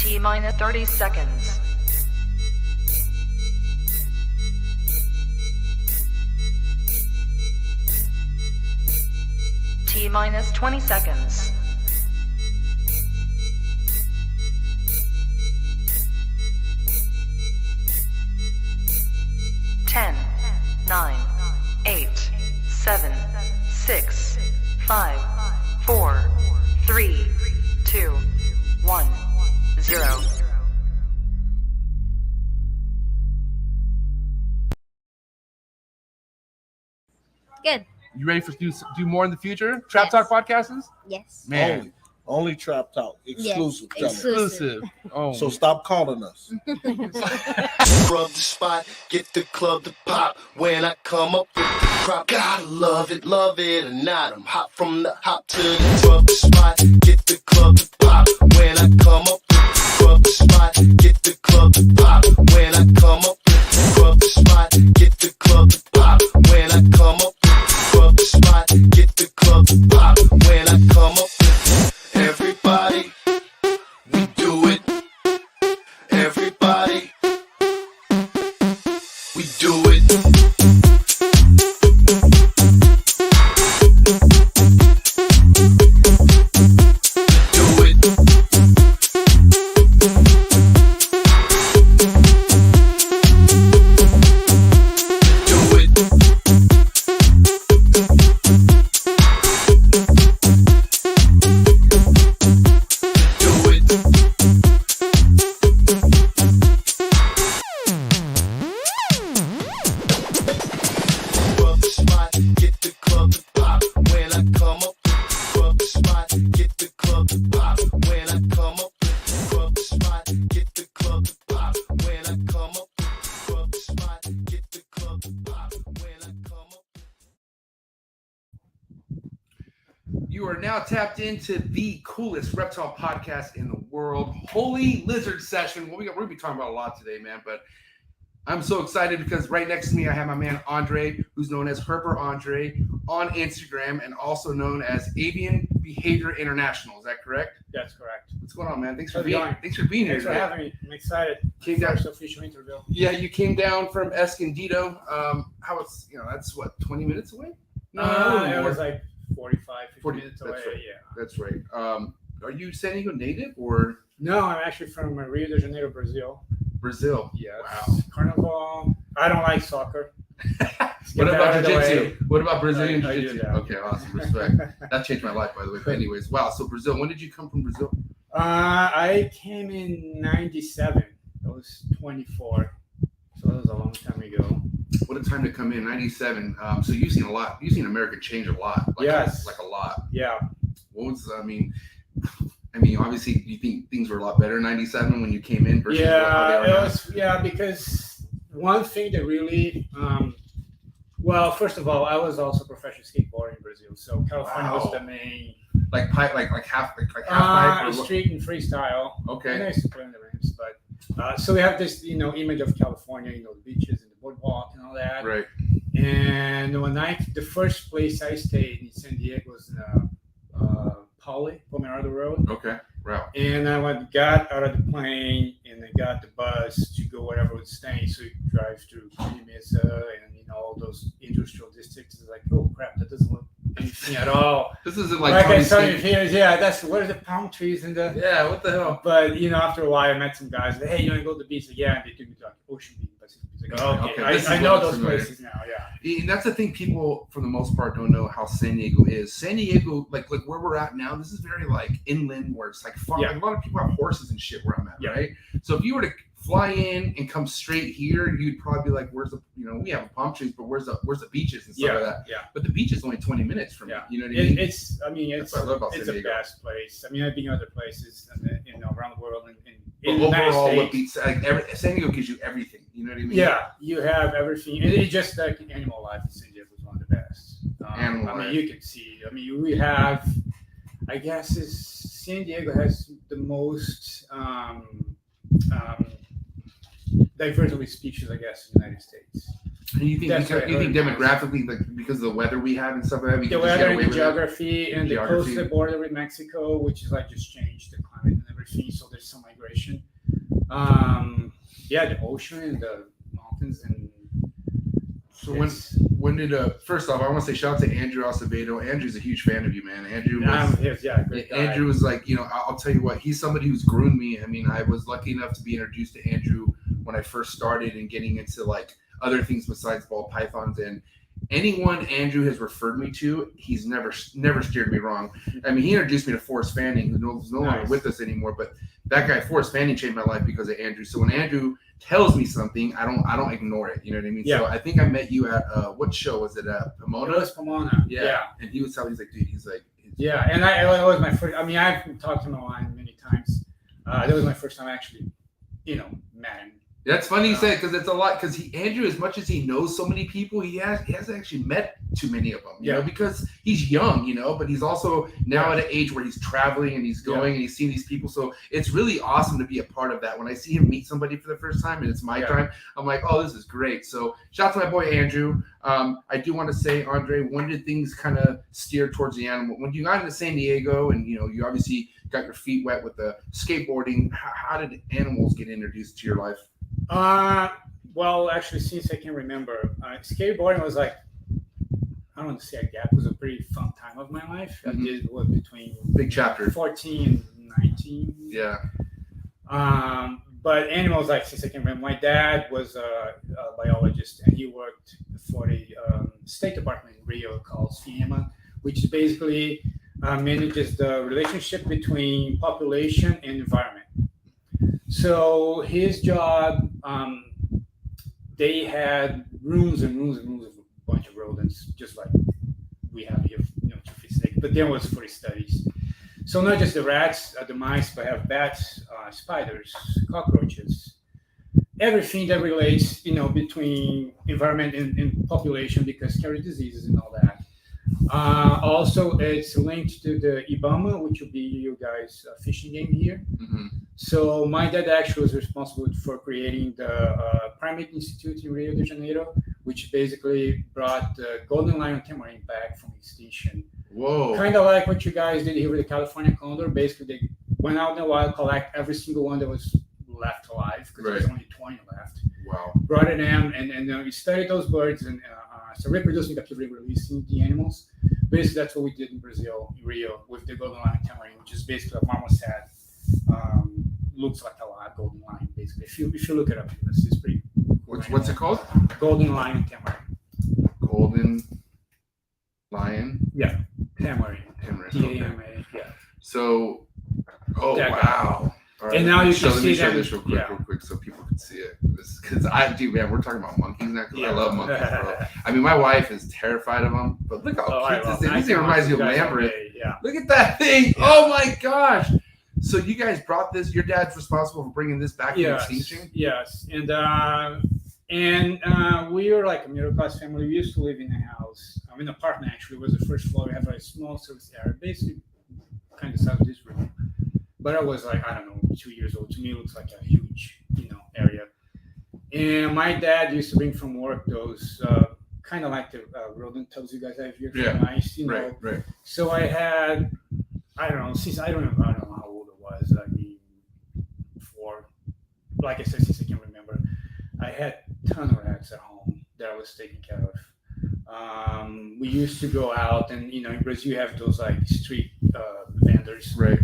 T minus 30 seconds. T minus 20 seconds. 10, 9, 8, 7, 6, 5, 4, 3, 2, 1, 0. Good. You ready for do more in the future? Trap Talk podcasts? Yes. Man, Only Trap Talk. Exclusive. Yes. Tell me. exclusive. Oh, So stop calling us. Rub the spot, get the club to pop. When I come up with the crop, gotta love it or not. I'm hot from the hop to the rub the spot, get the club to pop. When I come up with the rub the spot, get the club to pop. When I come up with the rub the spot, get the club to pop. When I come up with the rub the spot, get the club to pop. When I come up with everybody, we do it. Everybody, we do it. Do it. Do it. Do it. Rub the spot, get the club to pop. When I come up with the rub the spot, get the club to pop. When I come up with the rub the spot, get the club to pop. When I come up with the rub the spot, get the club to pop. When I come up. you are now tapped into the coolest reptile podcast in the world, Holy Lizard Session. Well, we're going to be talking about a lot today, man, but I'm so excited because right next to me, I have my man Andre, who's known as Herper Andre on Instagram and also known as Avian Behavior International. Is that correct? That's correct. What's going on, man? Thanks for How's it being going? here. Thanks for today. having me. I'm excited. Came down. First official interview. Yeah, you came down from Escondido. How it's, that's what, 20 minutes away? a little It more. was like 45, 50 40 minutes away. that's right. Yeah. That's right. Are you San Diego native or No, I'm actually from Rio de Janeiro, Brazil. Brazil? Yes. Wow. Carnival. I don't like soccer. What about that out of the jiu-jitsu? way. What about Brazilian I do jiu-jitsu? that. Okay, awesome. Respect. That changed my life, by the way. But anyways, wow. So Brazil. When did you come from Brazil? I came in 97. I was 24. So that was a long time ago. What a time to come in, 97. So you've seen a lot. You've seen America change a lot. Yes. Like a lot. Yeah. What was, I mean, obviously, you think things were a lot better in 97 when you came in versus how they Yeah, are it now? was, because one thing that really, well, first of all, I was also a professional skateboarder in Brazil, so California was Wow. the main Like pipe, like half pipe. Or street and freestyle. Okay. And I used to play in the ramps, but so we have this, image of California, the beaches and the boardwalk and all that. Right. And the first place I stayed in San Diego was Pomerado Road. Okay. Wow. And I got out of the plane and I got the bus to go wherever I was staying. So you drive through Mesa and all those industrial districts. It's like, oh crap, that doesn't look anything at all. This isn't like Like I Tony saw Skate- in here, yeah, that's where are the palm trees and the. Yeah. What the hell? But after a while, I met some guys. Like, hey, you want to go to the beach? Like, yeah, and they took me to like Ocean Beach, Pacific Beach. Like, oh, okay, Okay, this is I what know I'm those familiar. places now. Yeah. And that's the thing. People, for the most part, don't know how San Diego is. San Diego, like where we're at now, this is very like inland, where it's like farm. Yeah. Like, a lot of people have horses and shit where I'm at, Yeah. right? So if you were to fly in and come straight here, you'd probably be like, "Where's the? We have palm trees, but where's the beaches and stuff Yeah. like that?" Yeah. But the beach is only 20 minutes from Yeah. you. You know what I mean? It's That's what I love about it's San the Diego. best place. I mean, I've been in other places, around the world, and But in the United overall, what States. beats San Diego gives you everything. You know what I mean? Yeah, you have everything. It's just like animal life in San Diego is one of the best. Animal life. You can see. We have, I guess, San Diego has the most diverse species, I guess, in the United States. And you think That's what I demographically, like because of the weather we have and stuff like that, we The can just get weather away and the with it? geography and the Geography. coastal border with Mexico, which is like just changed the climate and everything. So there's some migration. The ocean and the mountains and. So when did first off, I want to say shout out to Andrew Acevedo. Andrew's a huge fan of you, man. Andrew was, great guy. Andrew was like, I'll tell you what, he's somebody who's groomed me. I mean, I was lucky enough to be introduced to Andrew when I first started and getting into like other things besides ball pythons. And anyone Andrew has referred me to, he's never steered me wrong. I mean, he introduced me to Forrest Fanning, who's no longer with us anymore, but that guy Forrest Fanning changed my life because of Andrew. So when Andrew tells me something, I don't ignore it. You know what I mean? Yeah. So I think I met you at what show was it at? Pomona? It was Pomona. Yeah. And he was telling me, he's like, dude, he's like, yeah. And it was my first. I mean, I've talked to him online many times. That was my first time actually, met him. That's funny you said, because it's a lot. Because Andrew, as much as he knows so many people, he hasn't actually met too many of them. You know, because he's young, but he's also now at an age where he's traveling and he's going and he's seeing these people. So it's really awesome to be a part of that. When I see him meet somebody for the first time and it's my time, I'm like, oh, this is great. So shout out to my boy Andrew. I do want to say, Andre, when did things kind of steer towards the animal? When you got into San Diego and you obviously got your feet wet with the skateboarding, how did animals get introduced to your life? Well, actually, since I can remember, skateboarding was like, I don't want to say a gap. It was a pretty fun time of my life. I did what between big chapter 14 and 19. Yeah. But animals, like since I can remember, my dad was a biologist and he worked for a state department in Rio called FEMA, which basically manages the relationship between population and environment. So his job, they had rooms and rooms and rooms of a bunch of rodents, just like we have here, to feed snakes. But there was for studies. So not just the rats, the mice, but have bats, spiders, cockroaches, everything that relates, between environment and population, because carry diseases and all that. Also, it's linked to the IBAMA, which will be you guys' fishing game here. Mm-hmm. So my dad actually was responsible for creating the Primate Institute in Rio de Janeiro, which basically brought the golden lion tamarin back from extinction. Whoa! Kind of like what you guys did here with the California condor. Basically, they went out in the wild, collect every single one that was left alive because there's only 20 left. Wow! Brought it in, and we studied those birds and so reproducing, captively releasing the animals. Basically, that's what we did in Brazil, in Rio, with the golden lion tamarin, which is basically a marmoset. Looks like a live golden lion, basically. If you look it up, it's pretty. What's it called? Golden lion tamarin. Golden lion. Yeah, tamarin. Tamarin. Yeah. So, wow. All right, and now you can see let me show them. this real quick, so people can see it. Because man, we're talking about monkeys now. I love monkeys, bro. I mean, my wife is terrified of them, but look how cute this thing. This thing reminds me of Lambert. Yeah. Look at that thing. Yeah. Oh my gosh. So you guys brought this. Your dad's responsible for bringing this back to extinction. Yes, and we were like a middle class family. We used to live in a house. An apartment actually. It was the first floor. We have a small service area, basically kind of size of this room. But I was like, I don't know, 2 years old. To me, it looks like a huge, area. And my dad used to bring from work those kind of like the rodent tubs you guys have here. Yeah. Nice, Right. So I had, I don't know, I don't know how old it was. I mean, like I said, since I can remember, I had a ton of rats at home that I was taking care of. We used to go out and, in Brazil, you have those like street vendors. Right.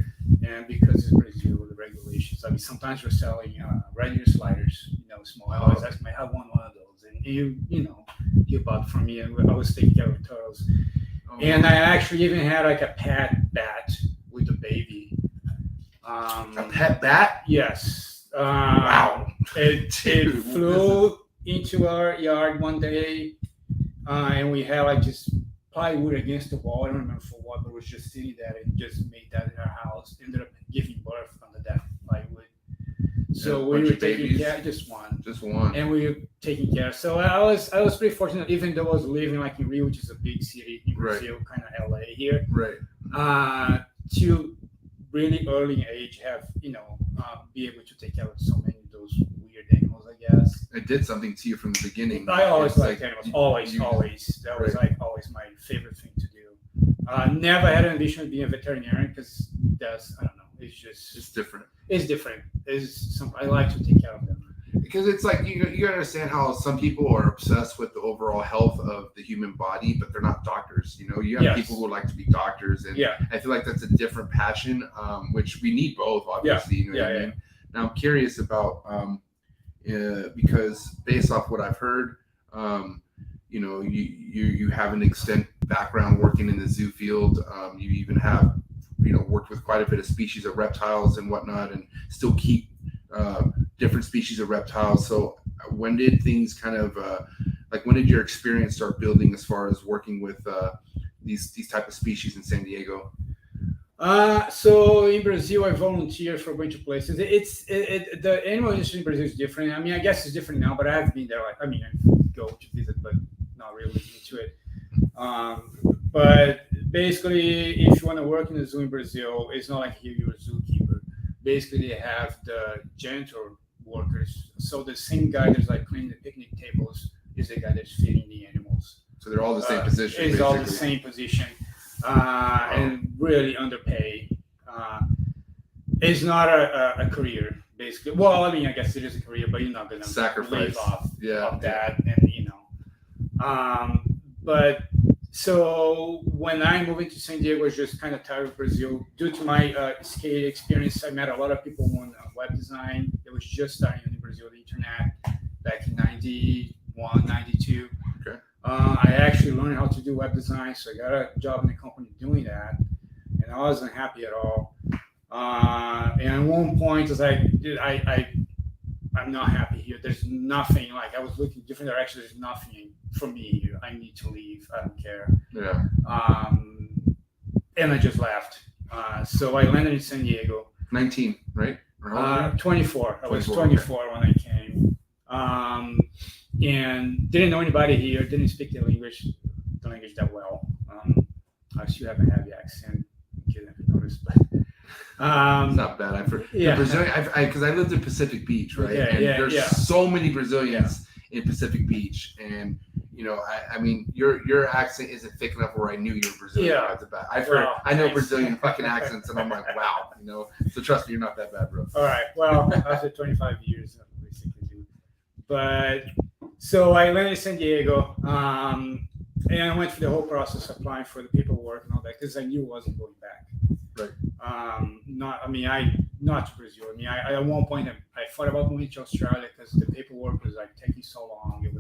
And because it's Brazil, the regulations, I mean, sometimes we're selling regular sliders, small. I always ask me, I have one of those. And you bought from me, and I was taking care of turtles. And I actually even had like a pet bat with a baby. A pet bat? Yes. Wow. It flew into our yard one day, and we had like just plywood against the wall. I don't remember for what, but it was just sitting there and just made that in our house. Ended up giving birth under that plywood. So we were taking care, just one, and we were taking care. So I was pretty fortunate, even though I was living like in Rio, which is a big city in Brazil, kind of LA here. Right. To really early age, have be able to take care of so many of those weird animals. I guess it did something to you from the beginning. I always liked animals. Always. That was like always my favorite thing to do. Never had an ambition of being a veterinarian because that's, I don't know, It's different. It's different. I like to take care of them. Because it's like you understand how some people are obsessed with the overall health of the human body, but they're not doctors. You know, you have people who like to be doctors, and I feel like that's a different passion, which we need both, obviously. You know what I mean? Now I'm curious about because based off what I've heard, you know, you have an extent background working in the zoo field. You even have worked with quite a bit of species of reptiles and whatnot, and still keep different species of reptiles. So when did things kind of when did your experience start building as far as working with these type of species in San Diego? So in Brazil, I volunteer for a bunch of places. The animal industry in Brazil is different. I mean, I guess it's different now, but I've been there. I go to visit, but not really into it. But basically, if you want to work in a zoo in Brazil, it's not like here you're a zookeeper. Basically, they have the janitor workers. So the same guy that's like cleaning the picnic tables is the guy that's feeding the animals. So they're all the same position. It's all the same position, and really underpaid. It's not a career, basically. Well, I mean, I guess it is a career, but you're not going to sacrifice live off that, and But so when I moved into San Diego, I was just kind of tired of Brazil. Due to my skate experience, I met a lot of people on web design. It was just starting in Brazil, the internet, back in 91, 92. Okay. I actually learned how to do web design, so I got a job in the company doing that, and I wasn't happy at all. And at one point, I was like, dude, I'm not happy here. There's nothing. Like, I was looking different directions. There's nothing for me here. I need to leave. I don't care. Yeah. And I just left. So I landed in San Diego. 19, right? 24. I was 24 when I came. And didn't know anybody here. Didn't speak the language that well. I still have a heavy accent. In case I noticed, but. It's not bad. Brazilian, because I lived in Pacific Beach, right? There's so many Brazilians in Pacific Beach, and I mean, your accent isn't thick enough where I knew you were Brazilian right off the bat. I know Brazilian fucking accents, and I'm like, wow, So trust me, you're not that bad, bro. All right. Well, after 25 years, I basically do. But so I landed in San Diego, and I went through the whole process, applying for the paperwork and all that, because I knew I wasn't going back. Right. Not to Brazil. I mean, I at one point I thought about moving to Australia because the paperwork was like taking so long. It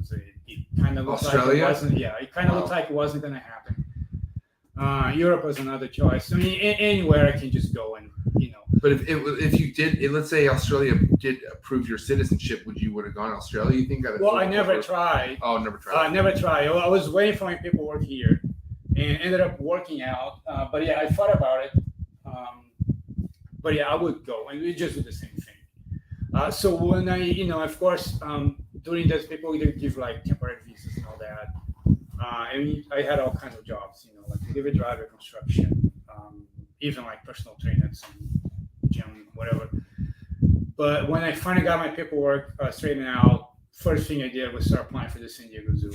kind of looked Australia? Like it wasn't. Yeah, it kind of looked like it wasn't going to happen. Europe was another choice. I mean, anywhere I can just go and But if you did, let's say Australia did approve your citizenship, would have gone to Australia? You think? Well, I never tried. Oh, never tried. Never tried. I was waiting for my paperwork here, and ended up working out. But yeah, I thought about it. But yeah, I would go, and we just do the same thing. So when I, of course, during this, people either give like temporary visas and all that. And I had all kinds of jobs, like delivery driver, construction, even like personal trainer, some gym, whatever. But when I finally got my paperwork straightened out, first thing I did was start applying for the San Diego Zoo.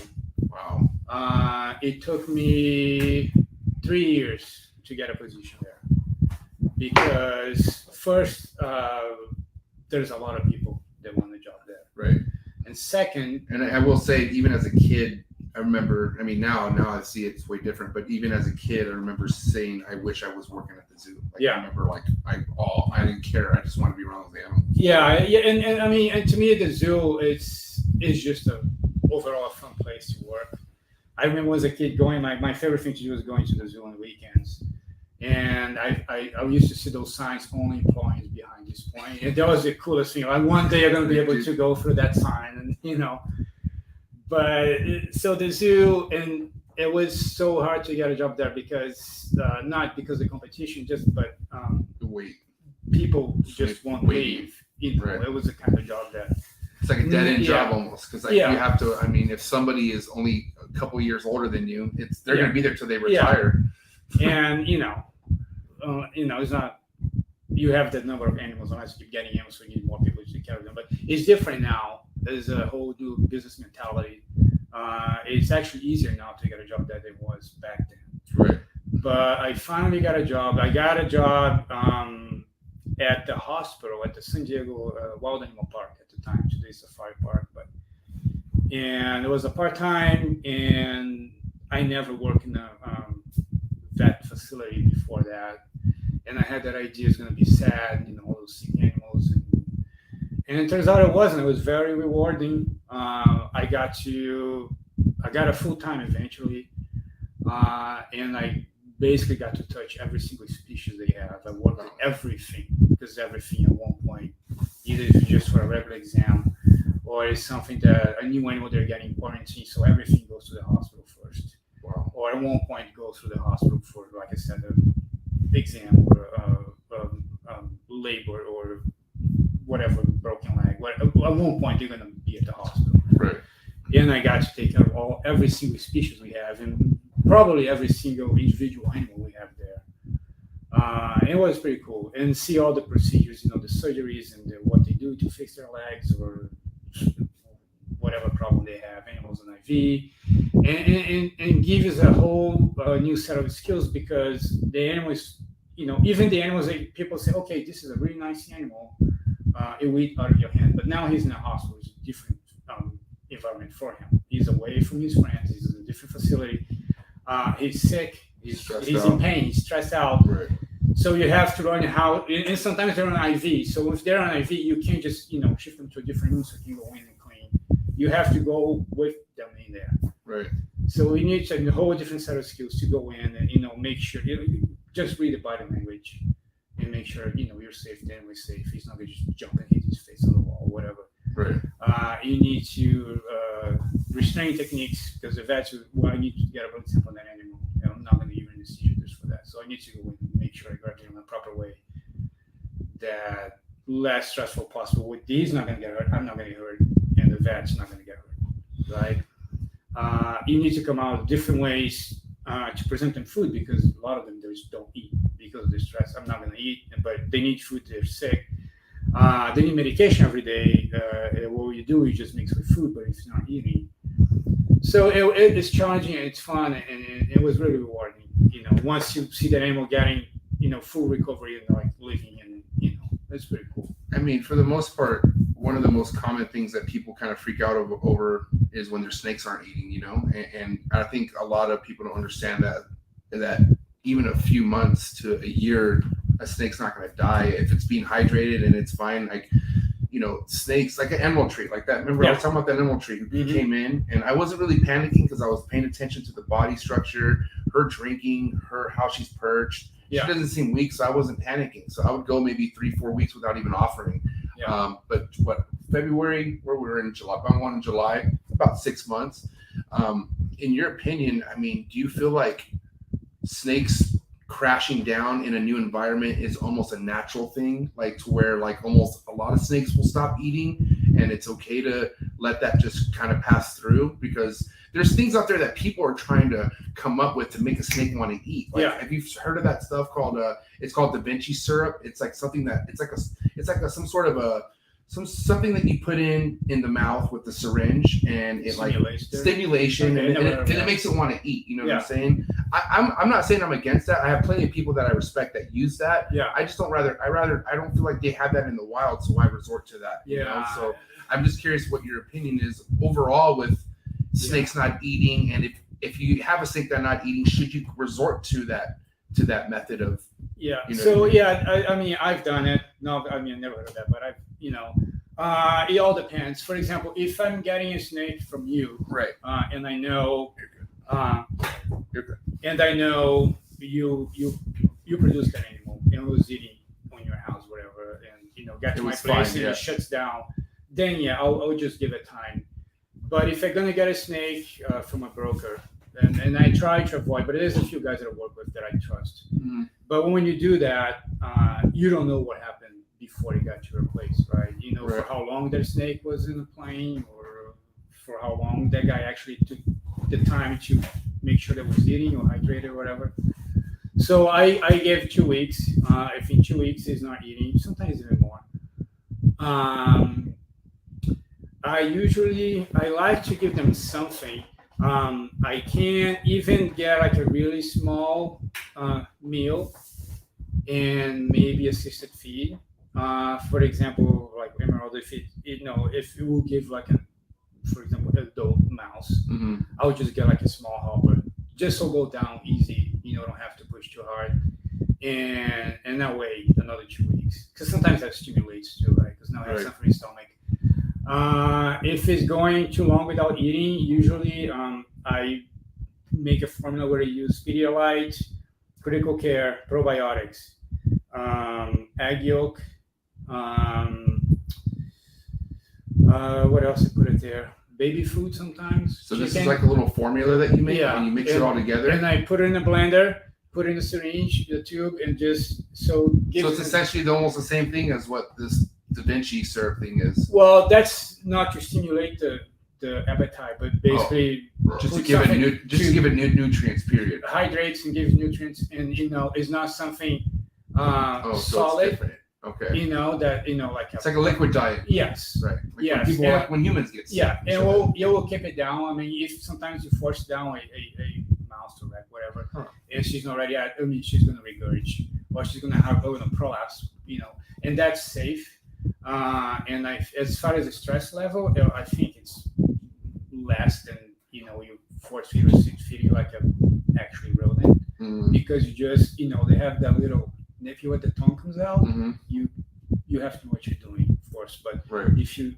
Wow. It took me 3 years to get a position there. Because first, there's a lot of people that want a job there. Right. And second, and I will say, even as a kid, I remember. I mean, now I see it's way different. But even as a kid, I remember saying, "I wish I was working at the zoo." I remember, I didn't care. I just wanted to be around the animals. Yeah, and I mean, and to me, the zoo is just a overall a fun place to work. I remember as a kid my favorite thing to do was going to the zoo on the weekends. And I used to see those signs, only employees behind this point. And that was the coolest thing. Like, one day I'm going to be able to go through that sign, and But so the zoo, and it was so hard to get a job there because not because of the competition, but the wait. People just won't leave. Right. It was a kind of job that it's like a dead end job almost, because you have to. I mean, if somebody is only a couple years older than you, they're going to be there till they retire. And it's not, you have that number of animals unless you keep getting animals, so you need more people to take care of them. But it's different now. There's a whole new business mentality. It's actually easier now to get a job than it was back then. Right. But I finally got a job. I got a job at the hospital at the San Diego Wild Animal Park at the time. Today it's a safari park, and it was a part-time, and I never worked in a vet facility before that, and I had that idea it's going to be sad, all those sick animals, and it turns out it wasn't. It was very rewarding. I got a full-time eventually, and I basically got to touch every single species they have. I worked on everything, because everything at one point, either if it's just for a regular exam, or it's something that a new animal they're getting quarantined, so everything goes to the hospital first. Wow. Or at one point go through the hospital for, like I said, an exam or labor or whatever, broken leg. At one point they're going to be at the hospital. Right. And I got to take care of every single species we have, and probably every single individual animal we have there. It was pretty cool, and see all the procedures, the surgeries and what they do to fix their legs or whatever problem they have, animals on IV, and give us a whole new set of skills, because the animals, even the animals that people say, okay, this is a really nice animal, it will eat out of your hand, but now he's in a hospital, it's a different environment for him. He's away from his friends, he's in a different facility, he's sick, he's in pain, he's stressed out. Right. So you have to learn how, and sometimes they're on IV. So if they're on IV, you can't just, shift them to a different room so you can go in and clean. You have to go with them in there. Right. So we need a whole different set of skills to go in and, make sure, just read the body language and make sure, you're safe, then we're safe. He's not going to just jump and hit his face on the wall, whatever. Right. You need to restrain techniques, because the vets, I need to get a blood sample on that animal. I'm not going to give an anesthesia just for that. So I need to go in and make sure I grab it in a proper way, that less stressful possible. With these, not going to get hurt. I'm not going to get hurt, and the vet's not going to get hurt. Right? You need to come out with different ways to present them food, because a lot of them just don't eat because of the stress. I'm not going to eat, but they need food. They're sick. They need medication every day. What you do, you just mix with food, but if you're not eating. So it's challenging and it's fun, and it was really rewarding. Once you see that animal getting, full recovery and like living, and that's pretty cool. I mean, for the most part, one of the most common things that people kind of freak out over is when their snakes aren't eating, and I think a lot of people don't understand that even a few months to a year, a snake's not going to die if it's being hydrated and it's fine. Like, snakes, like an animal treat, like that. Remember, I was talking about that animal treat who came in, and I wasn't really panicking because I was paying attention to the body structure, her drinking, how she's perched. Yeah. She doesn't seem weak, so I wasn't panicking. So I would go maybe 3-4 weeks without even offering. Yeah. But February, where we were in July, about in July, about 6 months. In your opinion, I mean, do you feel like snakes crashing down in a new environment is almost a natural thing, like to where like almost a lot of snakes will stop eating, and it's okay to let that just kind of pass through? Because there's things out there that people are trying to come up with to make a snake want to eat. Like, have you heard of that stuff called it's called Da Vinci syrup? It's like something that it's like some sort of something that you put in the mouth with the syringe, and it stimulation, and it makes it want to eat. You know what I'm saying? I'm not saying I'm against that. I have plenty of people that I respect that use that. Yeah. I just don't I don't feel like they have that in the wild, so I resort to that. So I'm just curious what your opinion is overall with snakes not eating, and if you have a snake that's not eating, should you resort to that method of? Yeah. I mean, I've done it. No, I mean, I never heard of that, but it all depends. For example, if I'm getting a snake from you, right, and I know, You're good. and I know you produce that animal and it was eating on your house, whatever, and got to my place and it shuts down, then I'll just give it time. But if I'm gonna get a snake from a broker, and I try to avoid, but there's a few guys that I work with that I trust. Mm-hmm. But when you do that, you don't know what happened before it got to your place, right? For how long that snake was in the plane, or for how long that guy actually took the time to make sure that it was eating or hydrated or whatever. So I gave 2 weeks. If in 2 weeks he's not eating, sometimes even more. I like to give them something. I can't even get like a really small meal and maybe assisted feed, For example, like emerald, if if it will give like for example, an adult mouse, Mm-hmm. I would just get like a small hopper, just so go down easy. Don't have to push too hard, and that way another 2 weeks. Because sometimes that stimulates too, right? Because now I have Right. something in the stomach. If it's going too long without eating, usually I make a formula where I use Pedialyte, Critical Care, probiotics, egg yolk. What else I put it there? Baby food sometimes. So this is chicken. like a little formula that you make, Yeah. and you mix it all together. And I put it in a blender, put it in the syringe, the tube, and just So it's essentially almost the same thing as what this Da Vinci syrup thing is. Well, that's not to stimulate the appetite, but basically Just to put give it something nutrients. Period. hydrates and gives nutrients, and it's not something So it's solid. different. Okay. Like It's like a liquid diet. yes. Right. Like Yes, When, people, and- like when humans get sick. Yeah, and So we'll keep it down. I mean, if sometimes you force down a mouse to rat, whatever, Huh. and she's not ready, she's gonna regurgitate, or she's gonna have a prolapse, and that's safe. And as far as the stress level, I think it's less than you force feed or sit feeding like a actually rodent, Mm-hmm. because you just they have that little nippy where the tongue comes out. Mm-hmm. You have to know what you're doing, of course, but Right. if you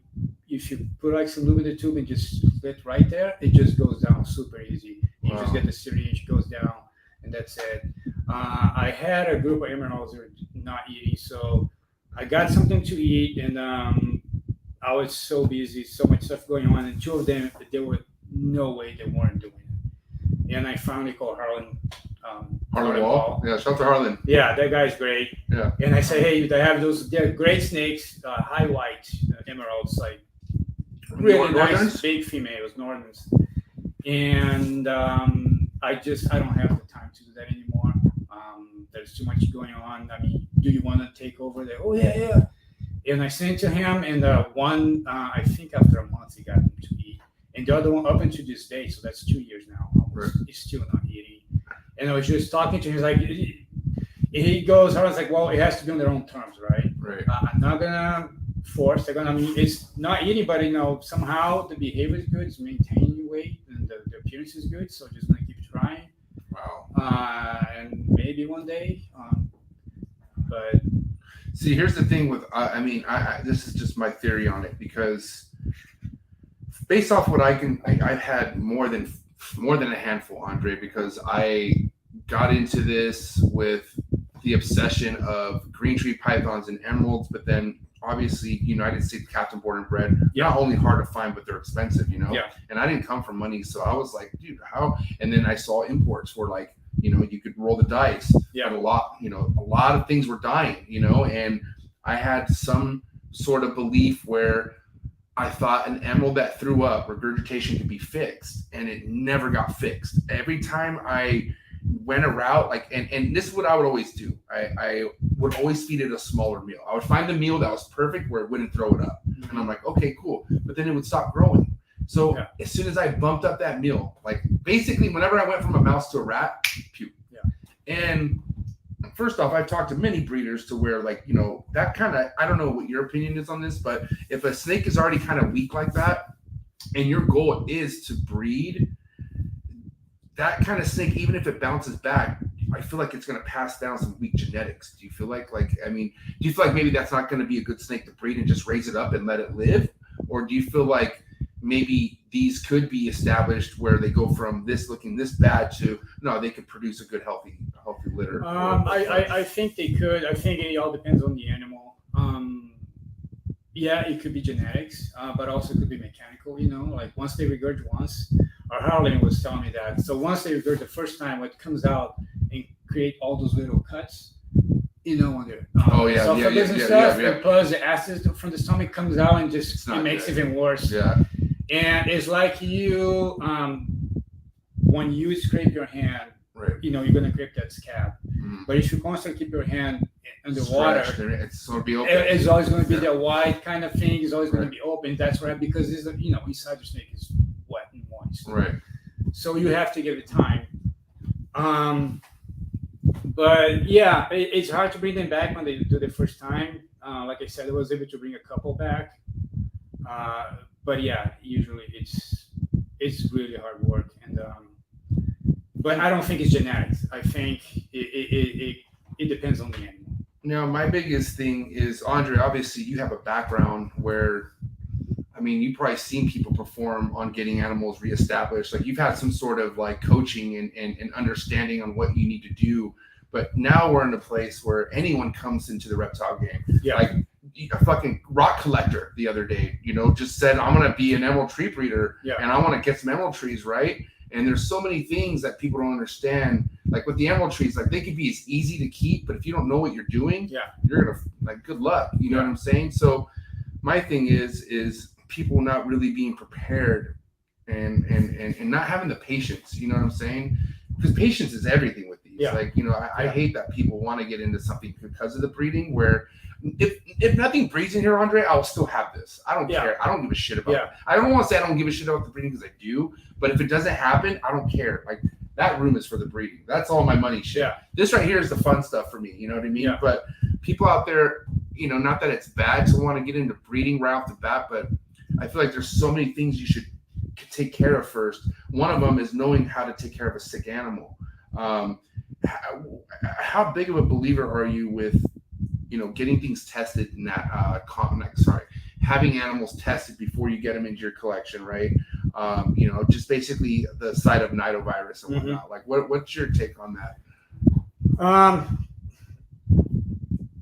put like some lube in the tube and just split right there, it just goes down super easy. You Wow. just get the syringe, goes down, and that's it. I had a group of emeralds that were not eating, so I got something to eat, and I was so busy, so much stuff going on, and 2 of them, there were no way they weren't doing it. And I finally called Harlan. Harlan Wall. Yeah. Shout out to Harlan. Yeah, that guy's great. Yeah. And I say, hey, they have they're great snakes, high white emeralds, like really nice, Northerns? big females, Northerns. And I don't have the time to do that anymore. There's too much going on. I mean, do you want to take over there? Oh, yeah. And I sent it to him, and one, I think after a month, he got them to eat. And the other one, up until this day, so that's 2 years now, almost, he's still not eating. And I was just talking to him, he's like, he goes, I was like, well, it has to be on their own terms, right? Right. I'm not gonna force. It's not eating, but somehow the behavior is good, it's maintaining weight, and the appearance is good. So just gonna keep trying. Wow. And maybe one day. But See, here's the thing with I this is just my theory on it, because based off what I've had more than a handful, Andre, because I got into this with the obsession of green tree pythons and emeralds, but then obviously United States captain born and bred, not only hard to find, but they're expensive, Yeah. And I didn't come from money, so I was like, dude, how? And then I saw imports where like, you could roll the dice. Yeah. And a lot of things were dying, and I had some sort of belief where I thought an emerald that threw up, regurgitation could be fixed, and it never got fixed. Every time I went a route, like, and this is what I would always do. I would always feed it a smaller meal. I would find the meal that was perfect where it wouldn't throw it up. And I'm like, okay, cool. But then it would stop growing. So as soon as I bumped up that meal, like basically whenever I went from a mouse to a rat, puke. Yeah. And first off, I've talked to many breeders to where like, that kind of, I don't know what your opinion is on this, but if a snake is already kind of weak like that, and your goal is to breed that kind of snake, even if it bounces back, I feel like it's going to pass down some weak genetics. Do you feel like do you feel like maybe that's not going to be a good snake to breed and just raise it up and let it live? Or do you feel like maybe these could be established where they go from this looking this bad to, no, they could produce a good, healthy litter? I think they could. I think it all depends on the animal. Yeah, it could be genetics, but also could be mechanical, like once they regurgitate once, or Harlan was telling me that. So once they regurgitate the first time, what comes out and create all those little cuts, on their esophagus and stuff, and plus the acid from the stomach comes out and just it makes it even worse. Yeah. And it's like when you scrape your hand, right. You're gonna scrape that scab. Mm. But if you constantly keep your hand underwater, it's going to be open. it's always going to be that wide kind of thing. It's always going to be open. That's right, because it's inside the snake is wet and moist. Right. So you have to give it time. But yeah, it's hard to bring them back when they do the first time. like I said, I was able to bring a couple back. But yeah, usually it's really hard work, and but I don't think it's genetics. I think it depends on the animal. Now, my biggest thing is, Andre, obviously you have a background where, I mean, you've probably seen people perform on getting animals reestablished. Like, you've had some sort of like coaching and understanding on what you need to do. But now we're in a place where anyone comes into the reptile game. Yeah. Like a fucking rock collector the other day, just said, I'm going to be an emerald tree breeder, and I want to get some emerald trees, right? And there's so many things that people don't understand. Like with the emerald trees, like they could be as easy to keep, but if you don't know what you're doing, you're gonna like good luck. You know what I'm saying? So my thing is people not really being prepared and not having the patience. You know what I'm saying? Because patience is everything with these. Like, I hate that people want to get into something because of the breeding. Where if nothing breeds in here, Andre, I'll still have this. I don't care. I don't give a shit about it. I don't want to say I don't give a shit about the breeding because I do. But if it doesn't happen, I don't care. Like, that room is for the breeding. That's all my money shit. This right here is the fun stuff for me. You know what I mean? But people out there, not that it's bad to want to get into breeding right off the bat, but I feel like there's so many things you should take care of first. One of them is knowing how to take care of a sick animal. How big of a believer are you with, getting things tested in that, having animals tested before you get them into your collection, right? Just basically the site of nidovirus and whatnot. Like, what's your take on that?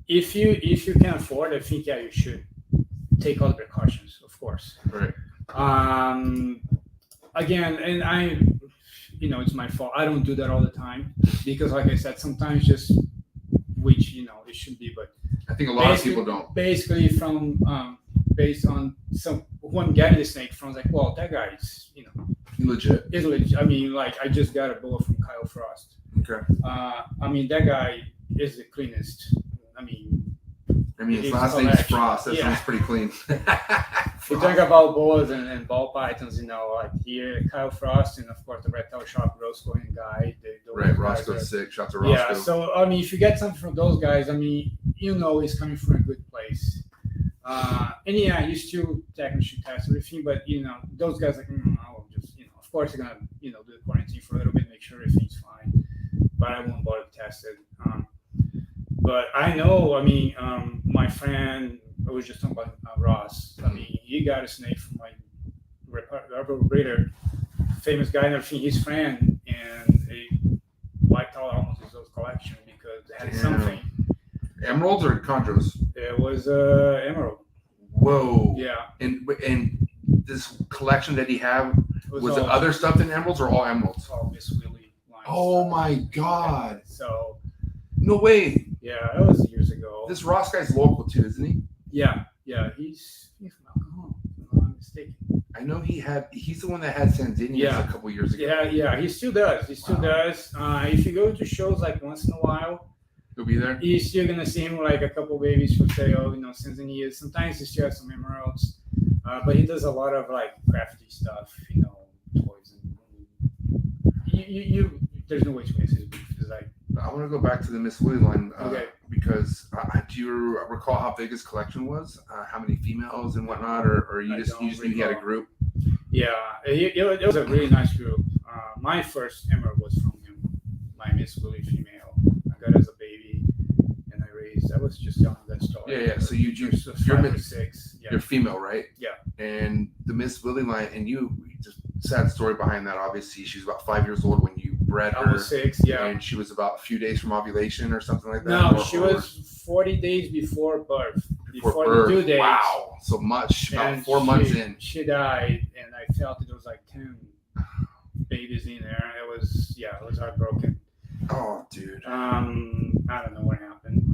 If you can afford, I think you should take all the precautions, of course. Right. Again, and it's my fault. I don't do that all the time because, like I said, sometimes just which it should be, but I think a lot of people don't. Basically, from based on one getting the snake from, like, well, that guy is legit. Is legit. I mean, like, I just got a boa from Kyle Frost. Okay. I mean, that guy is the cleanest. I mean, his last name is Frost. That sounds pretty clean. We talk about boas and ball pythons, like here, Kyle Frost, and of course the reptile shop, Roscoe and Guy. Right, Roscoe's sick. Shout out to Roscoe. Yeah, so I mean, if you get something from those guys, I mean, it's coming from a good place. And you still technically test everything, but those guys like, I'll just, of course you're gonna, do the quarantine for a little bit, make sure everything's fine, but I won't bother to test it. But I know, I mean, my friend, I was just talking about Ross. I mean, he got a snake from my rubber breeder, famous guy, and everything, his friend, and they wiped out almost his whole collection because they had something. Emeralds or chondros? It was emerald. Whoa. Yeah. And this collection that he had, was it all, other stuff than emeralds or all emeralds? All Miss Willie lines. Oh my God. So. No way. Yeah, that was years ago. This Ross guy's local too, isn't he? Yeah. He's from Alcohol, if I'm not mistaken. I know he's the one that had Sanzinius a couple years ago. Yeah, he still does. If you go to shows like once in a while, he'll be there. You're still gonna see him like a couple babies for sale, Sanzinius. Sometimes he still has some emeralds, but he does a lot of like crafty stuff, toys and there's no way to miss his beef. It's like, I want to go back to the Miss Willie line because do you recall how big his collection was? How many females and whatnot, or you just knew he had a group? Yeah, it was a really nice group. My first emerald was from him, my Miss Willie female. I got it as a baby, and I raised. I was just telling that story. Yeah. So you're 5 or 6. Yeah. You're female, right? Yeah. And the Miss Willie line, and you just sad story behind that. Obviously, she was about 5 years old when you bred her. Almost 6, yeah. And she was about a few days from ovulation or something like that. No, she was 40 days before birth. Before the due date. Wow, so much. About 4 months in. She died, and I felt there was like 10 babies in there. It was heartbroken. Oh, dude. I don't know what happened.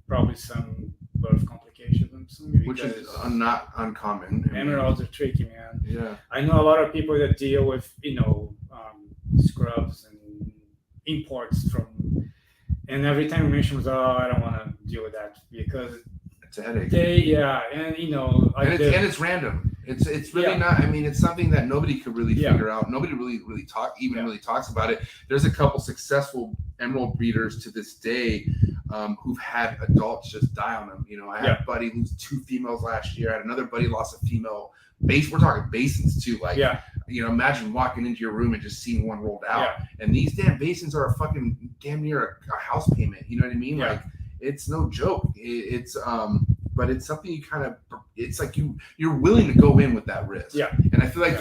Probably some birth complications, which is not uncommon. Emeralds are tricky, man. Yeah. I know a lot of people that deal with, scrubs and imports from, and every time we mention, I don't want to deal with that because it's a headache. And it's random. It's really not. I mean, it's something that nobody could really figure out. Nobody really really talks about it. There's a couple successful emerald breeders to this day. who've had adults just die on them. You know, I had a buddy lose 2 females last year. I had another buddy lost a female base. We're talking basins too. Like, you know, imagine walking into your room and just seeing one rolled out. And these damn basins are a fucking damn near a house payment. You know what I mean? Like, it's no joke. It's but it's something you kind of, it's like you're willing to go in with that risk. And I feel like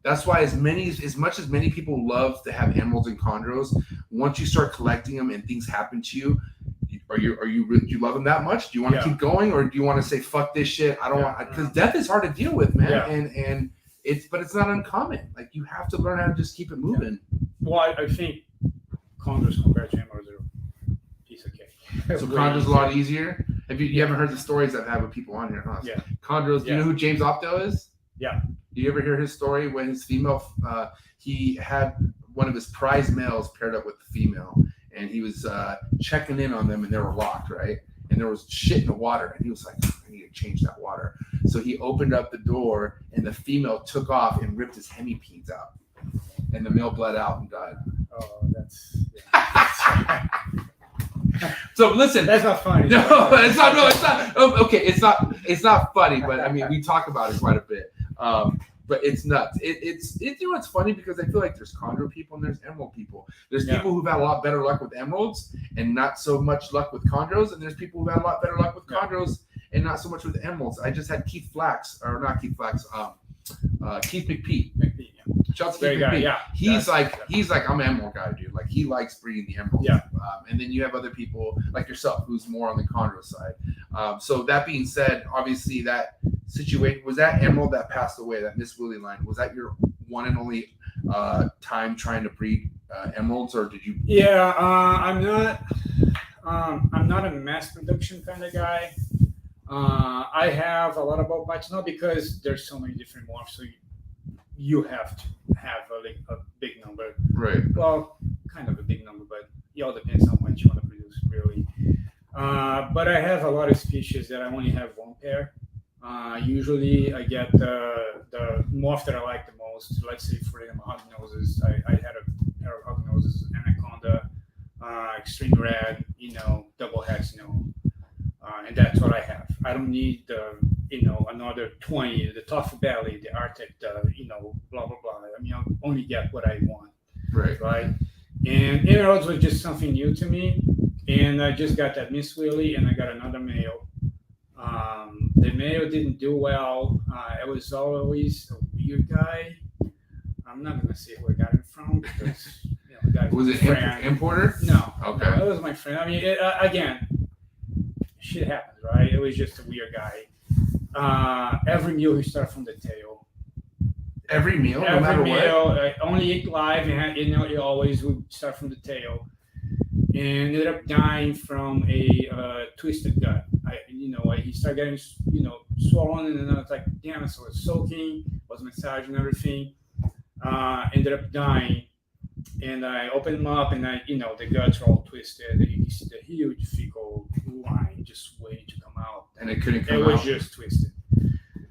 that's why as much as many people love to have emeralds and chondros, once you start collecting them and things happen to you, do you love them that much? Do you want to keep going, or do you want to say fuck this shit? I don't want, because death is hard to deal with, man. And it's not uncommon. Like, you have to learn how to just keep it moving. Well, I think chondros compared to emeralds are a piece of cake. So chondros a lot easier. Have you haven't heard the stories I've had with people on here, huh? Chondros. Do you know who James Opdale is? Do you ever hear his story when his female, he had one of his prize males paired up with the female, and he was checking in on them, and they were locked, right? And there was shit in the water, and he was like, I need to change that water. So he opened up the door, and the female took off and ripped his hemipenes out, and the male bled out and died. Oh, that's So listen, that's not funny. No, it's not. No, it's not. Okay, it's not funny, but I mean, we talk about it quite a bit. But it's nuts. It's you know, it's funny because I feel like there's chondro people and there's emerald people. There's people who've had a lot better luck with emeralds and not so much luck with chondros, and there's people who've had a lot better luck with chondros and not so much with emeralds. I just had Keith McPeat. Shouts to Keith McPeat. He's like, I'm an emerald guy, dude. Like, he likes breeding the emeralds. And then you have other people like yourself who's more on the chondro side. So that being said, obviously that situation, was that emerald that passed away, that Miss Willie line, was that your one and only time trying to breed emeralds, or did you? I'm not a mass production kind of guy. I have a lot of ball bites now because there's so many different morphs, so you have to have a big number. Right. Well, kind of a big number, but it all depends on what you want to produce, really. But I have a lot of species that I only have one pair. Usually I get the morph that I like the most. Let's say for them, hog noses. I had a pair of hog noses, anaconda, extreme red, double hex, and that's what I have. I don't need another 20, the tough belly, the Arctic, blah blah blah. I mean, I'll only get what I want. Right. And emeralds was just something new to me, and I just got that Miss Willie, and I got another male. The male didn't do well. I was always a weird guy. I'm not gonna say where I got it from because the guy was it importer? No. Okay. No, it was my friend. I mean, again, shit happens, right? It was just a weird guy. Every meal he started from the tail. Every meal, no matter every meal, what. Only eat live, and it always would start from the tail, and ended up dying from a twisted gut. He started getting swollen, and then I was like, damn. So I was soaking, was massaging and everything. Ended up dying, and I opened him up, and the guts are all twisted, and you see the huge fecal line just waiting to come out, and it couldn't come out. It was just twisted.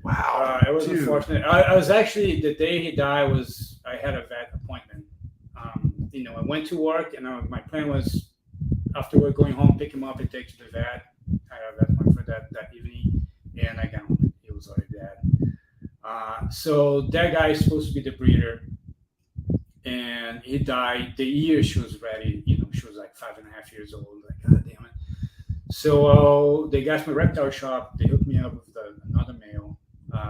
Wow. It was unfortunate. I was actually, the day he died I had a vet appointment. I went to work, and my plan was after work going home, pick him up and take to the vet. I had a vet appointment for that evening, and I got home. He was already dead. So that guy is supposed to be the breeder, and he died the year she was ready. She was like 5.5 years old. Like, God damn it. So they got my reptile shop. They hooked me up with another male.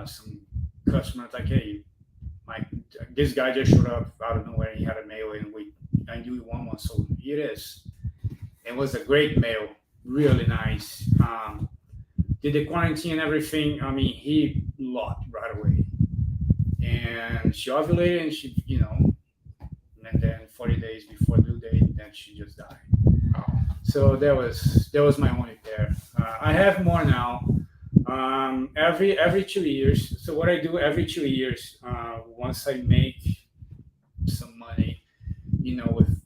Some customer was like, hey, this guy just showed up out of nowhere. He had a male, and I knew he wanted one, so here it is. It was a great male, really nice. Did the quarantine and everything. I mean, he locked right away, and she ovulated, and she, and then 40 days before due date, then she just died. Oh. So that was my only pair. I have more now. Every 2 years. So what I do every 2 years, once I make some money, with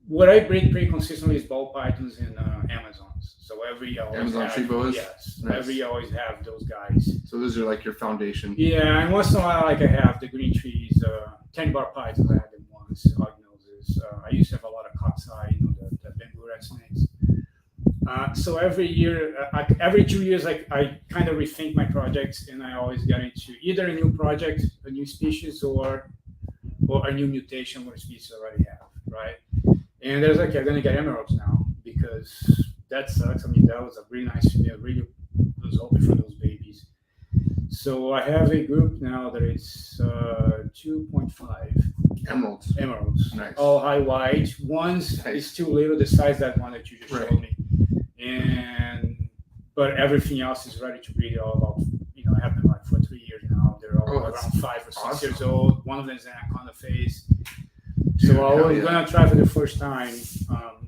what I breed pretty consistently is ball pythons and Amazons. So every year Amazon tree boas. Yes, nice. Every year I always have those guys. So those are like your foundation. Yeah, and once in a while, I have the green trees, 10-bar pythons. I had them once, hog noses. I used to have a lot of cockseye, the bamboo rat snakes. So every year, every 2 years, I kind of rethink my projects, and I always get into either a new project, a new species, or a new mutation where a species already have, right? And there's I'm gonna get emeralds now because that sucks. I mean, that was a really nice female. I really was hoping for those babies. So I have a group now that is 2.5 Emeralds. Nice. All high white. One's is too little, the size that one that you just showed me. But everything else is ready to breed. All about, I have them like for 3 years now. They're all around 5 or 6 years old. One of them is in anaconda phase. Dude, so I'm gonna try for the first time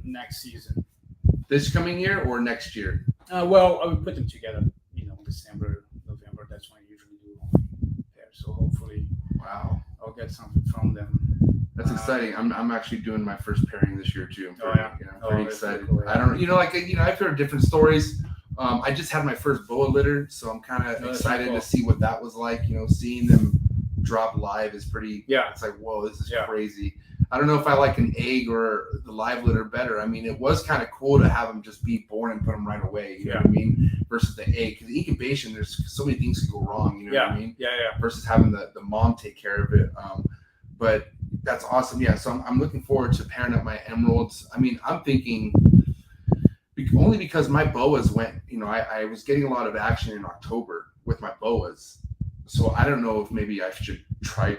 next season. This coming year or next year? Well, I would put them together. December, November. That's when I usually do pairs. So hopefully, wow, I'll get something from them. That's exciting. I'm actually doing my first pairing this year too. I'm pretty excited. Cool, yeah. I don't, I've heard different stories. I just had my first boa litter, so I'm kind of excited to see what that was like. Seeing them drop live is pretty. Yeah. It's like, whoa, this is crazy. I don't know if I like an egg or the live litter better. I mean, it was kind of cool to have them just be born and put them right away. You know what I mean? Versus the egg, because the incubation, there's so many things can go wrong. You know what I mean? Yeah. Versus having the mom take care of it. But that's awesome. Yeah. So I'm looking forward to pairing up my emeralds. I mean, I'm thinking only because my boas went. I was getting a lot of action in October with my boas. So I don't know if maybe I should try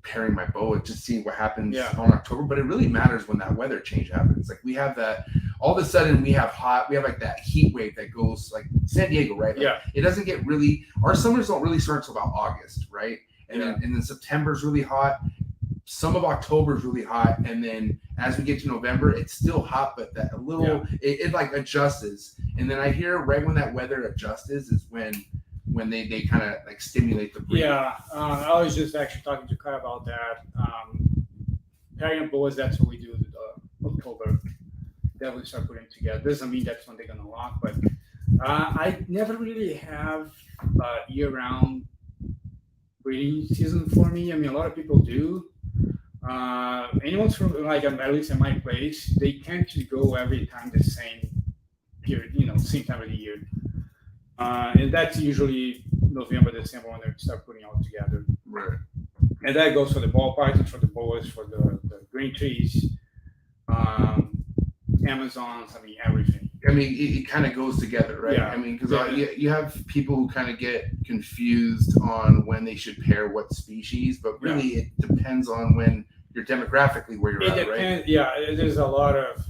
pairing my boa, just seeing what happens on October. But it really matters when that weather change happens. Like we have that, all of a sudden we have like that heat wave that goes like San Diego, right? Like it doesn't get really, our summers don't really start until about August, right? And then September's really hot. Some of October is really hot, and then as we get to November, it's still hot, but that a little it like adjusts. And then I hear right when that weather adjusts is when they kind of like stimulate the breeding. I was just actually talking to Kai about that. Pairing up boas, that's what we do in October. Definitely start putting together. Doesn't mean that's when they're gonna lock, but I never really have year-round breeding season for me. I mean, a lot of people do. Anyone from at least in my place, they tend to go every time the same period, same time of the year. And that's usually November, December when they start putting all together. Right. And that goes for the ball pythons, for the boas, for the green trees, Amazons, everything. It kind of goes together, right? Yeah. Because you have people who kind of get confused on when they should pair what species, but really it depends on when you're demographically where you're at, right? Yeah, there's a lot of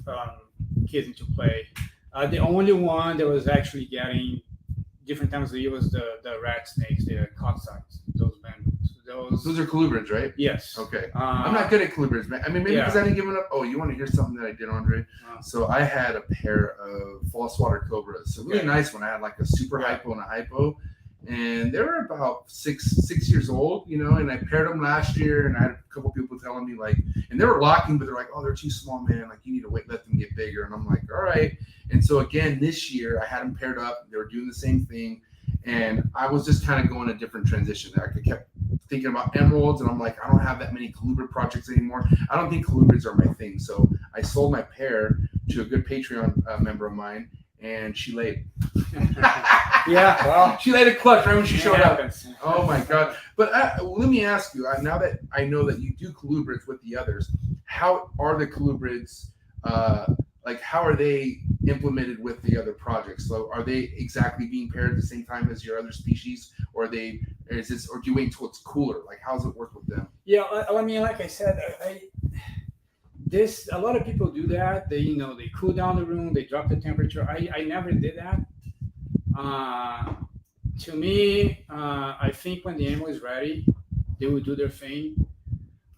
kids into play. The only one that was actually getting different times of the year was the rat snakes, the coxsacks, those bamboos. Those are colubrids, right? Yes. Okay. I'm not good at colubrids, man. Maybe because I didn't give it up. Oh, you want to hear something that I did, Andre? So I had a pair of false water cobras. So really nice one. I had like a super hypo and a hypo. And they were about six years old, and I paired them last year, and I had a couple people telling me and they were locking, but they're like, oh, they're too small, man. Like you need to let them get bigger. And I'm like, all right. And so again, this year I had them paired up. They were doing the same thing. And I was just kind of going a different transition. I kept thinking about emeralds, and I'm like, I don't have that many colubrid projects anymore. I don't think colubrids are my thing. So I sold my pair to a good Patreon member of mine, and she laid. She laid a clutch right when she showed up. Oh my God. But let me ask you, now that I know that you do colubrids with the others, how are the colubrids, how are they implemented with the other projects? So are they exactly being paired at the same time as your other species, or or do you wait until it's cooler? Like, how does it work with them? Yeah, like I said, a lot of people do that. They cool down the room, they drop the temperature. I never did that. To me, I think when the animal is ready, they will do their thing.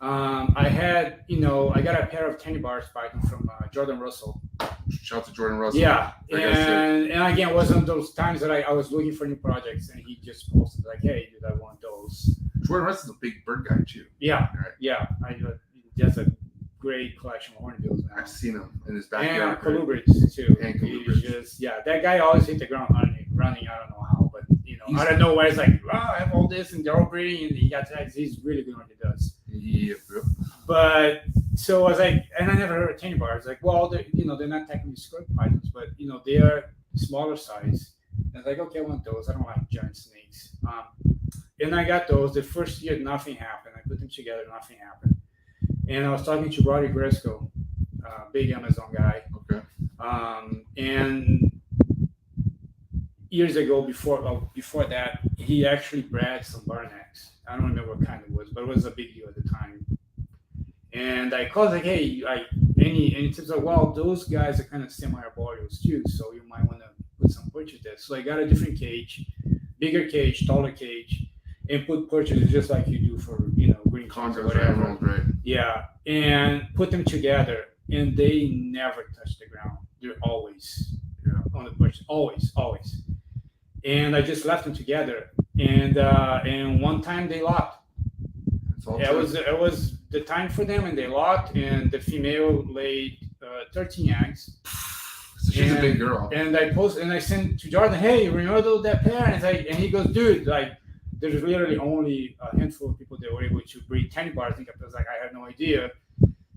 I got a pair of candy bars python from Jordan Russell. Shout out to Jordan Russell. Yeah, and again, it was one of those times that I was looking for new projects, and he just posted like, "Hey, dude, I want those." Jordan Russell's a big bird guy too. Yeah, he has a great collection of hornbills now. I've seen him in his backyard. And colubrids too. And colubrids. That guy always hit the ground running. I don't know how, but I don't know where it's like, I have all this and they're all breeding, and he got tags. He's really good at what he does. Yeah, bro. But so I was like, and I never heard of candy bars. I was like, well, they're not technically square pythons, but they are smaller size. And I was like, okay, I want those. I don't like giant snakes. And I got those. The first year, nothing happened. I put them together, nothing happened. And I was talking to Roddy Grisco, big Amazon guy. Okay. And years ago, before that, he actually bred some barnacks. I don't remember what kind it was, but it was a big deal at the time. And I called like, hey, any tips? Like, well, those guys are kind of semi-arboreals too, so you might want to put some perches there. So I got a different cage, bigger cage, taller cage, and put perches just like you do for green Chondros or whatever. animals, right? Yeah, and put them together, and they never touch the ground. They're always on the perch, always. And I just left them together, and one time they locked. It was the time for them, and they locked, and the female laid 13 eggs. So she's a big girl. And I sent to Jordan, hey, remember that pair? And he goes, dude, like, there's literally only a handful of people that were able to breed candy bars. I think I was like, I had no idea.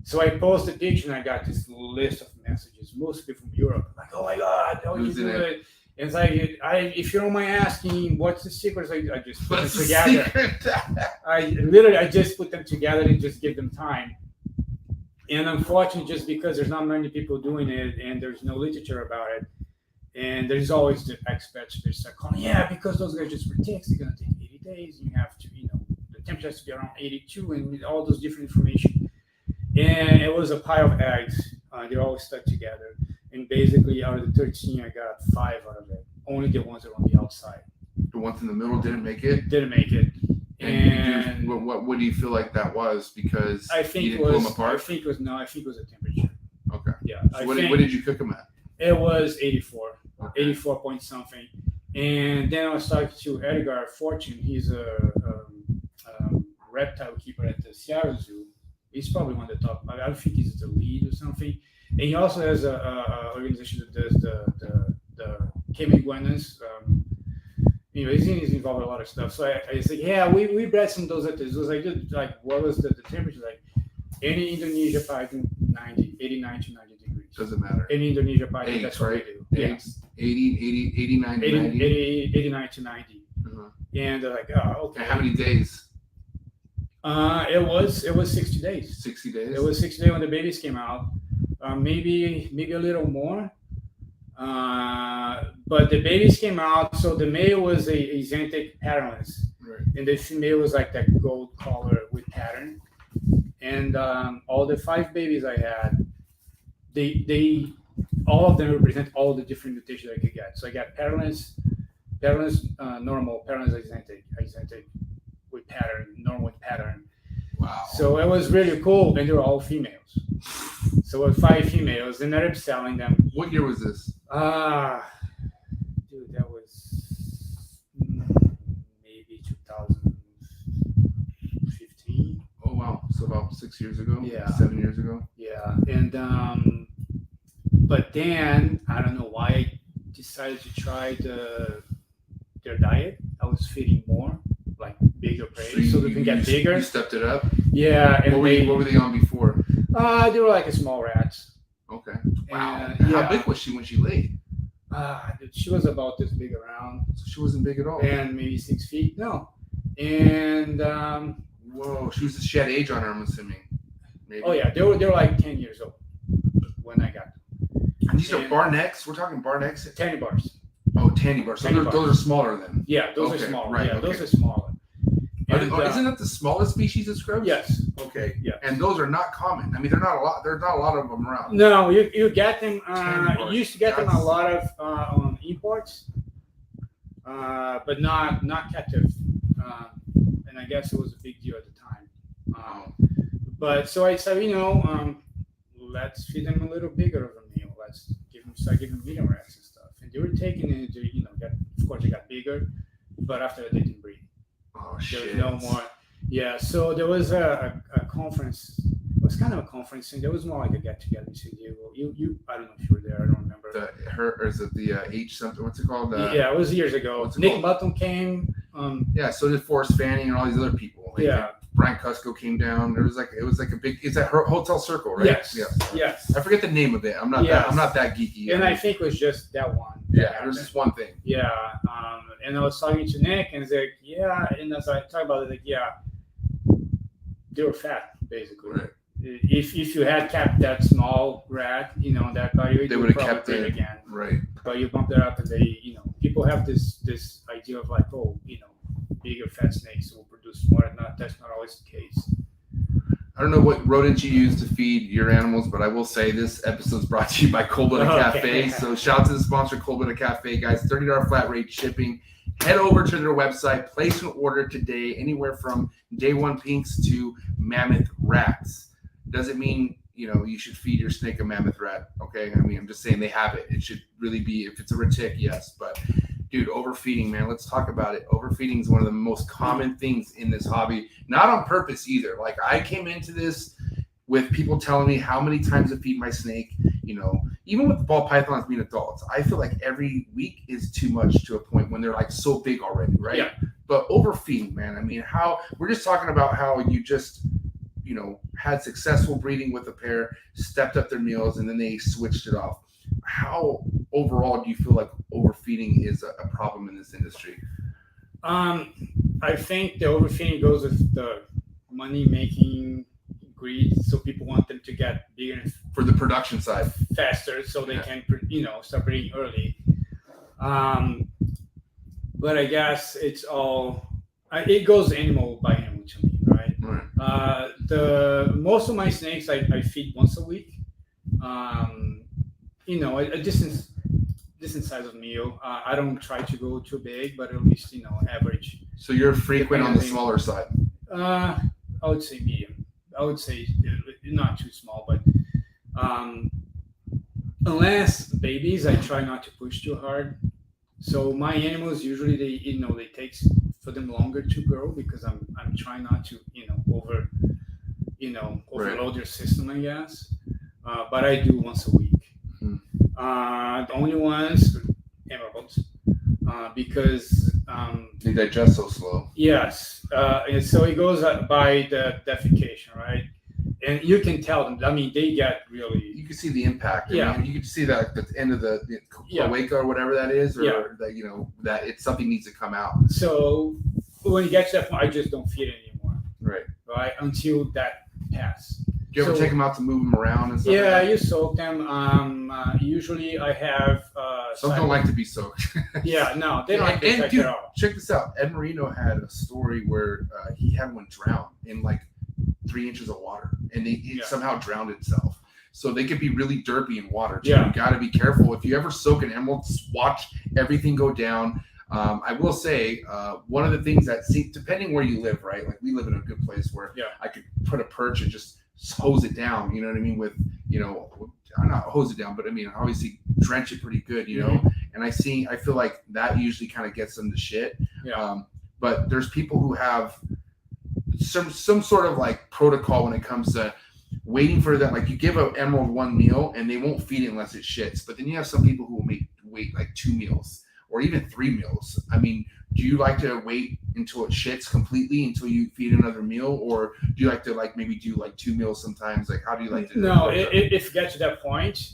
So I posted a picture, and I got this list of messages, mostly from Europe. Like, oh my God, how you do it? And it's like, if you don't mind asking, what's the secret? I just put them together. I just put them together and just give them time. And unfortunately, just because there's not many people doing it and there's no literature about it, and there's always the experts that start calling, yeah, because those guys just for ticks, they're going to take 80 days. You have to, the temperature has to be around 82 and all those different information. And it was a pile of eggs. They're all stuck together. And basically, out of the 13, I got 5 out of it. Only the ones that were on the outside. The ones in the middle didn't make it? Didn't make it. And what do you feel like that was? Because I think you didn't pull them apart? I think it was the temperature. Okay. Yeah. So what did you cook them at? It was 84. Okay. 84 point something. And then I was talking to Edgar Fortune. He's a reptile keeper at the Seattle Zoo. He's probably one of the top. I don't think he's the lead or something. And he also has a organization that does the Cayman iguanas. He's involved in a lot of stuff. So I said, yeah, we bred some of those at the zoo. I did, like, what was the temperature like? Any Indonesia python, 89 to 90 degrees. Doesn't matter. Any Indonesia python, that's what right? they do. Eggs, 89 to 90? 89 to 90. Uh-huh. And they're like, oh, okay. And how many days? It was 60 days. 60 days? It was 60 days when the babies came out. Maybe a little more. But the babies came out, so the male was a Xanthic patternless, right, and the female was like that gold color with pattern. And all the 5 babies I had, they all of them represent all the different mutations I could get. So I got patternless, normal, patternless Xanthic with pattern, normal with pattern. Wow. So it was really cool, and they were all females. So it was 5 females, and I ended up selling them. What year was this? Dude, that was maybe 2015. Oh wow! So about 6 years ago. Yeah. 7 years ago. Yeah, and but then I don't know why I decided to try their diet. I was feeding more, like bigger prey, so they can get bigger. You stepped it up. Yeah, and what were they on before? They were like a small rats. Okay. Wow. Yeah. How big was she when she laid? She was about this big around. So she wasn't big at all. And maybe 6 feet. No. And whoa, she had age on her, I'm assuming. Maybe. Oh yeah, they were like 10 years old when I got them. And these are bar necks? We're talking bar necks? Tanny bars. Oh, tanny bars. So those are smaller then. Yeah, those are smaller. Right, yeah, those are smaller. And, isn't that the smallest species of scrubs? Yes. Okay. Yeah. And those are not common. I mean, there's not a lot of them around. No, you get them. You used to get them a lot of on imports, but not captive. And I guess it was a big deal at the time. But so I said, let's feed them a little bigger of a meal. Let's start giving them medium rats and stuff. And they were taking it. Of course, they got bigger, but after that, they didn't breed. Oh, there shit. was no more. Yeah, so there was a conference. It was kind of a conference, and there was more like a get together in San Diego. You, I don't know if you were there. I don't remember. Or is it the H something? What's it called? Yeah, it was years ago. Nick Button came. Yeah, so did Forrest Fanning and all these other people. Yeah, Brian Cusco came down. It was like a big. It's at Hotel Circle, right? Yes. I forget the name of it. I'm not that geeky. And I think it was just that one. Yeah, it was just one thing. Yeah. And I was talking to Nick, and he's like, yeah. And as I talk about it, like, yeah, they were fat, basically. Right. If you had kept that small rat, that body, they would have kept it it again. Right. But you bump it up, and they, people have this idea of like, oh, bigger fat snakes will produce more. That's not always the case. I don't know what rodents you use to feed your animals, but I will say this episode's brought to you by Cold Blooded Cafe. So shout out to the sponsor, Cold Blooded Cafe, guys. $30 flat rate shipping. Head over to their website, place an order today, anywhere from day one pinks to mammoth rats. Doesn't mean you should feed your snake a mammoth rat. Okay, I mean, I'm just saying they have it. It should really be, if it's a retic, yes, but. Dude, overfeeding, man. Let's talk about it. Overfeeding is one of the most common things in this hobby. Not on purpose either. Like, I came into this with people telling me how many times to feed my snake. Even with the ball pythons being adults, I feel like every week is too much to a point when they're like so big already, right? Yeah. But overfeeding, man. I mean, we're just talking about how you just, had successful breeding with a pair, stepped up their meals, and then they switched it off. How overall do you feel like overfeeding is a problem in this industry? I think the overfeeding goes with the money-making greed. So people want them to get bigger and for the production side faster, so they can, start breeding early. But I guess it's all it goes animal by animal to me, right? Right. Most of my snakes I feed once a week. A decent size of meal. I don't try to go too big, but at least average. So you're frequent on the smaller side. I would say medium. I would say not too small, but unless babies, I try not to push too hard. So my animals usually they take for them longer to grow because I'm trying not to overload their system, I guess. But I do once a week. The only ones emeralds because they digest so slow. Yes, and so it goes by the defecation, right? And you can tell them. I mean, they get really. You can see the impact. Yeah. I mean, you can see that at the end of the cloaca or whatever that is, or that that it's something needs to come out. So when it gets to that point, I just don't feed it anymore. Right. Until that passes. Do you ever take them out to move them around and stuff? Yeah, you soak them. Usually I have. Some don't like to be soaked. Yeah, no, they don't like to and check dude, it out. check this out. Ed Marino had a story where he had one drown in like 3 inches of water, and it somehow drowned itself. So they could be really derpy in water too. Yeah. You got to be careful. If you ever soak an emerald, just watch everything go down. I will say one of the things that, depending where you live, right? Like we live in a good place where I could put a perch and just hose it down. You know what I mean? With not hose it down, but I mean obviously drench it pretty good. And I feel like that usually kind of gets them to shit. Yeah. But there's people who have some sort of like protocol when it comes to waiting for that. Like you give an emerald one meal and they won't feed it unless it shits. But then you have some people who will wait like 2 meals or even 3 meals. I mean, do you like to wait until it shits completely until you feed another meal, or do you like to maybe do 2 meals sometimes? Like how do you like to? No, if you get to that point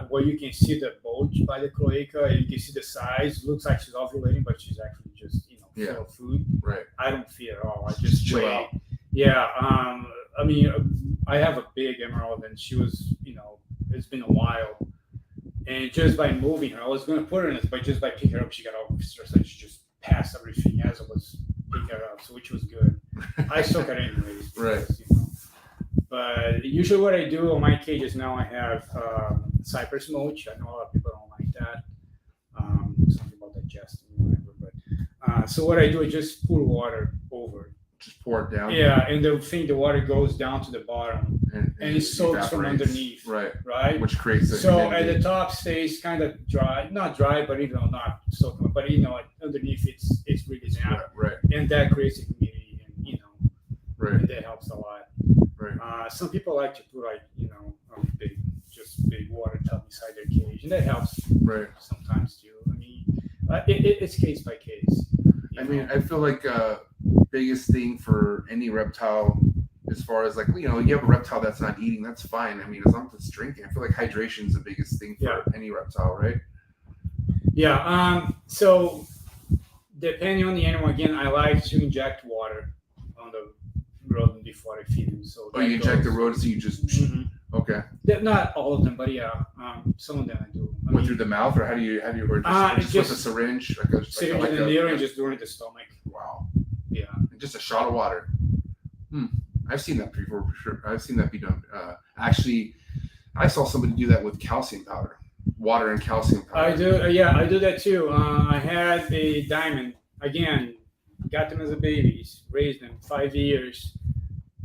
where you can see the bulge by the cloaca and you can see the size, looks like she's ovulating, but she's actually just full of food. Right. I don't feed at all. I just chill wait. out. Yeah. I mean, I have a big emerald, and she was, it's been a while. And just by moving her, I was going to put her in this, but just by picking her up, she got all stressed and she just passed everything as I was picking her up, so which was good. I soak her anyways. Because, Right. But usually what I do on my cages now, I have cypress mulch. I know a lot of people don't like that. Something about digesting or whatever. But so what I do is just pour water over it. Just pour it down. Yeah, and the water goes down to the bottom and it soaks from underneath. Right. Which creates so at the top stays kind of dry, not dry, but not soaking. But underneath it's really damp. Right. And that creates a humidity, and right. and that helps a lot. Right. Some people like to put a big water tub inside their cage, and that helps. Right. Sometimes too. I mean, it's case by case. I mean, I feel like biggest thing for any reptile, as far as like, you have a reptile that's not eating, that's fine. I mean, as long as it's drinking, I feel like hydration is the biggest thing for any reptile, right? Yeah. So depending on the animal, again, I like to inject water on the rodent before I feed them. So you inject the rodent, so you just okay. Not all of them, but yeah, some of them I do. Through the mouth, or how do you or just with a syringe, syringe in the needle and just during the stomach. Wow. Yeah. Just a shot of water. I've seen that before for sure. I've seen that be done. Actually, I saw somebody do that with calcium powder, water and calcium powder. I do. Yeah, I do that too. I had a diamond. Again, got them as a babies, raised them 5 years,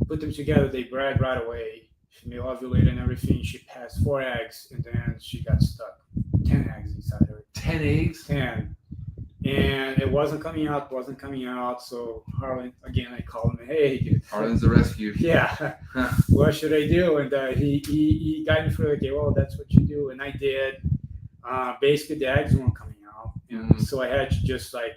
put them together. They bred right away. Female ovulated and everything. She passed 4 eggs, and then she got stuck. 10 eggs inside her. 10 eggs? 10. And it wasn't coming out. So Harlan, again, I called him. Hey, Harlan's the rescue. Yeah. What should I do? And he guided me through. Okay, well, that's what you do. And I did. Basically, the eggs weren't coming out, and so I had to just like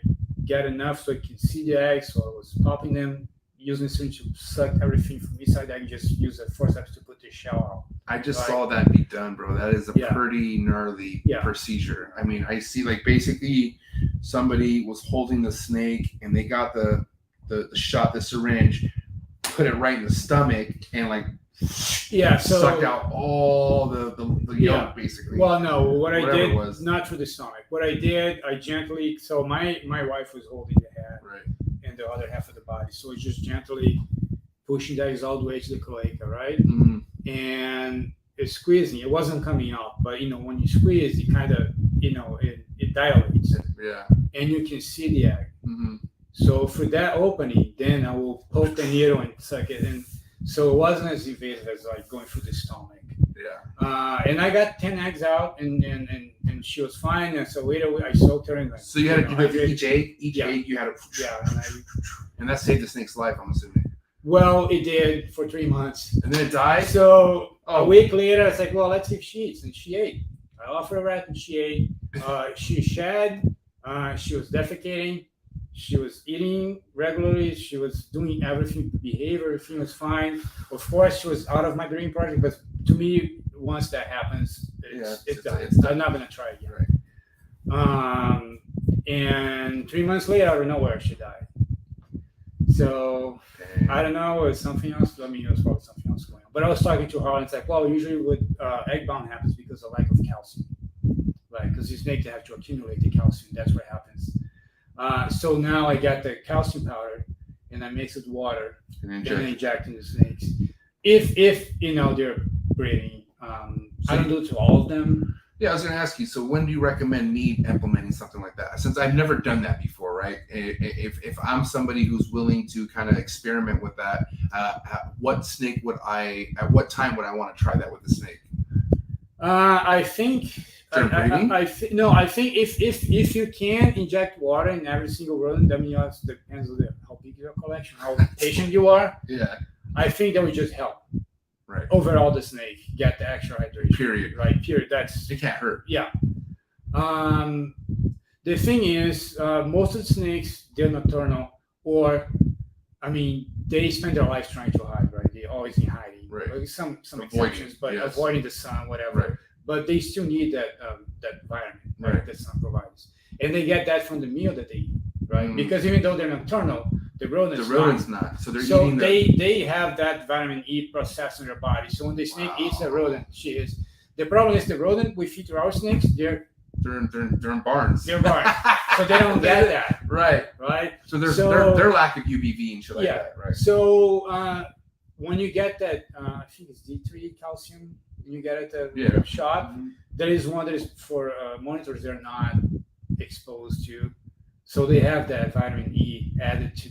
get enough so I could see the eggs. So I was popping them, using the syringe to suck everything from inside. I can just use the forceps to put the shell out. I just saw that be done, bro. That is a pretty gnarly procedure. I mean, I see like basically somebody was holding the snake and they got the shot, the syringe, put it right in the stomach and like sucked out all the yolk basically. Well, no, what I did was not through the stomach. What I did, I gently. So my wife was holding the head and the other half of the body. So it's just gently pushing the eggs all the way to the cloaca, right? And it's squeezing. It wasn't coming out, but when you squeeze, it kind of it dilates. Yeah. And you can see the egg. So for that opening, then I will poke the needle and suck it in. So it wasn't as invasive as like going through the stomach. Yeah. And I got 10 eggs out, and she was fine. And so later I soaked her in. So you had to give each egg you had to. Yeah. And that saved the snake's life, I'm assuming. Well, it did for 3 months. And then it died? So a week later, I was like, well, let's see if she eats. And she ate. I offered her rat and she ate. She shed. She was defecating. She was eating regularly. She was doing everything to behave. Everything was fine. Of course, she was out of my breeding project. But to me, once that happens, it's done. I'm not going to try again. Right. And 3 months later, out of nowhere, she died. So I don't know, it was something else. I mean, it was probably something else going on. But I was talking to her, and it's like, well, usually with egg bound happens because of lack of calcium, right? Because these snakes have to accumulate the calcium. That's what happens. So now I got the calcium powder, and I mix it with water, and then inject in the snakes. If they're breeding, I don't do it to all of them. Yeah, I was going to ask you. So, when do you recommend me implementing something like that? Since I've never done that before, right? If I'm somebody who's willing to kind of experiment with that, at what time would I want to try that with the snake? I think. I think if you can inject water in every single rodent, that means depends on how big your collection, how patient you are. Yeah. I think that would just help. Right. Overall, the snake get the extra hydration. Period. Right. Period. It can't hurt. Yeah. The thing is, most of the snakes, they're nocturnal, or, I mean, they spend their lives trying to hide. Right. They're always in hiding. Right. Like some exceptions, but avoiding the sun, whatever. Right. But they still need that vitamin that sun provides, and they get that from the meal that they eat. Right. Because even though they're nocturnal, the rodent's not. So eating they have that vitamin E processed in their body. So when the snake eats a rodent, the problem is the rodent we feed to our snakes, they're in barns. They're barns. So they don't get that. Right. So there's their lack of UVB and shit like that. Right. So when you get that, I think it's D3 calcium, and you get it shot. That is one that is for monitors they're not exposed to. So they have that vitamin E added to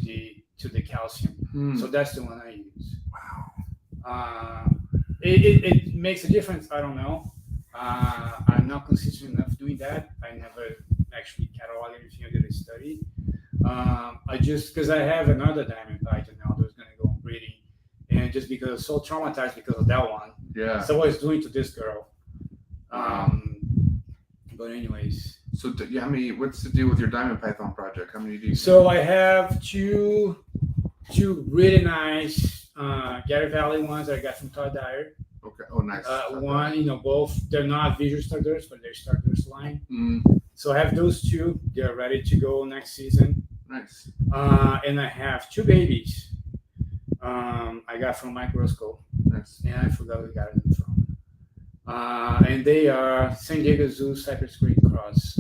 the calcium. So that's the one I use. Wow. It makes a difference. I don't know. I'm not consistent enough doing that. I never actually cataloged anything I did a study. I just because I have another diamond python now that's going to go on breeding, and just because I was so traumatized because of that one. Yeah. So what I was doing to this girl. But anyways. So how many? What's the deal with your diamond python project? How many do you? So I have two really nice Gary Valley ones that I got from Todd Dyer. Okay. Oh, nice. One, both they're not visual starters, but they're starters line. Mm, So I have those two. They're ready to go next season. nice. And I have two babies. I got from Mike Roscoe. Nice. And I forgot where I got them from. And they are San Diego Zoo Cypress Creek Cross.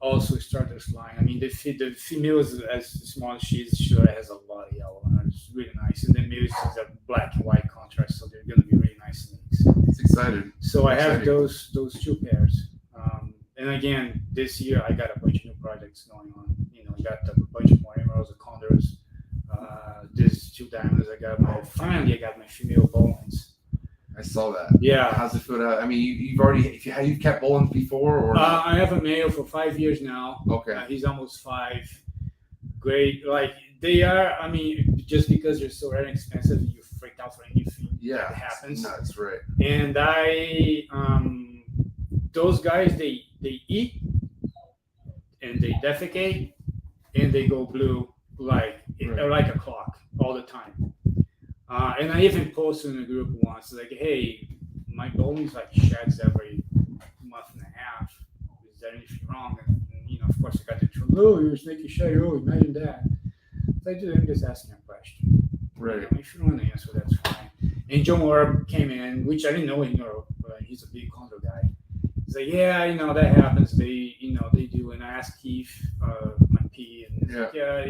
Also starters line. I mean, the female is as small as she is. Sure, has a lot of yellow on her. It's really nice. And the male is a black and white contrast, so they're going to be really nice snakes. It's excited. So I have Exciting. those two pairs. And again, this year I got a bunch of new projects going on. I got a bunch of more emeralds, the condors. These two diamonds. Finally I got my female Bolins. I saw that. Yeah. How's it feel? I mean, you've kept Bolins before, or I have a male for 5 years now. okay. He's almost 5. Great. Like they are. I mean, just because they're so rare and expensive, you freak out for anything Yeah, that happens. That's right. And those guys, they eat and they defecate and they go blue like a clock all the time. And I even posted in a group once, like, hey, my Bolins like sheds every month and a half. Is there anything wrong? And of course, I got the truth. Oh, you're a snaky shed. Oh, imagine that. So I I'm just asking a question. Right. If you don't want to answer, that's fine. And Joe Moore came in, which I didn't know in Europe, but he's a big Chondro guy. He's like, yeah, that happens. They do. And I asked Keith, my P, and he's like, yeah,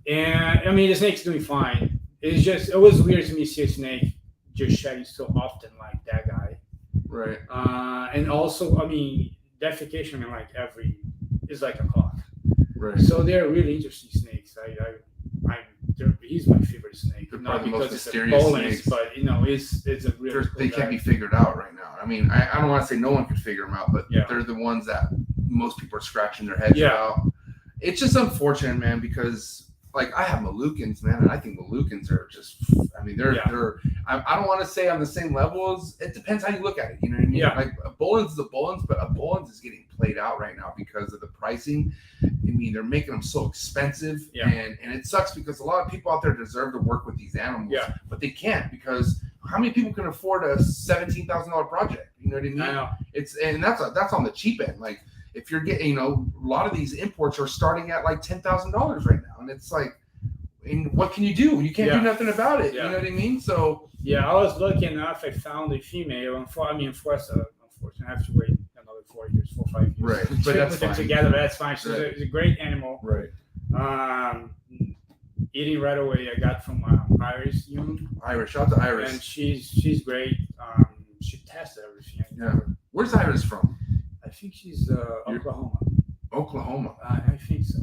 And I mean, the snake's doing fine. It was weird to me see a snake just shedding so often like that guy. Right. And also, I mean, defecation, is like a clock. Right. So they're really interesting snakes. He's my favorite snake. They're Not probably the most because it's a mysterious Bolins, snakes. but it's a real. They can't be figured out right now. I mean, I don't want to say no one could figure them out, but they're the ones that most people are scratching their heads about. It's just unfortunate, man, because like I have Moluccans, man, and I think Moluccans are just. I mean, they're. I don't want to say on the same level as. It depends how you look at it. You know what I mean? Yeah. Like a Bolins is a Bolins, but a Bolins is getting played out right now because of the pricing. I mean, they're making them so expensive, and it sucks because a lot of people out there deserve to work with these animals, but they can't because how many people can afford a $17,000 project? You know what I mean? I know. And that's on the cheap end. Like if you're getting, a lot of these imports are starting at like $10,000 right now, and it's like, and what can you do? You can't do nothing about it. You know what I mean? So I was lucky enough. I found a female. Unfortunately, I have to wait another 4 years, 4 or 5 years. Right, but to that's put them fine. together. That's fine. She's a great animal. right. Eating right away. I got from Iris Young. Iris, shout out to Iris. And she's great. She tested everything. Where's Iris from? I think she's Oklahoma. Oklahoma. I think so.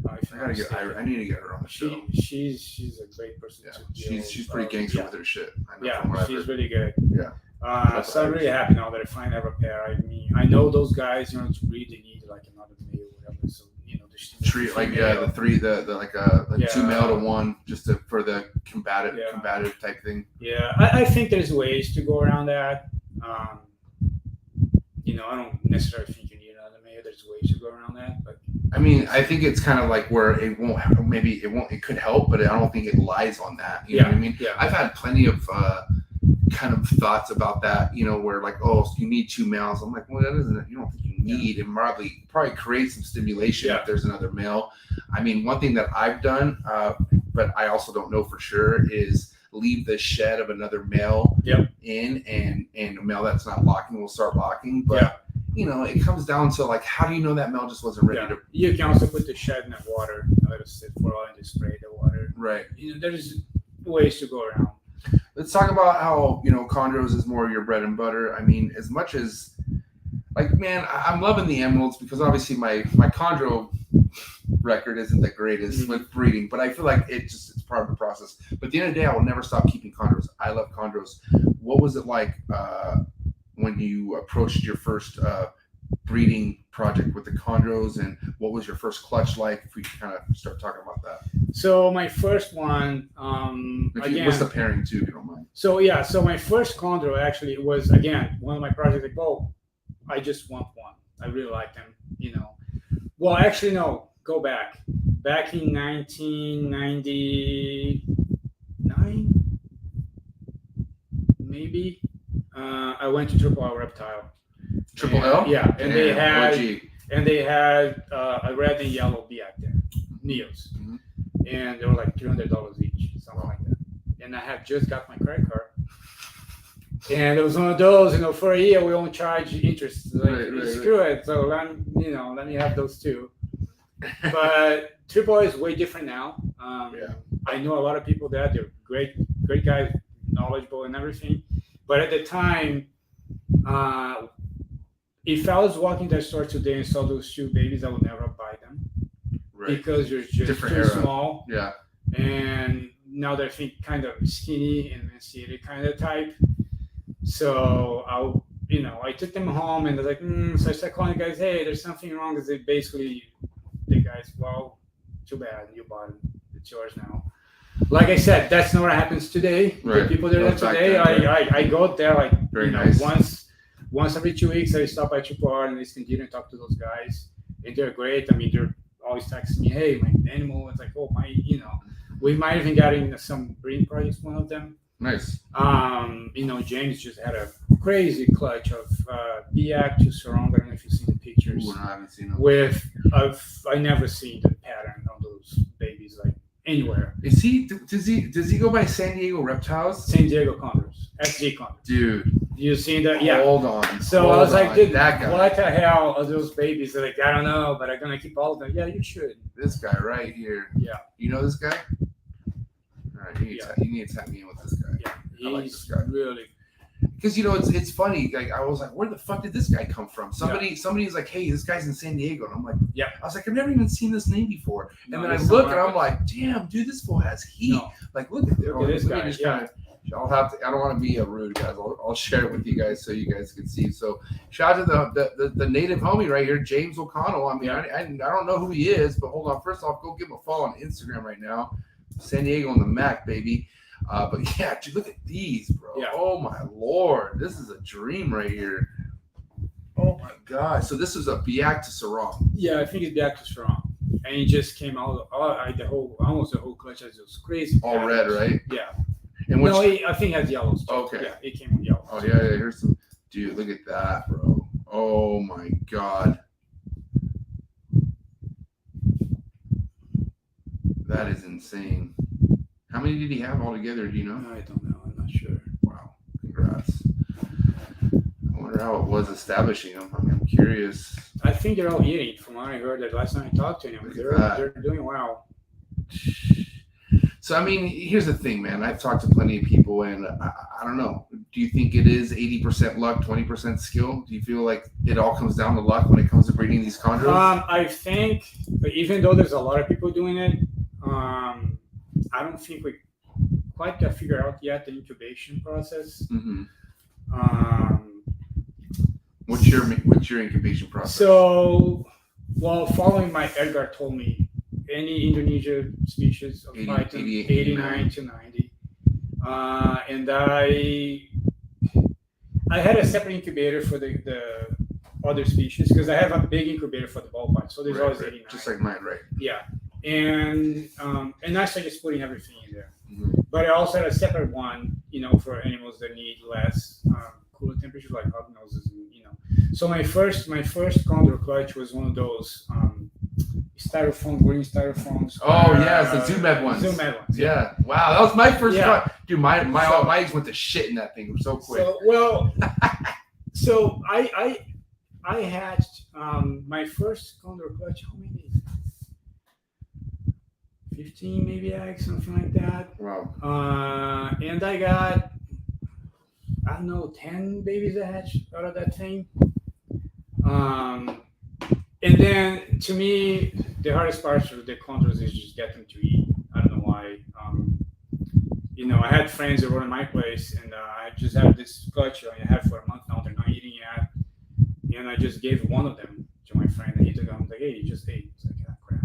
I gotta get Iris. I need to get her on the show. She's a great person to deal. She's pretty gangster with her shit. I know from what I've she's heard. really good. Yeah. So I'm really happy now that I finally have a pair. I mean, I know those guys, to breed, they need like another male or whatever. So Treat like the three, the like 2 male to 1, just for the combative type thing. Yeah, I think there's ways to go around that. I don't necessarily think you need another male. There's ways to go around that, but. I mean, I think it's kind of like where it could help, but I don't think it lies on that. You know what I mean? Yeah. I've had plenty of kind of thoughts about that, where like, oh, so you need 2 males. I'm like, well, that isn't it. You don't think you need, and probably create some stimulation if there's another male. I mean, one thing that I've done, but I also don't know for sure, is leave the shed of another male in, and a male that's not locking will start locking. But it comes down to like, how do you know that male just wasn't ready to? You can also put the shed in the water, let it sit for a while, and just spray the water. Right. There's ways to go around. Let's talk about how chondros is more of your bread and butter. I mean, as much as like, man, I'm loving the emeralds because obviously my chondro record isn't the greatest with breeding, but I feel like it's part of the process. But at the end of the day, I will never stop keeping chondros. I love chondros. What was it like when you approached your first breeding project with the chondros, and what was your first clutch like? If we could kind of start talking about that. So my first one, What's the pairing too, if you don't mind? So my first chondro actually was, again, one of my projects. Like, I just want one. I really like them. You know, well, actually, no. Go back. Back in 1999, maybe. I went to Triple L Reptile. Triple L? Yeah, and they had OG. a red and yellow Biak there, Neos, Mhm. and they were like $300 each, something like that. And I had just got my credit card, and it was one of those, for a year we won't charge interest. Like, screw it. So let me have those two. But Triple is way different now. I know a lot of people there. They're great guys, knowledgeable and everything. But at the time, if I was walking that store today and saw those two babies, I would never buy them because they're just different too era. small. Yeah. And now they're kind of skinny and emaciated kind of type. So I took them home and they're like, so I started calling the guys, hey, there's something wrong. Because the guys, well, too bad, you bought it. It's yours now. Like I said, that's not what happens today. Right. The people that are there today, I go there like nice. once every 2 weeks. I stop by Triple R and listen to and talk to those guys, and they're great. I mean, they're always texting me, hey, my animal. It's like, oh my, we might even got in some breeding projects. One of them. Nice. James just had a crazy clutch of Biak to Sarong. I don't know if you've seen the pictures. Ooh, I haven't seen them. I never seen the pattern on those babies like anywhere. Does he go by San Diego Reptiles? San Diego Chondros, SG Chondros. Dude, You seen that? Yeah. hold on. So I was like, dude, that guy. what the hell are those babies? They're like, I don't know, but I'm gonna keep all of them. Yeah, you should. This guy right here. Yeah. You know this guy? All right, you need to tap me in with this guy. Yeah, I like he's this guy. really. Because it's funny. Like I was like, where the fuck did this guy come from? Somebody's like, hey, this guy's in San Diego, and I'm like, yeah. I was like, I've never even seen this name before. And No, then I this look is and I'm like, damn, dude, this fool has heat. No. Like, look at this guy. Kinda, I'll have to. I don't want to be rude, guys. I'll share it with you guys so you guys can see. So shout out to the native homie right here, James O'Connell. I mean, I don't know who he is, but hold on. First off, go give him a follow on Instagram right now. San Diego on the Mac, baby. But yeah, dude, look at these, bro. Yeah. Oh my lord, this is a dream right here. Oh my god. So this is a Biak to Sarong. Yeah, I think it's back to strong, and he just came out. Almost the whole clutch has those crazy. All patterns. red, right? Yeah. And No, I think it has yellows. Too. Okay. Yeah, it came with yellow. Oh yeah, here's some. Dude, look at that, bro. Oh my god. That is insane. How many did he have altogether? Do you know? I don't know. I'm not sure. Wow. Congrats. I wonder how it was establishing them. I mean, I'm curious. I think they're all eating. From what I heard, that last time I talked to him, Look at that. they're doing well. So, I mean, here's the thing, man. I've talked to plenty of people, and I don't know. Do you think it is 80% luck, 20% skill? Do you feel like it all comes down to luck when it comes to breeding these chondros? I think, even though there's a lot of people doing it, I don't think we quite got figured out yet the incubation process. Mm-hmm. What's your incubation process? So, following my Edgar told me, any Indonesia species of 80, Python, 88, 89 to 90. And I had a separate incubator for the other species because I have a big incubator for the ball python. So there's always 89. Just like mine, right? Yeah. And I started just putting everything in there. Mm-hmm. But I also had a separate one, for animals that need less cooler temperatures, like hognoses, So my first Chondro clutch was one of those green styrofoams. Oh yes, the Zoom Med ones. Zoom Med ones. Yeah. Wow, that was my first. Yeah. Dude, my eggs went to shit in that thing. It was so quick. So I hatched my first Chondro clutch. How many? 15 maybe eggs, something like that. Wow. And I got, I don't know, 10 babies that hatched out of that thing. And then to me, the hardest part of the chondros is just get them to eat. I don't know why. I had friends that were in my place, and I just had this clutch I had for a month now. They're not eating yet, and I just gave one of them to my friend, and he took it. I'm like, hey, you just ate. It's like, ah, crap.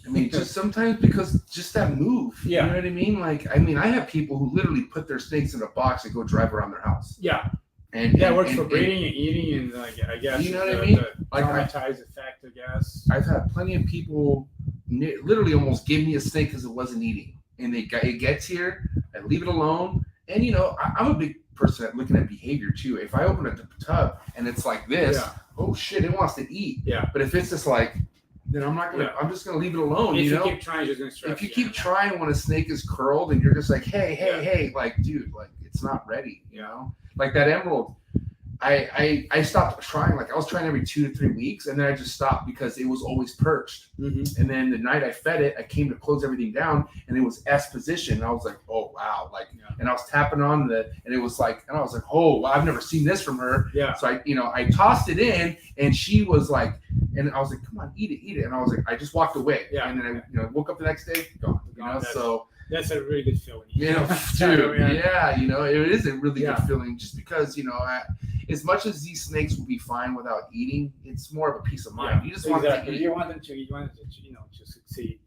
I mean, just sometimes because just that move. Yeah. You know what I mean? Like, I have people who literally put their snakes in a box and go drive around their house. Yeah. And Yeah, it works and- for and- breeding and eating, and like I guess You know what I the, mean? the Like, traumatized effect, I guess. I've had plenty of people literally almost give me a snake because it wasn't eating, and it gets here, I leave it alone, and I'm a big person at looking at behavior too. If I open a tub and it's like this, Yeah. oh shit, it wants to eat. Yeah. But if it's just like, then I'm not gonna. Yeah. I'm just gonna leave it alone. If you know, keep trying, it's gonna stress if you you keep out. trying when a snake is curled and you're just like, hey, Yeah. like, dude, like it's not ready. Like that emerald. I stopped trying. Like I was trying every 2 to 3 weeks, and then I just stopped because it was always perched. Mhm. And then the night I fed it, I came to close everything down, and it was S position. And I was like, oh wow, like, and I was tapping on and it was like, and I was like, oh, wow, I've never seen this from her. Yeah. So I tossed it in, and she was like, and I was like, come on, eat it. And I was like, I just walked away. Yeah. And then I woke up the next day, gone. So. That's a really good feeling. Dude, yeah, it is a really Yeah. good feeling just because, as much as these snakes will be fine without eating, it's more of a peace of mind. You just want to eat. You want them to succeed.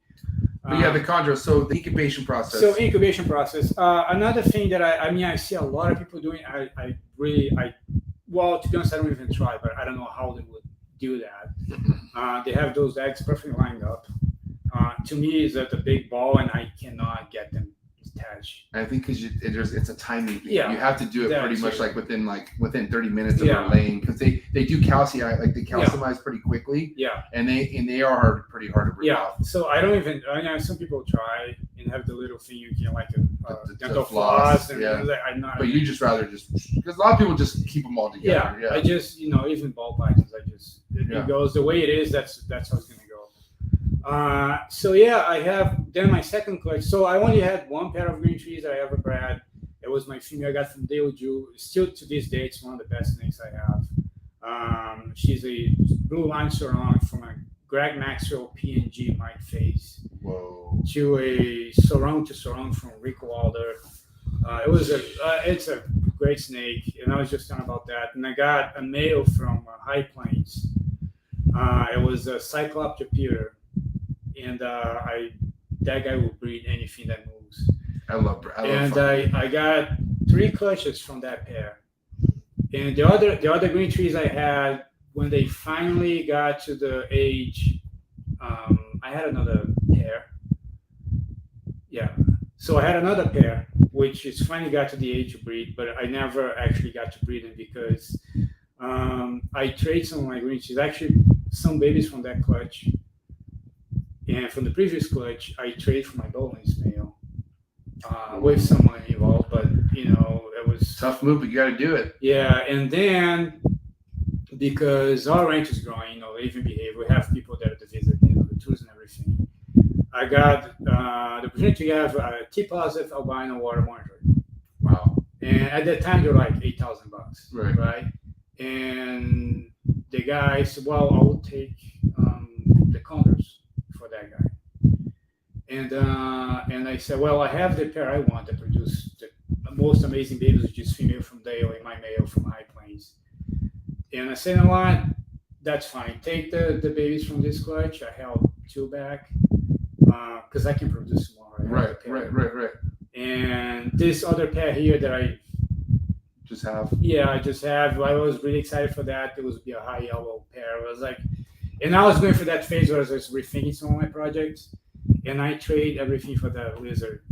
But yeah, the Chondro, so the incubation process. So incubation process. Another thing that I see a lot of people doing. Well, to be honest, I don't even try, but I don't know how they would do that. They have those eggs perfectly lined up. To me, is a big ball, and I cannot get them attached. I think because it's a timing thing. Yeah, you have to do it pretty much too. within 30 minutes of Yeah. their laying, because they do calcium, like they calciumize pretty quickly. Yeah. And they are pretty hard to rip Yeah. off. So I don't even. I know some people try and have the little thing you can like The dental floss, floss, and yeah. I'm not. But you just rather because a lot of people just keep them all together. I just even ball pythons. Yeah. It goes the way it is. That's how it's gonna go. So yeah, I have then my second clutch. So I only had one pair of green trees I ever bred. It was my female I got from Dale Jew. Still to this day, it's one of the best snakes I have. She's a blue line surround from a Greg Maxwell PNG Mike Face Whoa. to a surround from Rico Alder. It's a great snake, and I was just talking about that. And I got a male from High Plains. It was a Cycloptopter, and that guy will breed anything that moves. I love I got 3 clutches from that pair. And the other green trees I had, when they finally got to the age, I had another pair. Yeah. So I had another pair, which is finally got to the age to breed, but I never actually got to breed them because I trade some of my green trees. Actually, some babies from that clutch. And from the previous clutch, I traded for my Bolin's male with some money involved, but it was tough move, but you got to do it. Yeah, and then because our ranch is growing, they even behave. We have people there to visit, the tours and everything. I got the opportunity to have a T-positive albino water monitor. Wow. And at that time, they're like $8,000. Right. And the guy said, well, I will take the Chondros for that guy. And I said, well, I have the pair I want to produce the most amazing babies, which is female from Dale and my male from High Plains. And I said, you know what? That's fine. Take the babies from this clutch. I held 2 back because I can produce more. Right. And this other pair here that I just have. Yeah, I just have. I was really excited for that. It was a high yellow pair. I was like, and I was going for that phase where I was rethinking some of my projects, and I trade everything for that lizard.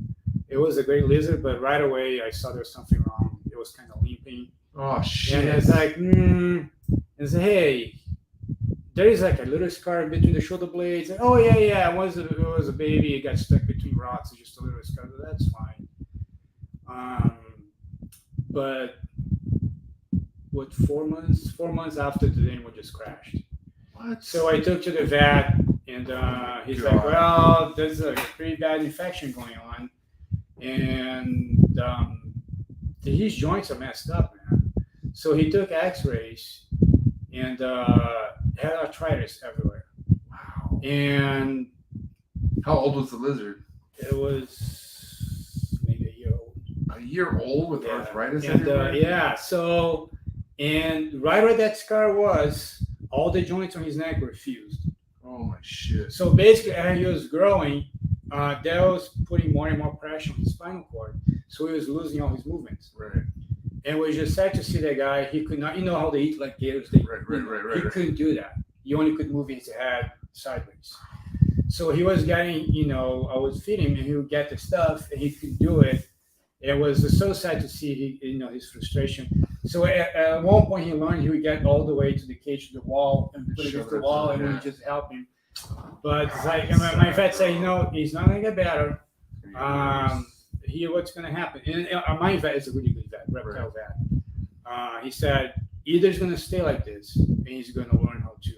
It was a great lizard, but right away I saw there was something wrong. It was kind of limping. Oh shit! And it's like, and I said, hey, there is like a little scar between the shoulder blades. And, oh yeah, it was a baby. It got stuck between rocks. It's just a little scar. But that's fine. But what 4 months? 4 months after the animal just crashed. What? So I took to the vet, and he's like, well, there's a pretty bad infection going on, and his joints are messed up, man. So he took X-rays and had arthritis everywhere. Wow. And how old was the lizard? It was maybe a year old. A year old with arthritis and everywhere? yeah. So, and right where that scar was, all the joints on his neck were fused. Oh my shit. So basically, as he was growing, that was putting more and more pressure on his spinal cord. So he was losing all his movements. Right. And it was just sad to see that guy. He could not, how they eat like gators. He couldn't do that. He only could move his head sideways. So he was getting, I would feed him and he would get the stuff and he couldn't do it. It was so sad to see, his frustration. So at one point he learned he would get all the way to the cage to the wall and put it against the wall and we would just help him. But it's like my vet said, he's not going to get better. Here, what's going to happen? And my vet is a really good vet, reptile vet. He said either he's going to stay like this and he's going to learn how to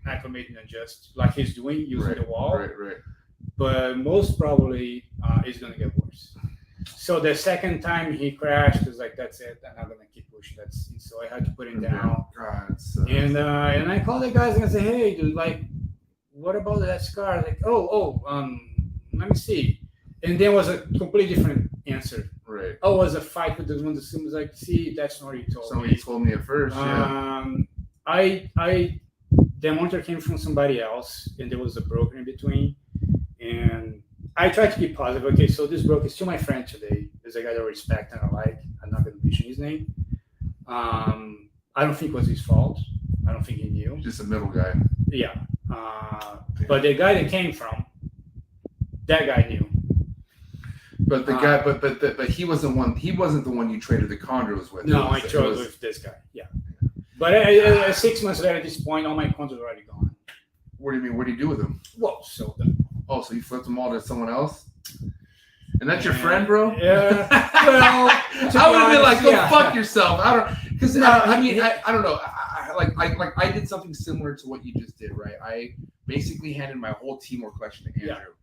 acclimate and adjust like he's doing using the wall. Right. But most probably it's going to get worse. So the second time he crashed, it was like, that's it. I'm not going to keep pushing. So I had to put him down. God, and I called the guys and I said, hey, dude, like, what about that scar? Like, let me see. And there was a completely different answer. Right. Oh, it was a fight with the one that was like, see, that's not what you told me. Somebody told me at first. The monitor came from somebody else, and there was a broker in between. And I tried to keep positive. Okay, so this broker is still my friend today. There's a guy that I respect and I like. I'm not going to mention his name. I don't think it was his fault. I don't think he knew. Just a middle guy. Yeah. But the guy that came from, that guy knew. But the guy, but he wasn't one. He wasn't the one you traded the Chondros with. No, I traded with this guy. Yeah. But 6 months later, at this point, all my Chondros are already gone. What do you mean? What do you do with them? Well, sold them. Oh, so you flipped them all to someone else? And that's your friend, bro? Yeah. Well, I would have been like, go fuck yourself. I don't, because I don't know. I did something similar to what you just did, right? I basically handed my whole Timor collection to Andrew,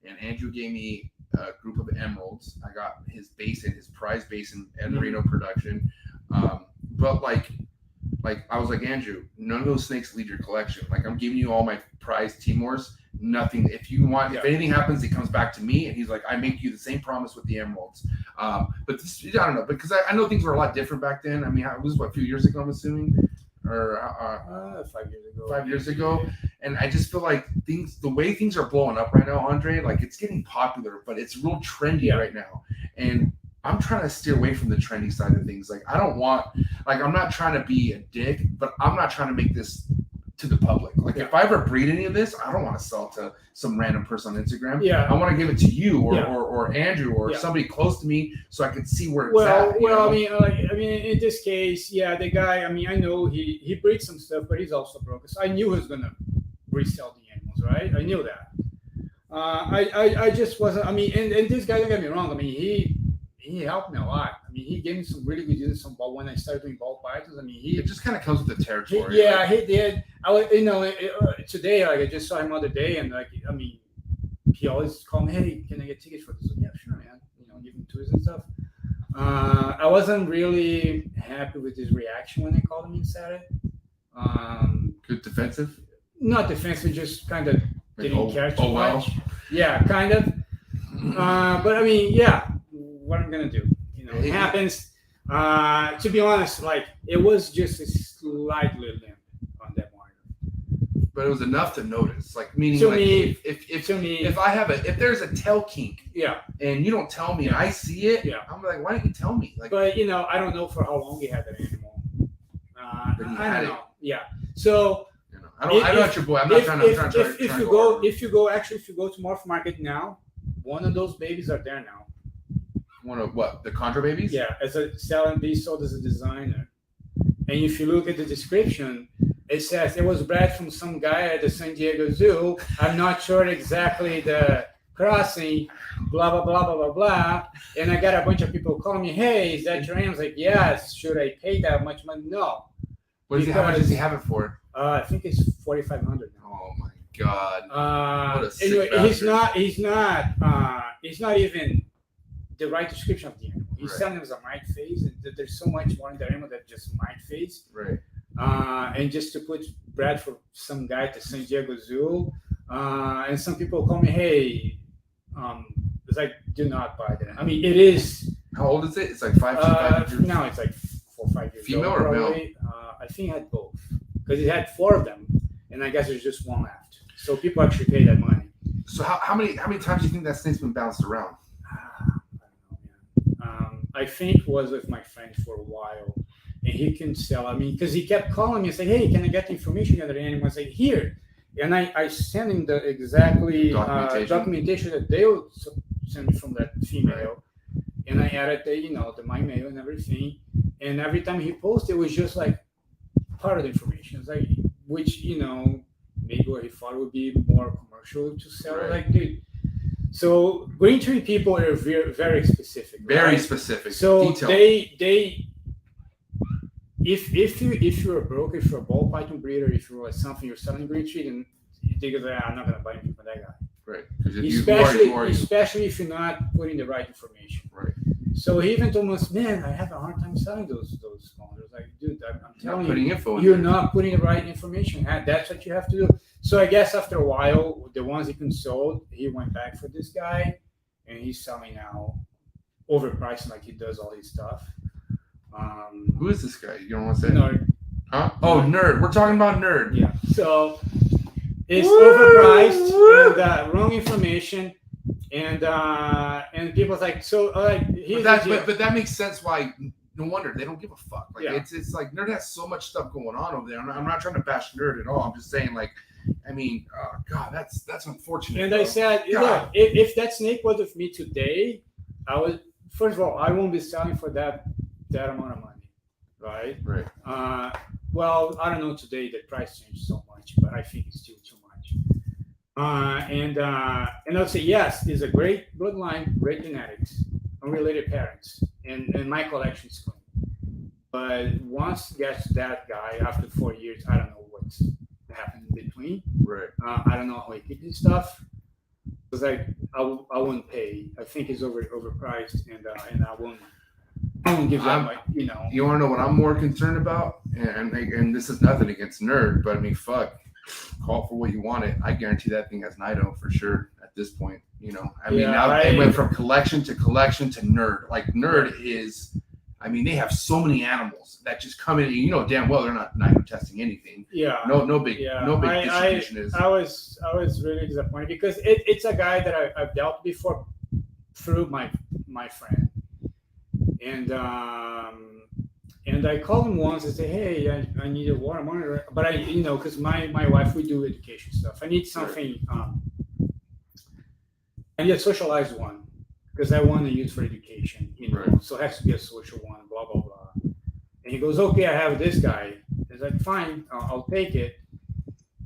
and Andrew gave me a group of emeralds. I got his basin, his prize basin, and Reno production. But like I was like, Andrew, none of those snakes leave your collection. Like, I'm giving you all my prize Timors. Nothing. If you want, if anything happens, it comes back to me. And he's like, I make you the same promise with the emeralds. But this, I don't know, because I know things were a lot different back then. I mean, it was a few years ago, I'm assuming, or 5 years ago. 5 years ago. And I just feel like the way things are blowing up right now, Andre, like, it's getting popular, but it's real trendy right now. And I'm trying to steer away from the trendy side of things. Like, I don't want, like, I'm not trying to be a dick, but I'm not trying to make this to the public. Like, if I ever breed any of this, I don't want to sell to some random person on Instagram. I want to give it to you or Andrew or somebody close to me so I can see where it's at. Well, I mean, in this case, the guy, I mean, I know he breeds some stuff, but he's also broke. So I knew he was going to resell the animals, right? I knew that. I just wasn't, I mean, and this guy, don't get me wrong, I mean, he helped me a lot. I mean, he gave me some really good deals when I started doing ball pythons. I mean, it just kind of comes with the territory. He did. I was, today, like, I just saw him the other day, and like, I mean, he always called me, hey, can I get tickets for this? Yeah, sure, man. Give him tours and stuff. I wasn't really happy with his reaction when I called him and said it. Good defensive? Not defensive, just kind of didn't care too much. Yeah, kind of. But I mean, what I'm gonna do, it happens. To be honest, like, it was just a slightly limp on that monitor, but it was enough to notice. Like, meaning, to like, me, if there's a tail kink, and you don't tell me, and I see it, I'm like, why didn't you tell me? Like, but I don't know for how long he had that animal. I don't know. Yeah, so. I'm not your boy. I'm not trying to. If you go to Morph Market now, one of those babies are there now. One of what? The Chondro babies? Yeah, as a selling being sold as a designer. And if you look at the description, it says it was bred from some guy at the San Diego Zoo. I'm not sure exactly the crossing, blah, blah, blah, blah, blah, blah. And I got a bunch of people calling me, hey, is that your name? I was like, yes. Should I pay that much money? No. How much does he have it for? I think it's $4,500 now. Oh my God. What a sick anyway, bastard. he's not even the right description of the animal. He's selling him as a mite phase, and there's so much more in the animal than just mite phase. Right. And just to put bread for some guy at the San Diego Zoo, and some people call me, hey, it's like, do not buy that. I mean, it is. How old is it? It's like 5 years. Now it's like 4 or 5 years. Female old, or male? I think it had both, because it had 4 of them, and I guess there's just 1 left. So people actually pay that money. So how many times do you think that snake's been bounced around? I don't know, man. I think was with my friend for a while, and he couldn't sell. I mean, because he kept calling me and saying, "Hey, can I get the information the other day?" And I was like, "Here," and I sent him the exactly documentation that they would send me from that female, and I added the my mail and everything. And every time he posted, it was just like part of the information, it's like which maybe what he thought would be more commercial to sell. Like, dude. So green tree people are very, very specific. Very right? specific. So detailed. they if you're a broker, if you're a ball python breeder, if you're something you're selling green tree, then they go, I'm not gonna buy anything from that guy. Right. Especially if you're not putting the right information. Right. So he even told us, man, I have a hard time selling those founders. Like, dude, I'm telling you, you're not putting the right information. That's what you have to do. So I guess after a while, the ones he consoled, he went back for this guy, and he's selling now overpriced, like he does all his stuff. Who is this guy? You don't want to say? Nerd. Huh? Oh, Nerd. We're talking about Nerd. Yeah. So it's overpriced and wrong information. And people like but that makes sense why no wonder they don't give a fuck. Like it's like Nerd has so much stuff going on over there. I'm not trying to bash Nerd at all. I'm just saying, like, I mean, God, that's unfortunate. And I said, look, if that snake was with me today, I would, first of all, I won't be selling for that amount of money, right? Right. Well, I don't know today, the price changed so much, but I think it's still too much. And I'll say, yes, it's a great bloodline, great genetics, unrelated parents, and my collection is clean. But once gets that guy after 4 years, I don't know what's happened in between. Right. I don't know how he keeps his stuff. Because I wouldn't pay. I think it's overpriced, and I won't give them You want to know what I'm more concerned about? And this is nothing against Nerd, but I mean, fuck. Call for what you want it. I guarantee that thing has Nido for sure at this point. I mean, now it went from collection to Nerd. Like, Nerd is, I mean, they have so many animals that just come in. And damn well they're not Nido testing anything. Yeah. No big distribution is. I was really disappointed because it's a guy that I've dealt before through my friend, and I called him once and say, hey, I need a water monitor, but because my wife, we do education stuff. I need something. I need a socialized one because I want to use for education. Right. So it has to be a social one. Blah blah blah. And he goes, okay, I have this guy. He's like, fine, I'll take it.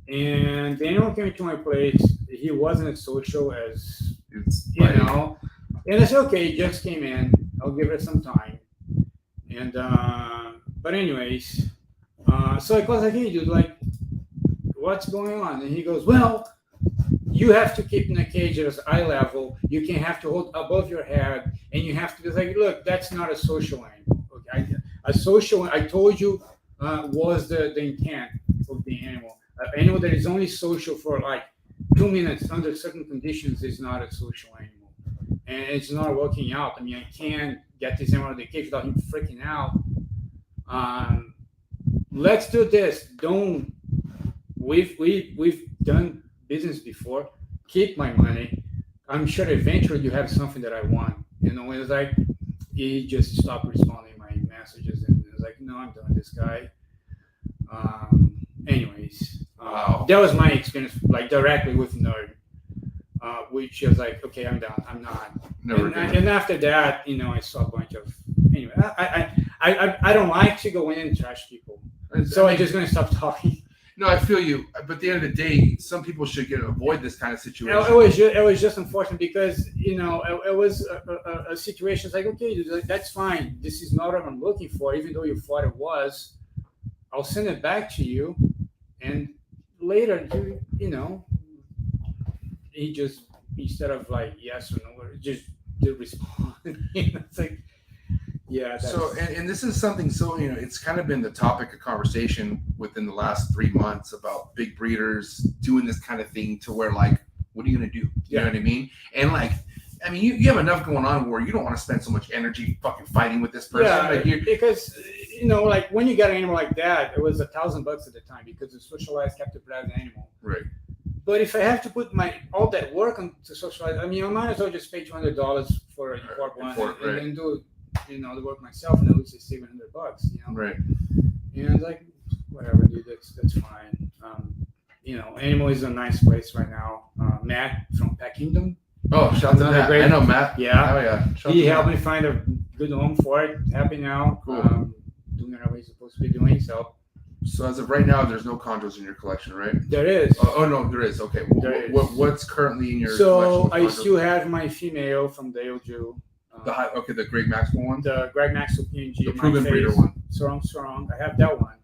And the animal came to my place. He wasn't as social as And I said, okay, he just came in. I'll give it some time. And but anyways, so I was like, hey, dude, like, what's going on? And he goes, well, you have to keep in a cage at eye level. You can have to hold above your head, and you have to be like, look, that's not a social animal. Okay? A social, I told you, was the intent of the animal. An animal that is only social for like 2 minutes under certain conditions is not a social animal, and it's not working out. I mean, I can't get this animal out of the cage without him freaking out. Let's do this. We've done business before. Keep my money. I'm sure eventually you have something that I want. It was like he just stopped responding to my messages, and it was like, no, I'm done with this guy. Anyways, that was my experience, like directly with Nerd, which was like, okay, I'm done. I'm not. And after that, I saw a bunch of. Anyway, I don't like to go in and trash people, so I'm just going to stop talking. No, I feel you. But at the end of the day, some people should avoid this kind of situation. It was just unfortunate because it was a situation. It's like, okay, that's fine. This is not what I'm looking for, even though you thought it was. I'll send it back to you, and later, he just, instead of like yes or no, just did respond. It's like, yeah. So, and this is something. So, it's kind of been the topic of conversation within the last 3 months about big breeders doing this kind of thing to where, like, what are you gonna do? You know what I mean? And like, I mean, you have enough going on where you don't want to spend so much energy fucking fighting with this person. Yeah, because like when you get an animal like that, it was $1,000 at the time because it's socialized captive bred animal. Right. But if I have to put all that work on to socialize, I mean, I might as well just pay $200 for a import one and do the work myself, and at least I save $100, Right. And I was like, whatever, dude, that's fine. Animal is a nice place right now. Matt from Pet Kingdom. Oh, shout out to Matt. I know Matt. Yeah. Oh, yeah. Shout He out helped to me find a good home for it. Happy now. Cool. Doing whatever he's supposed to be doing. So as of right now, there's no chondros in your collection, right? there is. Oh no, there is. Okay. There is. What's currently in your So collection? I with chondros? still have my female from Dale Jew. The Greg Maxwell one? The Greg Maxwell PNG. The proven breeder one. Strong. I have that one.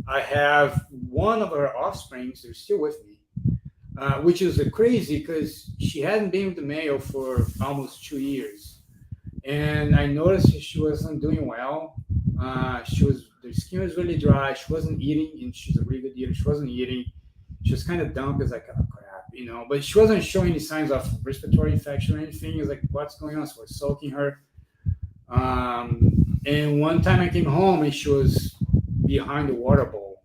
I have one of her offsprings. They're still with me. Which is crazy because she hadn't been with the male for almost 2 years, and I noticed she wasn't doing well. The skin was really dry. She wasn't eating, and she's a really good eater. She wasn't eating. She was kind of dumb. It's like, oh crap, but she wasn't showing any signs of respiratory infection or anything. It's like, what's going on? So we're soaking her. And one time I came home and she was behind the water bowl.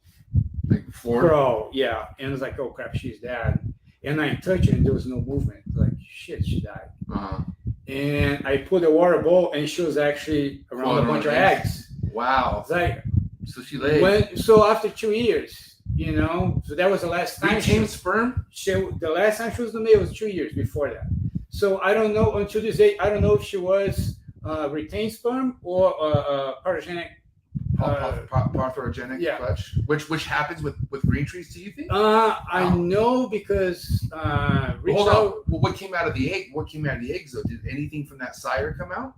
Like before? Bro, yeah. And I was like, oh crap, she's dead. And I touched her and there was no movement. Like, shit, she died. Uh-huh. And I put the water bowl and she was actually around a bunch of eggs. Wow. It's like, So she laid. so after 2 years, so that was the last time. Retained sperm? The last time she was the male was 2 years before that. So I don't know, until this day, I don't know if she was retained sperm or parthenogenic. Parthenogenic clutch, which happens with green trees. Do you think? I know because Hold on. Well, what came out of the egg? What came out of the eggs though? Did anything from that sire come out?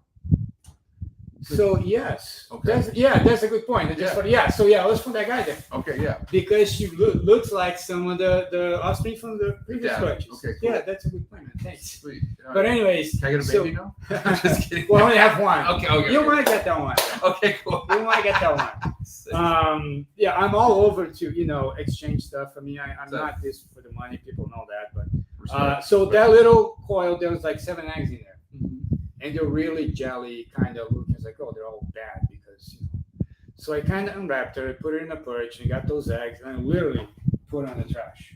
So yes, Okay. that's a good point. So let's from that guy then. Okay, yeah. Because she looks like some of the offspring from the previous clutches. Okay, cool. Yeah, that's a good point, man. Thanks. Sweet. All But right. anyways, Can I get a baby now? I'm just kidding. Well, I only have one. Okay. You might get that one. Okay, cool. You might get that one. I'm all over to exchange stuff. I mean, I'm not this for the money. People know that, but so that little coil, there was like 7 eggs in there. And they're really jelly kind of looking. It's like, oh, they're all bad because, So I kind of unwrapped her, put her in a perch, and got those eggs, and I literally put her on the trash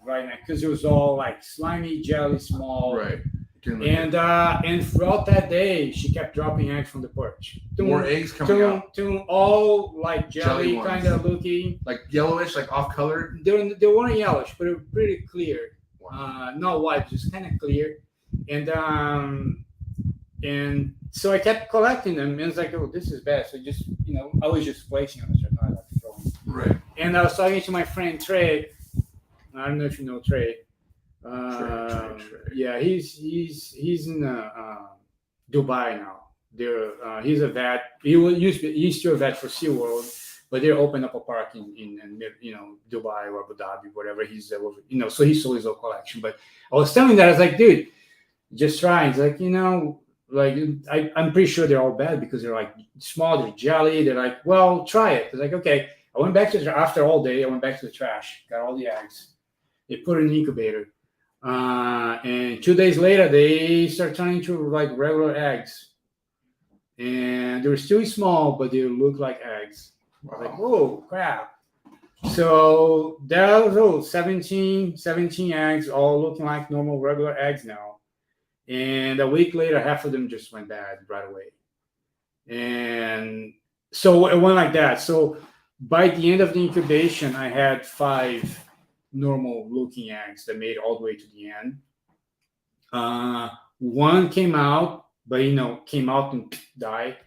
right now because it was all like slimy, jelly, small. Right. And throughout that day, she kept dropping eggs from the perch. More eggs coming out. All like jelly ones. kind of looking. Like yellowish, like off colored. They weren't yellowish, but they were pretty clear. Wow. Not white, just kind of clear. And so I kept collecting them, and it's like, oh, this is bad. So just, I was just placing them. So I have to throw them. Right. And I was talking to my friend Trey. I don't know if you know Trey. Trey. Yeah, he's in Dubai now. He's a vet. He's still a vet for SeaWorld, but they opened up a park in Dubai or Abu Dhabi, whatever. He's so he sold his whole collection. But I was telling that, I was like, dude, just try. It's like, I'm pretty sure they're all bad because they're like small, they're jelly. They're like, well, try it. It's like, okay. I went back after all day. I went back to the trash, got all the eggs. They put it in the incubator. And 2 days later, they start turning into like regular eggs. And they were still small, but they looked like eggs. I was like, whoa, crap. So that was 17 eggs, all looking like normal, regular eggs now. And a week later, half of them just went bad right away. And so it went like that. So by the end of the incubation, I had 5 normal looking eggs that made it all the way to the end. One came out, but came out and died.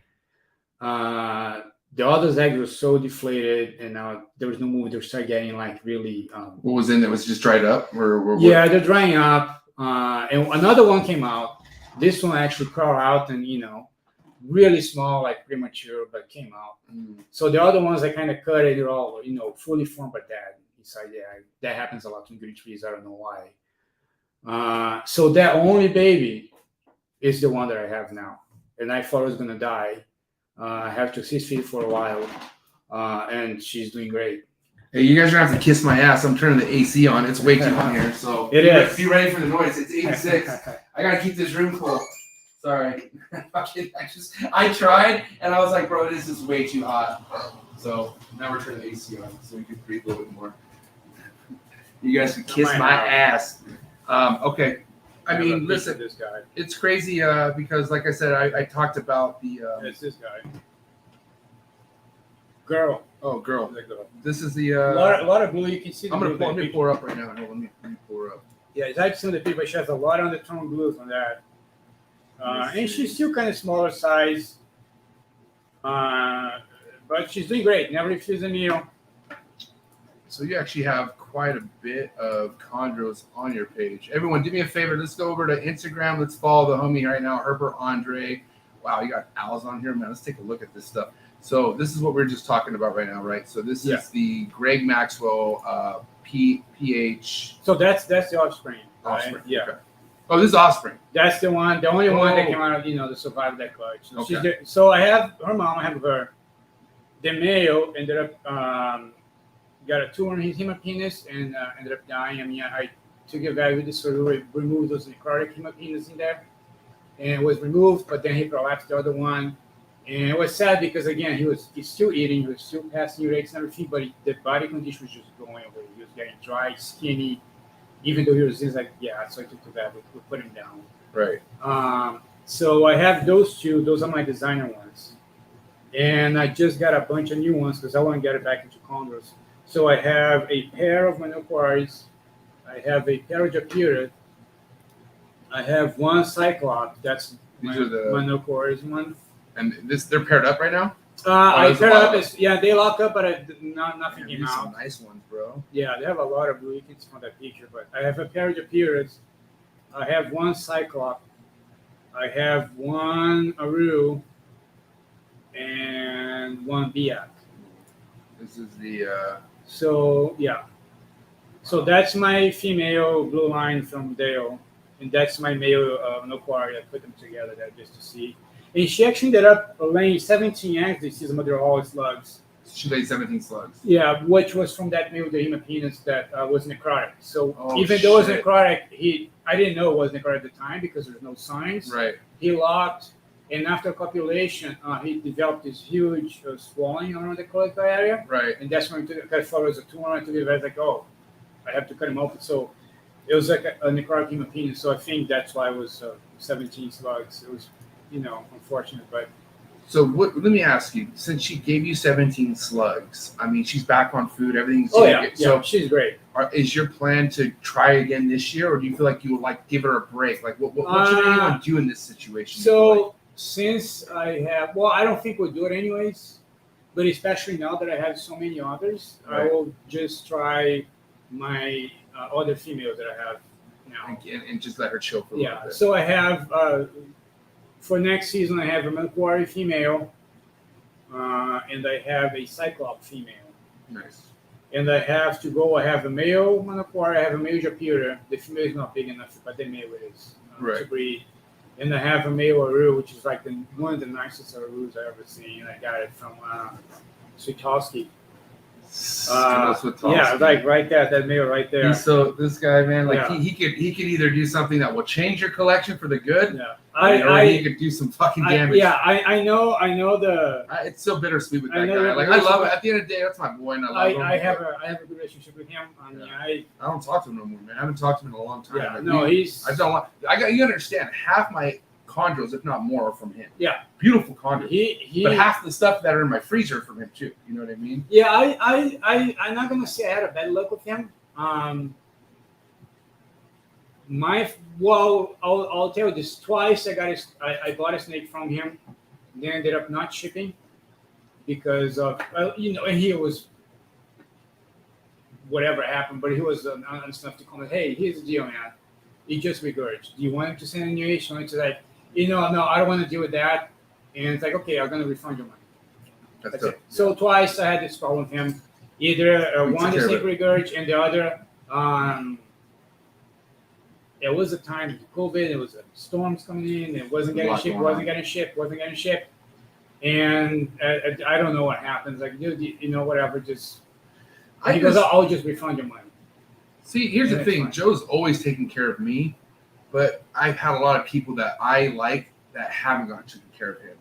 The other eggs were so deflated, and now there was no movement. They started getting like really. What was in there? Was it just dried up? Yeah, they're drying up. And another one came out. This one actually crawled out and really small, like premature, but came out. So the other ones I kind of cut it. They're all fully formed but dead inside the egg. That happens a lot in green trees. I don't know why. So that only baby is the one that I have now, and I thought it was gonna die. I have to assist feed for a while, and she's doing great. Hey, you guys are gonna have to kiss my ass. I'm turning the AC on. It's way too hot here, so be ready for the noise. It's 86. I gotta keep this room cool. Sorry, I tried, and I was like, bro, this is way too hot. So now we're turning the AC on, so we can breathe a little bit more. You guys can kiss my ass. Okay. I have a mean, picture listen, of this guy. it's crazy because, like I said, I talked about the. It's this guy. Girl. Oh, girl. The girl. This is the. A lot of blue. You can see the I'm gonna blue pull. in Let the me pull her up right now. Hold on, let me pull her up. Yeah, it's actually the people. She has a lot on the tone blues on that. And she's still kind of smaller size. But she's doing great. Never refused a meal. So you actually have quite a bit of chondros on your page. Everyone, do me a favor. Let's go over to Instagram. Let's follow the homie right now, Herbert Andre. Wow, you got owls on here, man. Let's take a look at this stuff. So this is what we're just talking about right now, right? So this is the Greg Maxwell PH. So that's the offspring. Right? Offspring. Yeah. Okay. Oh, this is offspring. That's the one, the only one that Oh. came out of, to survive that clutch. So, Okay. so I have her mom, I have her. The male ended up got a tumor in his hemipenis and ended up dying. I mean, I took a value with the surgery, removed those necrotic hemipenis in there, and it was removed. But then he prolapsed the other one, and it was sad because again he's still eating, he was still passing urics and everything, but the body condition was just going away. He was getting dry, skinny, even though he was just like, yeah, so I took the value, we put him down. Right. So I have those two. Those are my designer ones, and I just got a bunch of new ones because I want to get it back into chondros. So I have a pair of Manoquaris, I have a pair of Japira, I have one Cyclops. That's These are the- Manoquaris one. And they're paired up right now. I there's a paired lot up. of- They lock up, but nothing Man, came these are out. some nice ones, bro. Yeah, they have a lot of blue. You can see from that picture. But I have a pair of Japiras. I have one Cyclops. I have one Aru, and one Biak. This is the. So yeah, so that's my female blue line from Dale, and that's my male Noquari. I put them together there just to see. And she actually ended up laying 17 eggs this season, but they're all slugs. She laid 17 slugs. Yeah, which was from that male hemipenis that was necrotic. So Oh, even though it was shit. necrotic, I didn't know it was necrotic at the time because there's no signs. Right. He locked, and after copulation, he developed this huge swelling around the colic area. Right. And that's when I thought it was a tumor. I took it. I was like, oh, I have to cut him open. So it was like a necrotic hemopenia. So I think that's why it was 17 slugs. It was, unfortunate, but. So let me ask you, since she gave you 17 slugs, I mean, she's back on food, everything's Yeah, so she's great. is your plan to try again this year, or do you feel like you would give her a break? Like what should anyone do in this situation? So since I have, I don't think we'll do it anyways, but especially now that I have so many others, I Right. will just try my other females that I have now. and just let her chill for a little Yeah, bit. so I have, for next season, I have a Manoquari female, and I have a Cyclops female. Nice. And I have a male Manoquari, I have a male Japira. The female is not big enough, but the male is to Right. breed. And I have a male Aru, which is like one of the nicest Arus I've ever seen. I got it from Switkowski. Yeah, like right there, that male right there. So this guy, man, like Yeah. he could either do something that will change your collection for the good, Yeah, or he could do some fucking damage. I know the. It's so bittersweet with I that know guy. that Like I love it. At the end of the day, that's my boy, and I love him. I have a good relationship with him. I mean, I don't talk to him no more, man. I haven't talked to him in a long time. Like, he's. I've done a lot. You understand? Half my chondros, if not more, are from him. Yeah. Beautiful chondros. He. But half the stuff that are in my freezer are from him too. You know what I mean? Yeah, I'm not gonna say I had a bad luck with him. I'll tell you this. Twice I bought a snake from him, then ended up not shipping because of and he was whatever happened, but he was honest enough to comment. Hey, here's the deal, man. He just regurgitated. Do you want him to send a new issue? It's like, no, I don't want to deal with that. And it's like, okay, I'm gonna refund your money. That's it. So twice I had this problem with him. Either one the snake regurg and the other. It was a time of COVID. It was storms coming in. It wasn't getting shipped. And I don't know what happens. Like, dude, whatever. Just I'll just refund your money. See, here's the thing. Fine. Joe's always taking care of me, but I've had a lot of people that I like that haven't gotten taken care of him,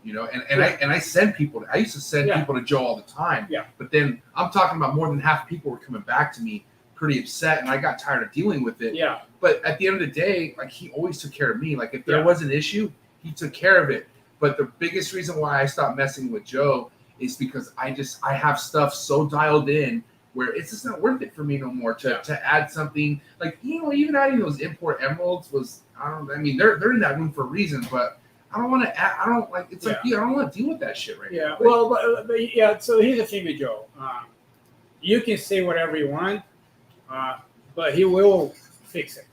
and I send people. I used to send people to Joe all the time. Yeah. But then I'm talking about more than half the people were coming back to me pretty upset, and I got tired of dealing with it. Yeah. But at the end of the day, like, he always took care of me. Like, if there Yeah. was an issue, he took care of it. But the biggest reason why I stopped messing with Joe is because I have stuff so dialed in where it's just not worth it for me no more to add something. Like, you know, even adding those import emeralds was, I mean, they're in that room for a reason, but I don't want to add, I don't like, it's like, I don't want to deal with that shit right now. Yeah, well, but yeah, so here's the thing with Joe. You can say whatever you want, but he will fix it.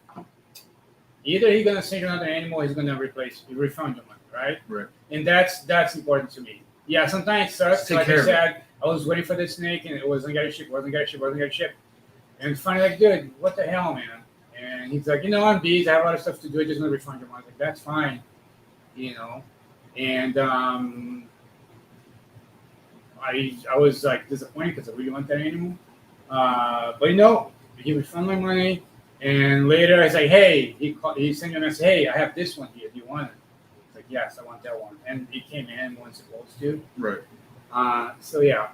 Either he's going to send you another animal, or he's going to refund your money, right? Right. And that's important to me. Yeah, sometimes it sucks. Like I said, I was waiting for the snake, and it wasn't getting shipped. And finally, like, dude, what the hell, man? And he's like, you know, I'm busy. I have a lot of stuff to do. I just want to refund your money. Like, that's fine, you know. And I was like disappointed because I really want that animal. But you know, he refunded my money, and later I was like, hey, he sent me a message, hey, I have this one here. Do you want it? It's like, yes, I want that one. And it came in when it's supposed to. Right. So yeah.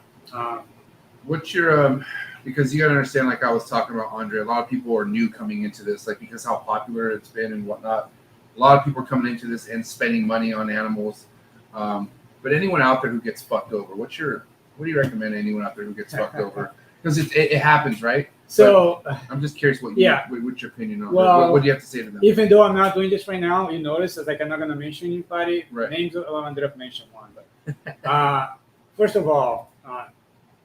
What's your because you gotta understand, like I was talking about Andre, a lot of people are new coming into this, like because how popular it's been and whatnot. A lot of people are coming into this and spending money on animals. But anyone out there who gets fucked over, what do you recommend anyone out there who gets fucked over? Because it happens, right? So but I'm just curious what's your opinion on it? Well, what do you have to say to them? Even though I'm not doing this right now, you notice it's like I'm not gonna mention anybody. Right. Names I'll end up mentioning one, but first of all,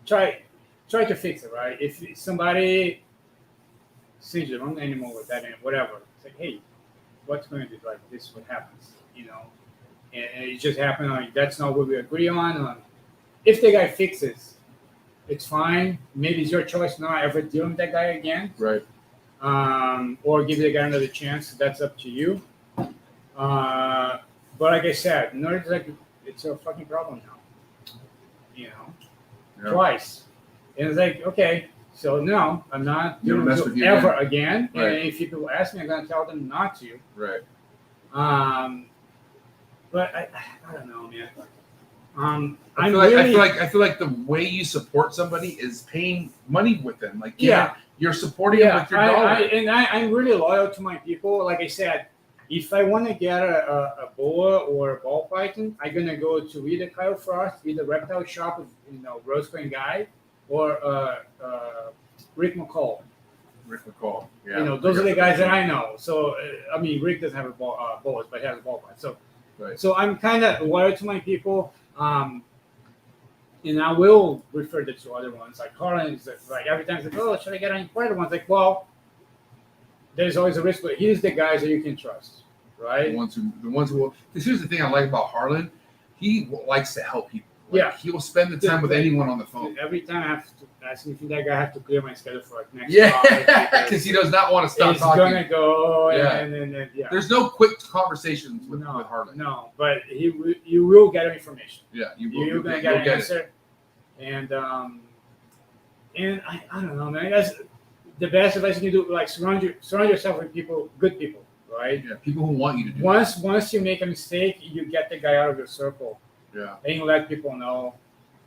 try to fix it, right? If somebody sees the wrong animal with that animal, whatever, it's like, hey, what's going to be like? This is what happens, you know? And it just happened. Like, that's not what we agree on. If the guy fixes, it's fine. Maybe it's your choice not ever dealing with that guy again. Right. Or give the guy another chance. That's up to you. But like I said, it's a fucking problem now. You know, twice. And it's like, okay, so no, I'm not doing it ever again. Right. And if people ask me, I'm gonna tell them not to. Right. But I don't know, man. I feel like the way you support somebody is paying money with them. Like, you're supporting them with your dollar. I'm really loyal to my people. Like I said, if I want to get a boa or a ball python, I'm gonna go to either Kyle Frost, either Reptile Shop with Roscoe and Guy, or Rick McCall. Yeah. You know, those are the guys that I know. So I mean, Rick doesn't have a boas, but he has a ball python. So. Right. So I'm kind of loyal to my people, and I will refer them to other ones. Like Harlan is like every time it's like, oh, should I get an imported one? It's like, well, there's always a risk, but here's the guys that you can trust, right? The ones who will. Because here's the thing I like about Harlan, he likes to help people. Like, he will spend the time with anyone on the phone. Every time I have to ask if that guy, I have to clear my schedule for like next. Because he does not want to stop talking. He's gonna go, and then There's no quick conversations with Harlan. No, but you will get information. Yeah, you're gonna get an answer. And I don't know, man. That's the best advice you can do. Like surround yourself with people, good people, right? Yeah, people who want you to do. Once you make a mistake, you get the guy out of your circle. Yeah. And you let people know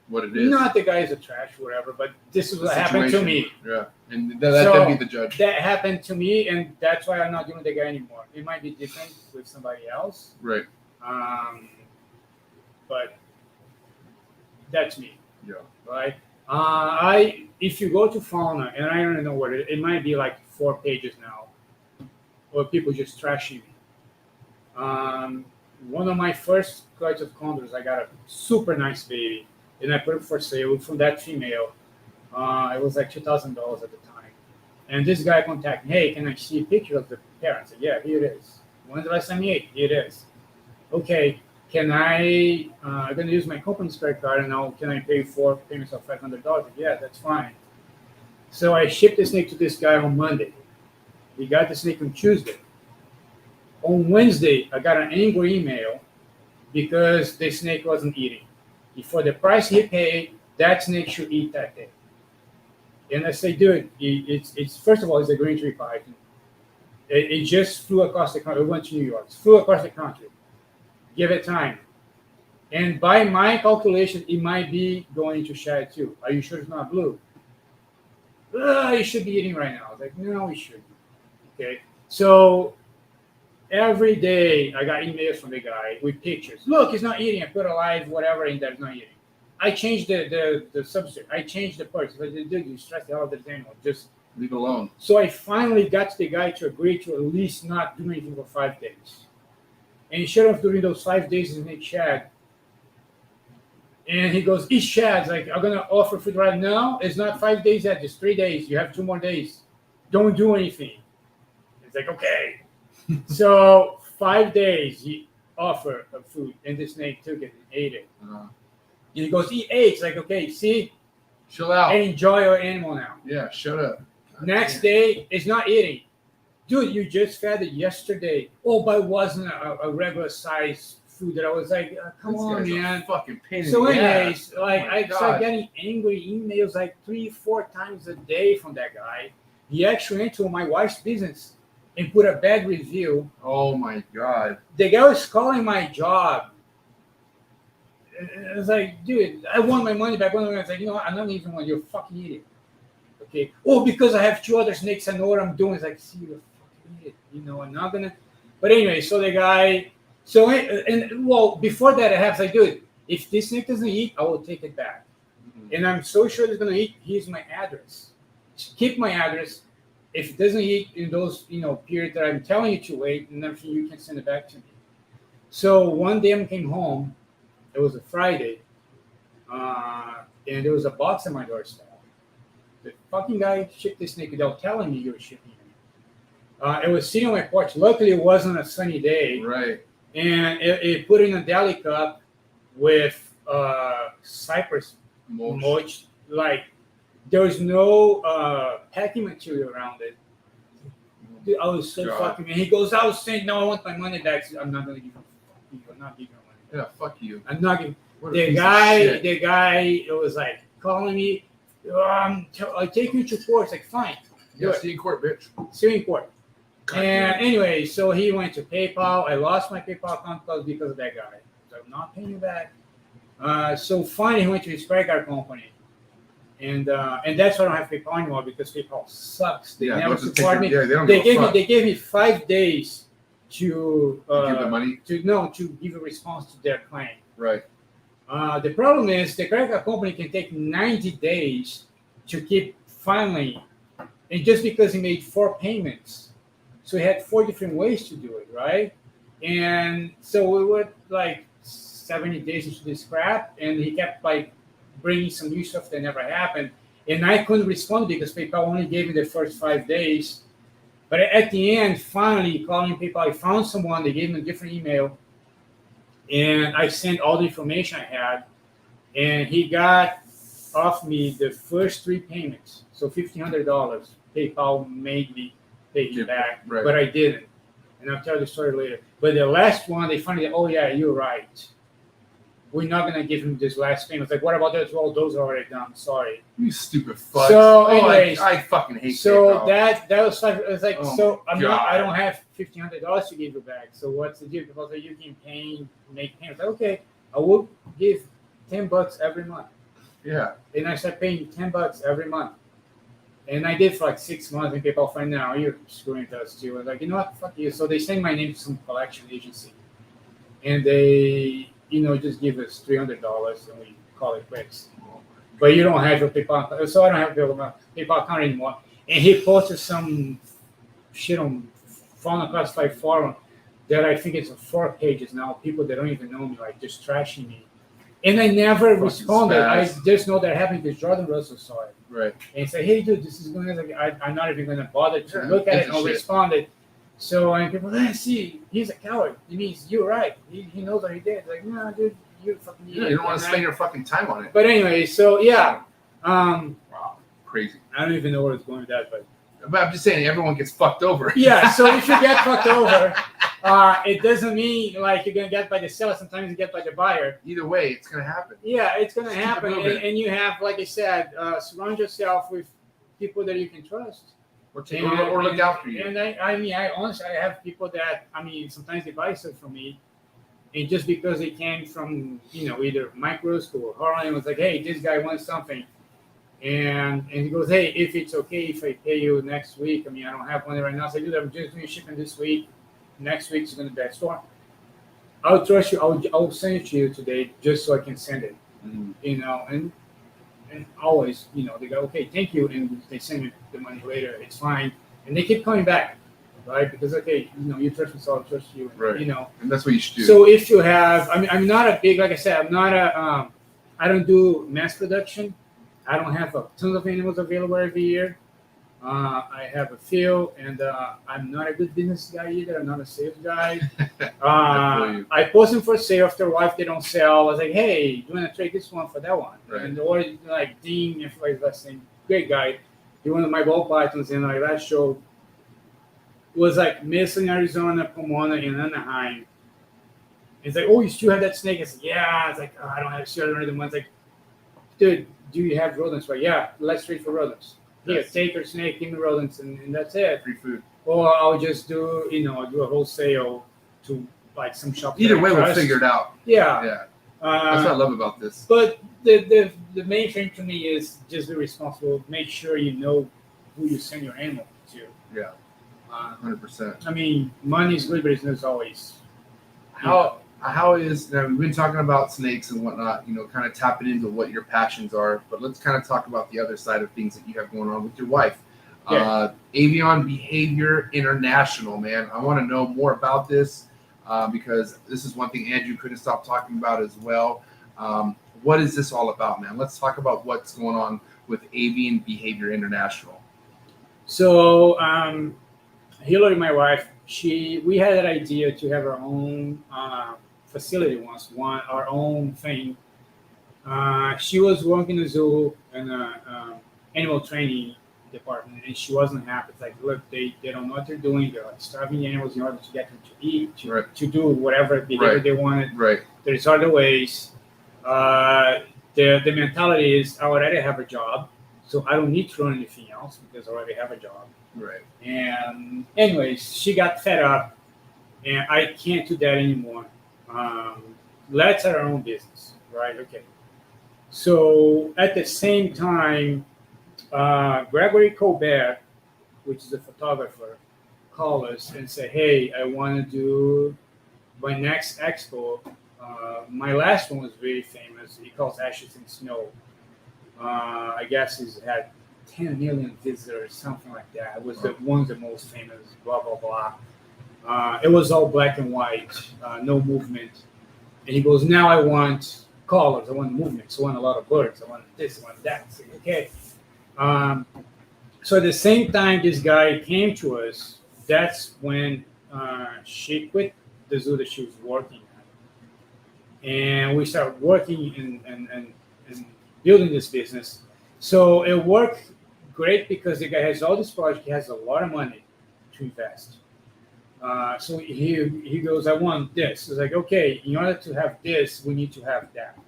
what it is. Not the guy is a trash, whatever, but this is what happened to me. Yeah. And let them be the judge. That happened to me, and that's why I'm not doing the guy anymore. It might be different with somebody else. Right. But that's me. Yeah. Right. If you go to Fauna, and I don't know what it might be like 4 pages now, or people just trashing me. One of my first flights of Chondros, I got a super nice baby, and I put it for sale from that female. It was like $2,000 at the time. And this guy contacted me, hey, can I see a picture of the parents? I said, yeah, here it is. When's the last time you ate? Here it is. Okay, can I'm going to use my company's credit card, and now can I pay 4 payments of $500? Yeah, that's fine. So I shipped the snake to this guy on Monday. He got the snake on Tuesday. On Wednesday, I got an angry email because the snake wasn't eating. For the price he paid, that snake should eat that day. And I say, dude, it's first of all, it's a green tree python. It just flew across the country. It went to New York. It flew across the country. Give it time. And by my calculation, it might be going to shed too. Are you sure it's not blue? you should be eating right now. I was like, no, we shouldn't. Okay. So every day I got emails from the guy with pictures. Look, he's not eating. I put alive, whatever, and that's not eating. I changed the substrate. I changed the parts. I said, dude, you stress the hell out of this animal. Just leave it alone. So I finally got the guy to agree to at least not do anything for 5 days. And he showed up during those 5 days in the shed. And he goes, eat shads. Like, I'm going to offer food right now. It's not 5 days yet. It's 3 days. You have 2 more days. Don't do anything. It's like, okay. So 5 days he offered of food. And the snake took it and ate it. And he goes, he ate. It's like, okay, see? Chill out. And enjoy your animal now. Yeah, shut up. Next day, it's not eating. Dude, you just fed it yesterday. Oh, but it wasn't a regular size food that I was like, come This on, guy's a man. fucking pain in So the anyways, ass. Oh like my I God. started getting angry emails like 3-4 times a day from that guy. He actually went to my wife's business and put a bad review. Oh my God. The guy was calling my job. I was like, dude, I want my money back. I was like, you know what? I'm not even when you're fucking eating. Okay. Oh, because I have 2 other snakes, I know what I'm doing. It's like, see, you're fucking idiot. You know, I'm not gonna. But anyway, so the guy. So and well, before that, I have like, dude, if this snake doesn't eat, I will take it back. Mm-hmm. And I'm so sure it's gonna eat. Here's my address. Keep my address. If it doesn't eat in those period that I'm telling you to wait, and then you can send it back to me. So one day I came home. It was a Friday, and there was a box on my doorstep. The fucking guy shipped this snake without telling me he was shipping it. It was sitting on my porch. Luckily, it wasn't a sunny day. Right. And it put in a deli cup with cypress mulch. Like, there was no packing material around it. Dude, I was so fucking. And he goes, I was saying, no, I want my money back. I'm not going to give you. I'm not giving you. Yeah, fuck you. I'm not giving. The guy, it was like calling me. I take you to court. It's like, fine. Yeah, see you in court, bitch. See you in court. God, And anyway, so he went to PayPal. I lost my PayPal account because of that guy. So I'm not paying you back. So finally, he went to his credit card company. And that's why I don't have PayPal anymore because PayPal sucks. They never support me. They gave me 5 days to give the money to give a response to their claim. Right. The problem is the credit card company can take 90 days to keep filing, and just because he made 4 payments, so he had 4 different ways to do it, right? And so we were like 70 days into this crap, and he kept like bringing some new stuff that never happened, and I couldn't respond because PayPal only gave me the first 5 days. But at the end, finally, calling PayPal, I found someone. They gave me a different email, and I sent all the information I had, and he got off me the first 3 payments, so $1,500. PayPal made me pay him back, right. But I didn't, and I'll tell you the story later. But the last one, they finally, oh yeah, you're right. We're not gonna give him this last payment. It's like, what about those? Well, those are already done. Sorry. You stupid fuck. So, anyways, I fucking hate so PayPal. that was like, it was like, so I God. don't have $1,500 to give you back. So what's the deal? Because you can make payments. Like, okay, I will give $10 every month. Yeah. And I started paying $10 every month. And I did for like 6 months, and PayPal find now you're screwing us too. I was like, you know what, fuck you. So they send my name to some collection agency, and they, just give us $300 and we call it quits. But you don't have your PayPal account, so I don't have a PayPal account anymore. And he posted some shit on Fauna Classified Forum that I think it's 4 pages now. People that don't even know me, like just trashing me. And I never responded. I just know that happened because Jordan Russell saw it. Right. And said, hey, dude, this is going on. I'm not even going to bother to look at it and responded. So, and people, see, he's a coward. He means you're right. He knows what he did. Like, no, dude, you fucking idiot. You don't want to spend your fucking time on it. But anyway, so, yeah. Wow. Crazy. I don't even know where it's going with that, but I'm just saying, everyone gets fucked over. Yeah, so if you get fucked over, it doesn't mean like you're going to get by the seller. Sometimes you get by the buyer. Either way, it's going to happen. Yeah, it's going to happen. And you have, like I said, surround yourself with people that you can trust. Or look after you. And I honestly, I have people that, sometimes they buy stuff from me. And just because they came from, either micro school or Harlem, was like, hey, this guy wants something. And he goes, hey, if it's okay if I pay you next week, I mean, I don't have money right now. So I do that. I'm just doing shipping this week. Next week's going to be at store. I'll trust you. I'll send it to you today just so I can send it. You know, and always, you know, they go, okay, thank you, and they send me the money later. It's fine, and they keep coming back, right? Because okay, you know, you trust me, so I'll trust you. Right. You know, And that's what you should do. so if you have, I mean, I'm not a big, like I said, I'm not a, I don't do mass production. I don't have tons of animals available every year. I have a few, and I'm not a good business guy either. I'm not a sales guy. I post them for sale. After a while, if they don't sell, I was like, hey, do you want to trade this one for that one? Right. And or like Dean, if like that same great guy, he wanted my ball pythons, and like that show was like missing Arizona, Pomona, and Anaheim. It's like, oh, you still have that snake? I said, yeah. It's like, oh, I don't have still another one. It's like, dude, do you have rodents? Like, yeah, let's trade for rodents. Here, take your snake, give me rodents, and that's it. Free food. Or I'll just do, you know, do a wholesale to like some shop. Either way, we'll figure it out. Yeah. Yeah. That's what I love about this. But the main thing to me is just be responsible. Make sure you know who you send your animal to. Yeah. 100%. I mean, money is good, but it's not always. How is, now we've been talking about snakes and whatnot, you know, kind of tapping into what your passions are, but let's kind of talk about the other side of things that you have going on with your wife. Yeah. Avian Behavior International, man. I want to know more about this because this is one thing Andrew couldn't stop talking about as well. What is this all about, man? Let's talk about what's going on with Avian Behavior International. So, Hillary, my wife, we had that idea to have our own facility once, our own thing. She was working in a zoo and animal training department, and she wasn't happy. It's like, look, they don't know what they're doing. They're like starving the animals in order to get them to eat, to do whatever behavior they wanted. Right. There's other ways. The mentality is, I already have a job, so I don't need to learn anything else because I already have a job. Right. And anyways, she got fed up, and I can't do that anymore. Let's have our own business, right? Okay. So at the same time, Gregory Colbert, which is a photographer, called us and said, hey, I want to do my next expo. My last one was very famous. He calls Ashes in Snow. I guess he's had 10 million visitors, something like that. It was one of the most famous, blah, blah, blah. It was all black and white, no movement. And he goes, now I want colors, I want movements, I want a lot of birds, I want this, I want that. So, okay. So at the same time this guy came to us, that's when she quit the zoo that she was working at. And we started working and building this business. So it worked great because the guy has all this project, he has a lot of money to invest. So he goes, I want this. It's like, okay, in order to have this, we need to have that.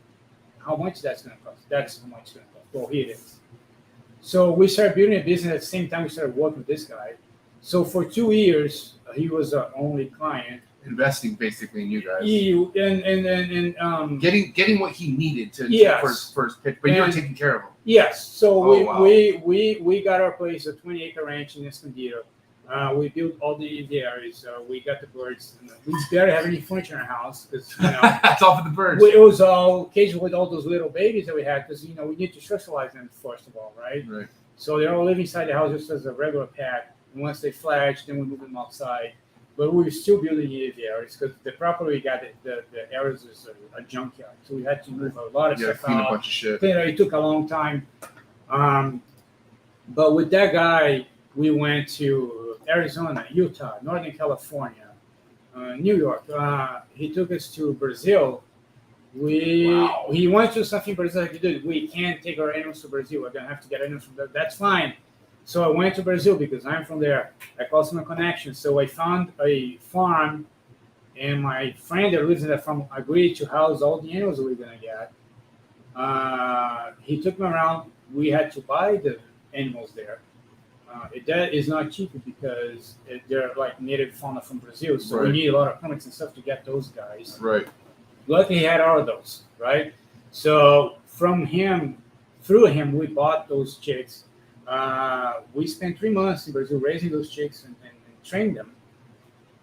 How much that's going to cost? That's how much it's going to cost. Well, here it is. So we started building a business at the same time we started working with this guy. So for 2 years, he was our only client. Investing basically in you guys. Getting what he needed for his first pitch, but you were taking care of him. Yes. So wow. we got our place, a 20-acre ranch in Escondido. We built all the areas. We got the birds. We barely have any furniture in our house because that's all for the birds. It was all occasionally with all those little babies that we had because we need to socialize them first of all, right? Right. So they're all living inside the house just as a regular pet. And once they fledge, then we move them outside. But we were still building the areas because the property we got the areas is a junkyard, so we had to move a lot of stuff clean out. A bunch of shit. It took a long time. But with that guy, we went to Arizona, Utah, Northern California, New York. He took us to Brazil. He went to something in Brazil. Like, dude, we can't take our animals to Brazil. We're gonna have to get animals from there. That's fine. So I went to Brazil because I'm from there. I called some connections. So I found a farm, and my friend that lives in that farm agreed to house all the animals we were gonna get. He took me around. We had to buy the animals there. That is not cheap because they're like native fauna from Brazil, so we need a lot of permits and stuff to get those guys. Right. Luckily, he had all of those, right? So from him through him, we bought those chicks. We spent 3 months in Brazil raising those chicks and trained them.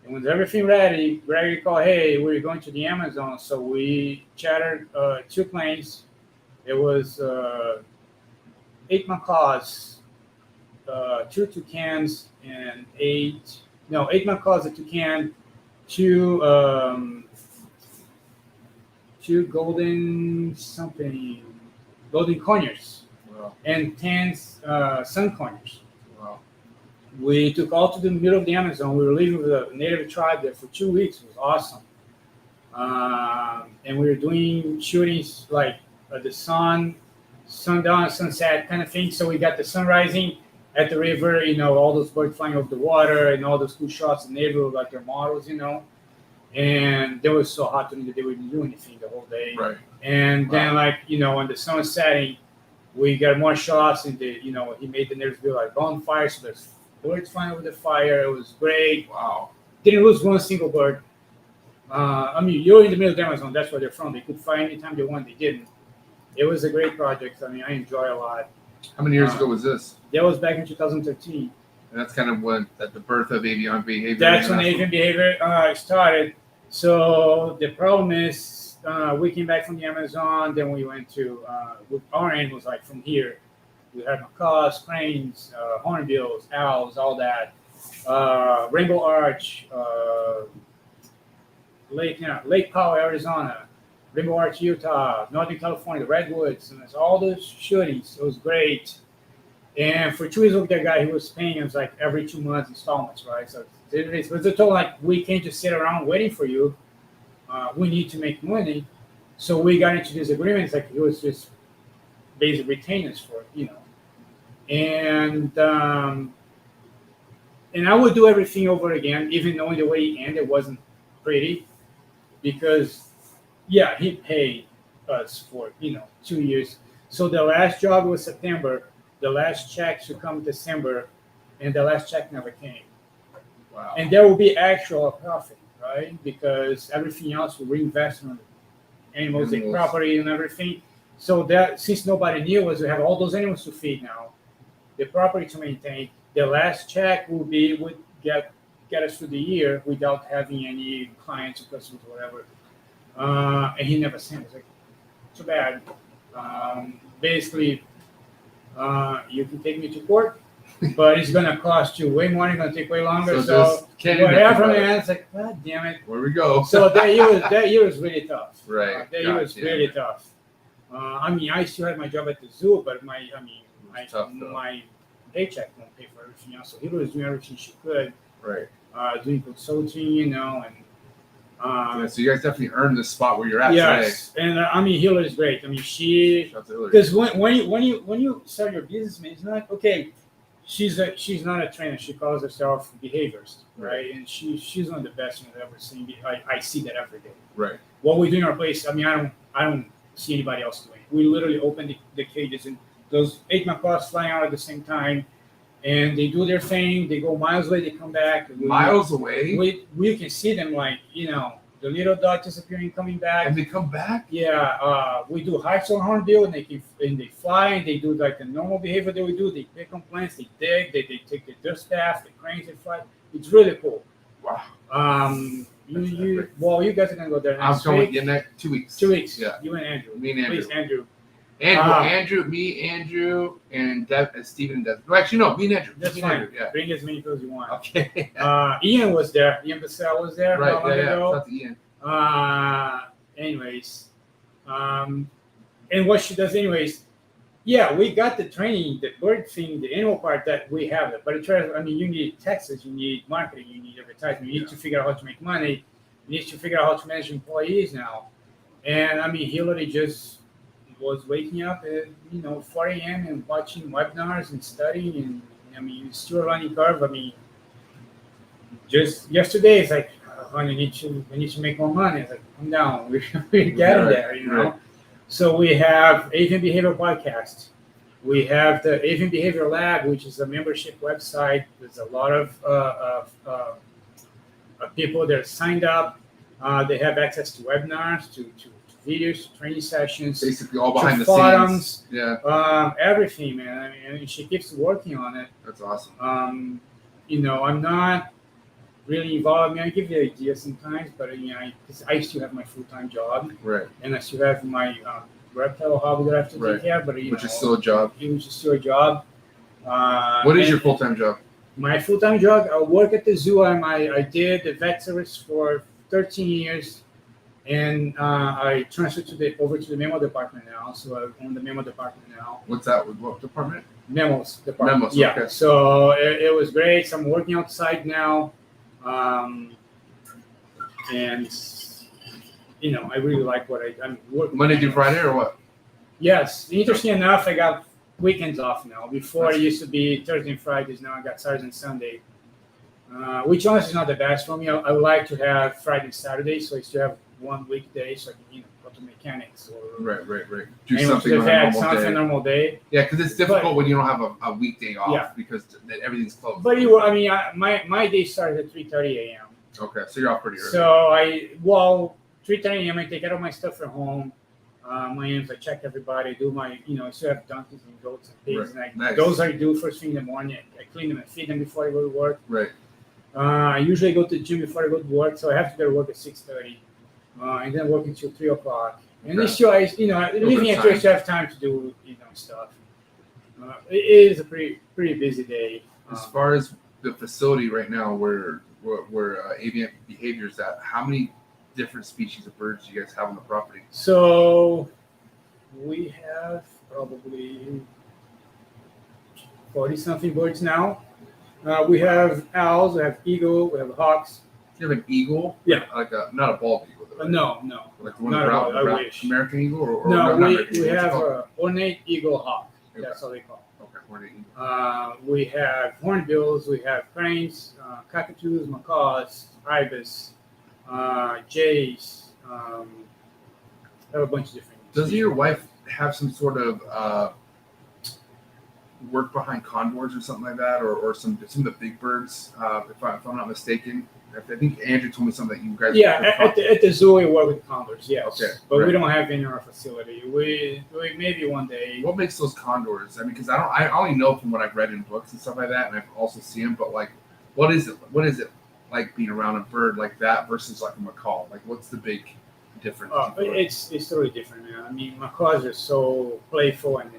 And when everything ready, Gregory called, hey, we're going to the Amazon. So we chartered 2 planes. It was 8 macaws, 2 toucans, and 8 macaws, a toucan, 2 golden conures, Wow. and 10 sun conures. Wow. We took all to the middle of the Amazon. We were living with a native tribe there for 2 weeks. It was awesome. And we were doing shootings like the sundown, sunset kind of thing. So we got the sun rising at the river, all those birds flying over the water and all those cool shots in the neighborhood, like their models, And they were so hot to me that they wouldn't do anything the whole day. Right. And then, when the sun was setting, we got more shots, and he made the neighbors feel like bonfire. So there's birds flying over the fire. It was great. Wow. Didn't lose one single bird. You're in the middle of the Amazon. That's where they're from. They could fly anytime they want. They didn't. It was a great project. I enjoy a lot. How many years ago was this? That was back in 2013. And that's kind of when the birth of avian behavior. That's when avian behavior started. So the problem is, we came back from the Amazon. Then we went to with our animals, like from here. We had macaws, cranes, hornbills, owls, all that. Rainbow Arch, Lake Powell, Arizona, Rainbow Arch, Utah, Northern California, Redwoods, and it's all those shootings. It was great. And for 2 years with that guy, he was paying us like every 2 months installments, right? So it was a total like, we can't just sit around waiting for you. We need to make money. So we got into these agreements, like it was just basic retainers for it, And I would do everything over again, even knowing the way it ended wasn't pretty, because he paid us for 2 years. So the last job was September, the last check should come December, and the last check never came. Wow. And there will be actual profit, right? Because everything else will reinvest in animals, and property and everything. So that, since nobody knew us, we have all those animals to feed now, the property to maintain. The last check would get us through the year without having any clients or customers or whatever. And he never sent us. Like, too bad. Basically, you can take me to court, but it's gonna cost you way more. It's gonna take way longer. So whatever, man. It's like, God damn it. Where we go? So that year was really tough. Right. That year was really tough. I still had my job at the zoo, but my paycheck won't pay for everything else. So he was doing everything she could. Right. Doing consulting, and so you guys definitely earned the spot where you're at yes, today. And Hillary is great. She, because when you start your business, man, it's not like, okay. She's not a trainer. She calls herself behaviorist, right? And she's one of the best I've ever seen. I see that every day. Right. What we do in our place, I don't see anybody else doing it. We literally open the cages, and those 8 macaws flying out at the same time, and they do their thing. They go miles away. They come back. Miles away. We can see them, like the little dog disappearing, coming back. And they come back? Yeah. We do hikes on hornbill, and they fly, and they do like the normal behavior that we do. They pick on plants, they dig, they take their staff, the cranes, they fly. It's really cool. Wow. You guys are gonna go there next I'm going week. in next 2 weeks. 2 weeks. Yeah. You and Andrew. Me and Andrew. Please, Andrew. Andrew, and Stephen and Dev. No, actually, no, me and Andrew. That's fine. Andrew, yeah. Bring as many people as you want. Okay. Ian was there. Ian Bassell was there. Right. Yeah. Ian. Anyways, and what she does, anyways. Yeah, we got the training, the bird thing, the animal part that we have it. But you need Texas, you need marketing, you need advertising, you need to figure out how to make money, you need to figure out how to manage employees now. And Hillary just was waking up at 4 a.m. and watching webinars and studying, and it's still a learning curve. Just yesterday it's like, I need to make more money. It's like, calm down, we're getting there, Right. So we have Avian Behavior Podcast. We have the Avian Behavior Lab, which is a membership website. There's a lot of people that are signed up. They have access to webinars, to videos, training sessions, Basically all behind the forums, scenes. Yeah, everything, man. I mean, and she keeps working on it. that's awesome. I'm not really involved. I mean, I give you ideas sometimes, but because I still have my full-time job, Right. and I still have my reptile hobby that I have to take care of. But Which is still a job. Which is still a job. What is your full-time job? My full-time job, I work at the zoo. I did the vet service for 13 years, and I transferred over to the mammal department now. So I own the mammal department now. What's that? What department? Mammals department. Mammals, yeah. okay. So it was great. So I'm working outside now, and I really like what I'm working. Monday through Friday or what? Yes. Interesting enough, I got weekends off now. Before it used to be Thursday and Fridays. Now I got Saturday and Sunday, which honestly is not the best for me. I would like to have Friday and Saturday, so I still have one weekday, so I can go to mechanics or Right. Do something on a normal day. Yeah, because it's difficult when you don't have a weekday off because everything's closed. But my day started at 3:30 a.m. Okay, so you're off pretty early. So 3:30 a.m. I take out all my stuff from home. My animals, I check everybody. Do my, I still have donkeys and goats and pigs, and those I do first thing in the morning. I clean them and feed them before I go to work. Right. I usually go to the gym before I go to work, so I have to go to work at 6:30, and then work until 3:00. And then still, leaving at 3 I still have time to do, stuff. It is a pretty busy day. As far as the facility right now, where avian behavior is at, how many different species of birds do you guys have on the property? So we have probably 40-something birds now. We have owls, we have eagle, we have hawks. You have an eagle? Yeah. Like not a bald eagle, though, right? No. Like the one Not at all, I wish. American eagle? Or No, not we have ornate eagle hawk. Okay. That's how they call it. Okay, ornate eagle. We have hornbills, we have cranes, cockatoos, macaws, ibis, jays. I have a bunch of different. Does your wife have some sort of work behind condors or something like that, or some of the big birds? If I'm not mistaken, I think Andrew told me something that you guys. Yeah, at the zoo we work with condors. Yes, okay, but we don't have any in our facility. We maybe one day. What makes those condors? I mean, because I only know from what I've read in books and stuff like that, and I've also seen them. But like, what is it? What is it like being around a bird like that versus like a macaw? Like, what's the big difference? It's totally different, man. I mean, macaws are so playful and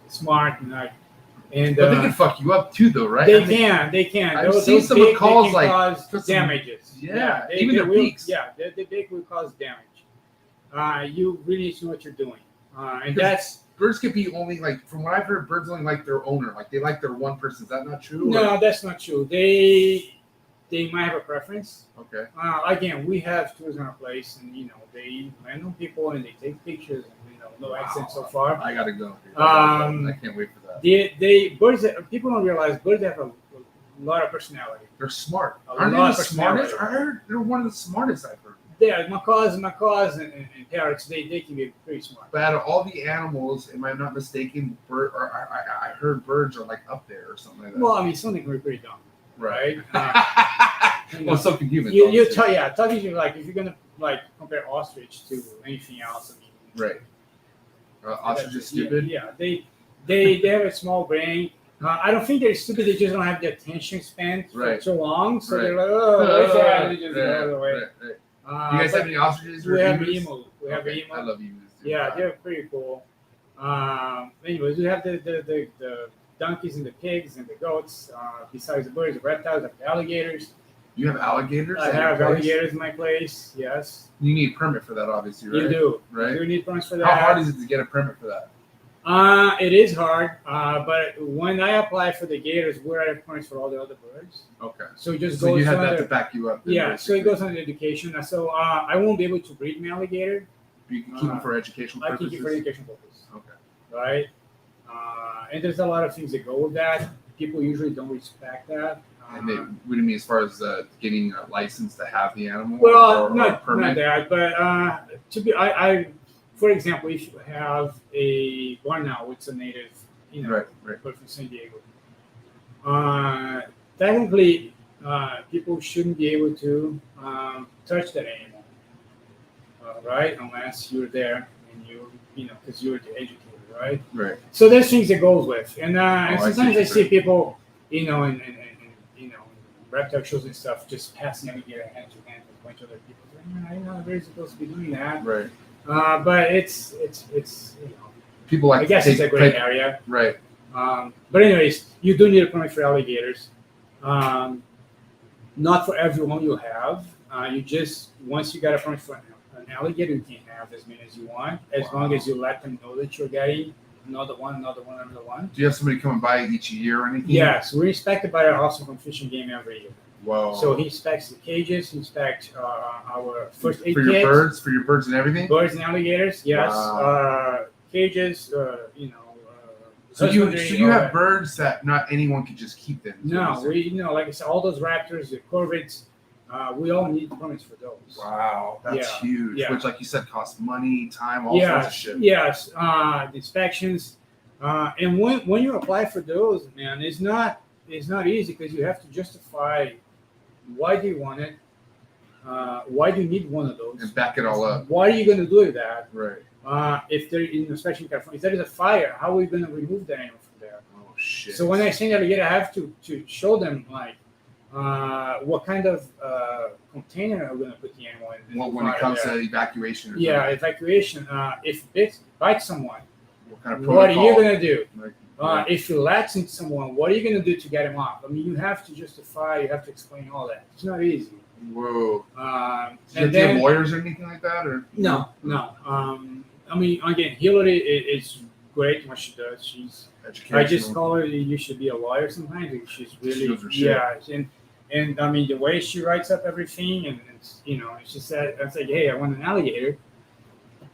smart but they can fuck you up too, though, right? They can. I've seen some macaws like cause damages. Yeah, even their beaks. Yeah, the beak will cause damage. You really need to know what you're doing, and birds could be only like, from what I've heard, birds only like their owner. Like they like their one person. Is that not true? No, that's not true. They might have a preference. Okay. Again, we have tours in our place, and they land on people and they take pictures, and no accident so far. I gotta go. I can't wait for that. Birds. People don't realize birds have a lot of personality. They're smart. Aren't they the smartest? I heard they're one of the smartest I've heard. Yeah, macaws and parrots, they can be pretty smart. But out of all the animals, am I not mistaken? I heard birds are like up there or something like that. Well, I mean, something can be pretty dumb, right? Well, so can humans. Talking to like, if you're gonna like compare ostrich to anything else, I mean, right. Ostrich is stupid. Yeah, they have a small brain. I don't think they're stupid. They just don't have the attention span for too long. So they're like, what's that? They just go out of the way. You guys have any ostriches? We have emu. We have emu. I love emus. Yeah, they're pretty cool. Anyways, we have the donkeys and the pigs and the goats. Besides the birds, the reptiles, like the alligators. You have alligators? I have alligators in my place. Yes. You need a permit for that, obviously, right? You do. Right. You do need permits for that. How hard is it to get a permit for that? It is hard, but when I apply for the gators, we're at permits for all the other birds. Okay. So it just so goes you have under, that to back you up. Yeah, basically. so it goes under education. So I won't be able to breed my alligator. You can keep them for educational purposes? I keep it for educational purposes. Okay. Right? And there's a lot of things that go with that. People usually don't respect that. And what do you mean as far as getting a license to have the animal? Well, or not permit? that, but for example, if you have a barn owl, it's a native, right. bird from San Diego. Technically, people shouldn't be able to touch that animal right? Unless you're there and because you're the educator, right? Right. So there's things that goes with, and I see sometimes what I see you're people, in reptile shows and stuff, just passing alligator hand to hand with a bunch of other people. I know they're supposed to be doing that, Right. but it's People like I guess to it's a take great area. Right. But anyways, you do need a permit for alligators. Not for everyone you have. You just once you got a permit for an alligator, you can have as many as you want, as long as you let them know that you're getting another one. Do you have somebody coming by each year or anything? Yes, we're inspected by our officer from Fish and Game every year. Whoa. So he inspects the cages, he inspects our first aid for your kits, birds and everything. birds and alligators. Yes, Wow. Cages. So you husbandry, you have birds that not anyone can just keep them. No, like I said, all those raptors, the corvids, we all need permits for those. Wow, that's Yeah, huge. yeah. Which, like you said, costs money, time, all sorts of shit. Yes, the inspections, and when you apply for those, man, it's not easy because you have to justify why do you want it, why do you need one of those, And back it all up. Why are you going to do that? Right. If there especially in California, if there is a fire, how are we going to remove that animal from there? Oh shit. So when I send alligator, I have to show them like what kind of container I'm going to put the animal in. Well, when it comes to evacuation. Or yeah, evacuation. If it bites someone, what kind of what are you protocol? going to do? Like, If you latch into someone, what are you going to do to get him off? I mean, you have to justify, you have to explain all that. It's not easy. whoa. Do And you have then lawyers or anything like that, or no. I mean, again, Hillary is great what she does. I just call her. You should be a lawyer sometimes. Because she's really, She knows her shit. and I mean the way she writes up everything, and she said, I was like, hey, I want an alligator,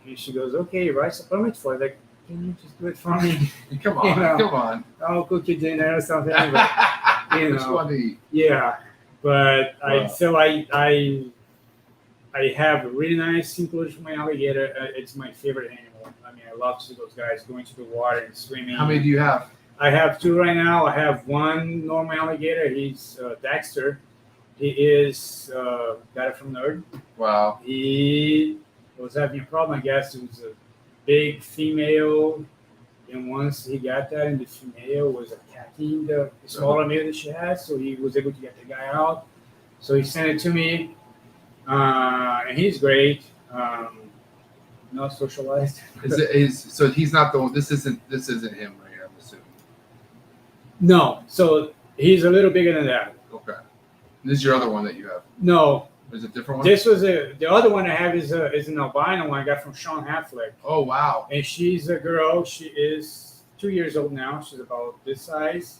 and she goes, okay, write a permit for it. Like, can you just do it for me? Come on, come on. I'll cook you dinner or something. But, It's funny. yeah, but Wow. I have a really nice enclosure for my alligator. It's my favorite animal. I mean, I love to see those guys going to the water and swimming. How many do you have? I have two right now. I have one normal alligator. He's Dexter. He is got it from Nerd. Wow. He was having a problem, I guess. It was a big female, and once he got that, and the female was attacking the smaller male that she has, so he was able to get the guy out. So he sent it to me, and he's great. Not socialized. So he's not the one. This isn't him right here, I'm assuming. No, so he's a little bigger than that. Okay. This is your other one that you have. No, Is it a different one? this was the other one I have is an albino one I got from Sean Haffleck, Oh wow. and she's a girl. She is 2 years old now. She's about this size.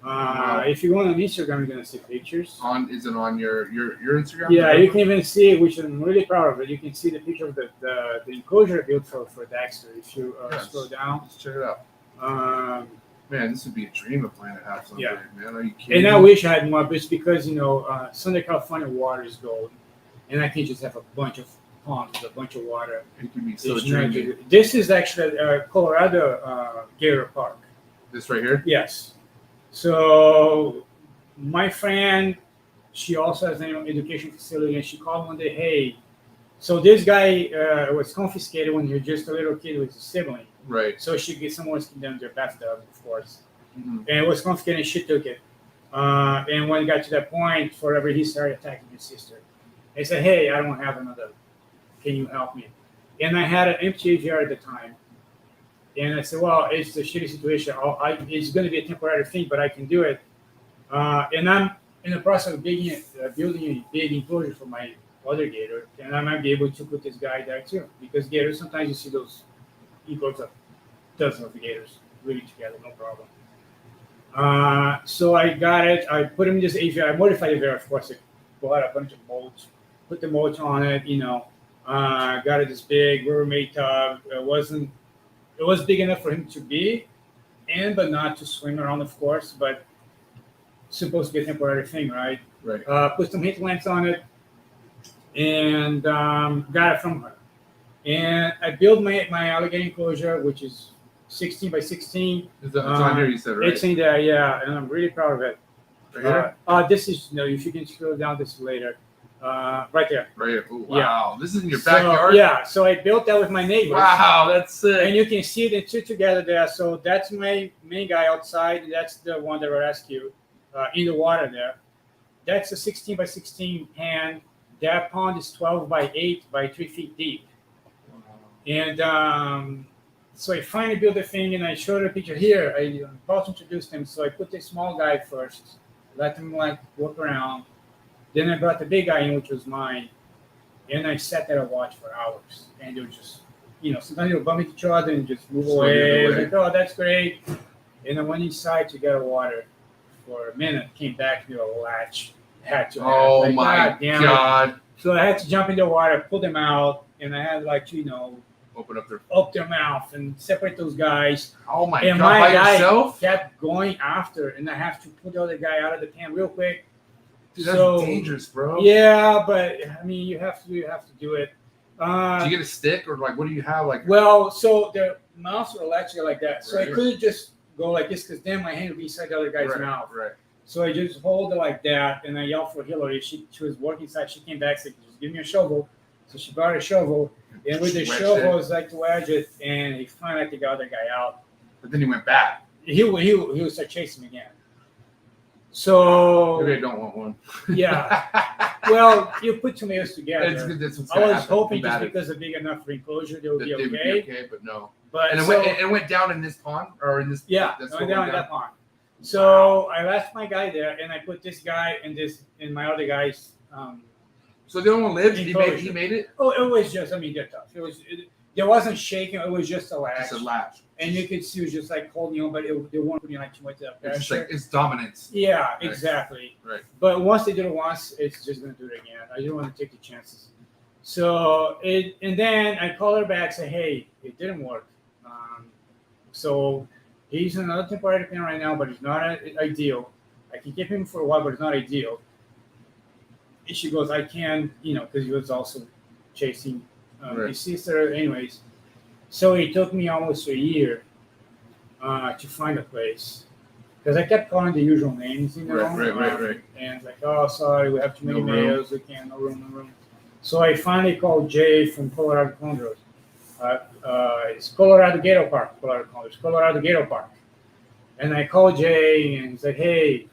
Wow. If you go on Instagram, you're gonna see pictures. Is it on your Instagram? Yeah, you can even see it, which I'm really proud of it. You can see the picture of the enclosure built for Dexter. If you Yes. scroll down, Let's check it out. man, This would be a dream of mine to have someday, Yeah. man. Are you kidding? and I me? wish I had more, but it's because Southern California water is gold, and I can't just have a bunch of ponds with a bunch of water. It could be so It's not dreamy. good. This is actually Colorado Gator Park. This right here. Yes. So my friend, she also has an education facility, and she called one day, hey, so this guy was confiscated when he was just a little kid with his sibling. Right. So she get someone skin down their bathtub, of course. Mhm. And it was confiscated, and she took it. And when it got to that point, forever, he started attacking his sister. I said, hey, I don't have another. Can you help me? And I had an empty aviary at the time. And I said, well, it's a shitty situation. It's going to be a temporary thing, but I can do it. And I'm in the process of building a big enclosure for my other gator. And I might be able to put this guy there too. Because gators, sometimes you see those enclosures of dozens of gators living together, no problem. So I got it. I put him in this aviary. I modified the aviary, of course. I bought a bunch of molds, put the molds on it, got it this big Rubbermaid tub. It was big enough for him to be in, but not to swim around, of course. But it's supposed to be a temporary thing, right? Right. Put some heat lamps on it, and got it from her. And I built my alligator enclosure, which is 16 by 16. It's on here. You said right. It's in there, yeah, and I'm really proud of it. Right here? This is if you can scroll down this later. Right there. Right here. Ooh, Yeah. wow. This is in your So, backyard? yeah. So I built that with my neighbors. Wow, that's sick. And you can see the two together there. So that's my main guy outside. That's the one that I rescued in the water there. That's a 16 by 16 pan. That pond is 12 by 8 by 3 feet deep. And so I finally built the thing, and I showed a picture here. I about to introduce him. So I put the small guy first, let him like walk around. Then I brought the big guy in, which was mine. And I sat there and watched for hours. And they were just, sometimes they'll bump into each other and just move away. I was like, oh, that's great. And I went inside to get water for a minute, came back to the latch. Had to. Oh, like, my damn God. it. So I had to jump in the water, pull them out, and I had like, Open up their mouth and separate those guys. Oh, my And God. my By guy yourself? kept going after, and I have to pull the other guy out of the pan real quick. Dude, that's So, dangerous, bro. Yeah, but I mean, you have to do it. Do you get a stick, or like, what do you have? Like, Well, so the mouths are electric like that, so Right. I couldn't just go like this because then my hand would be inside the other guy's right, mouth. Right. So I just hold it like that, and I yelled for Hillary. She was working inside. She came back, said, "Just give me a shovel." So she brought a shovel, and with the Wedged shovel, it. I was like to wedge it, and he finally got the other guy out. But then he went back. He would start chasing me again. So Maybe I don't want one. yeah, well, you put tomatoes together. It's good. That's what's I gonna was happen. hoping just Combative. because of big enough enclosure, they would That be they would okay. be okay, but no. But And so, it went down in this pond, or in this. yeah, that's I what went down went in that pond. So I left my guy there, and I put this guy and my other guys. So the other one lived. He Enclosure. made it. Oh, it was just, they're tough. There wasn't shaking. It was just a latch. Just a latch. And you could see it was just like holding on, but they weren't putting like too much of It's just pressure. like it's dominance. Yeah, Right. exactly. Right. But once they did it once, it's just going to do it again. I didn't want to take the chances. So, and then I called her back, say, hey, it didn't work. So he's in another temporary pen right now, but it's not ideal. I can keep him for a while, but it's not ideal. And she goes, I can, because he was also chasing Right. his sister. Anyways, so it took me almost a year to find a place. Because I kept calling the usual names, Right. And like, oh, sorry, we have too many No room. males, we can't, no room. So I finally called Jay from Colorado Chondro. It's Colorado Gator Park, Colorado Gator Park. And I called Jay and he said, hey,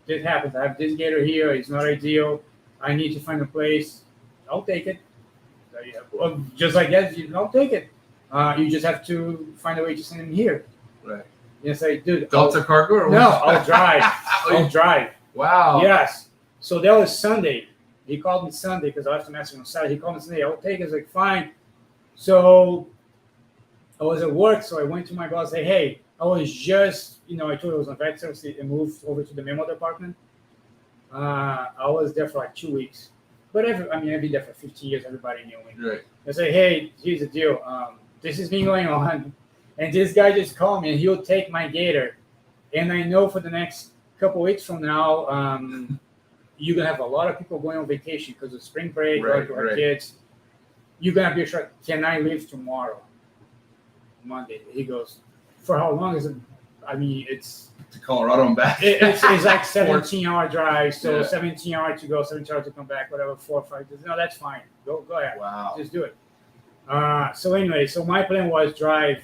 this happens. I have this gator here. It's not ideal. I need to find a place. I'll take it. So, yeah, well, just like that, I'll take it. You just have to find a way to send him here. Right. And I say, dude. Delta cargo? Or No, what? I'll drive. I'll drive. Wow. Yes. So that was Sunday. He called me Sunday because I left a message on Saturday. He called me Sunday. I'll take it. I was like, fine. So I was at work. So I went to my boss and said, hey, I was just, I told you I was on vet service and moved over to the memo department. I was there for like 2 weeks. But I've been there for 15 years. Everybody knew me. Right. I say, hey, here's the deal. This has been going on. And this guy just called me and he'll take my gator. And I know for the next couple weeks from now, you're going to have a lot of people going on vacation because of spring break, Right, or right. kids. You're going to be sure, can I leave tomorrow? Monday. He goes, for how long is it? It's To Colorado and back. it's like 17-hour drive. So Yeah. 17 hours to go, 17 hours to come back, whatever, 4 or 5 days. No, that's fine. Go ahead. Wow. Just do it. So anyway, so my plan was drive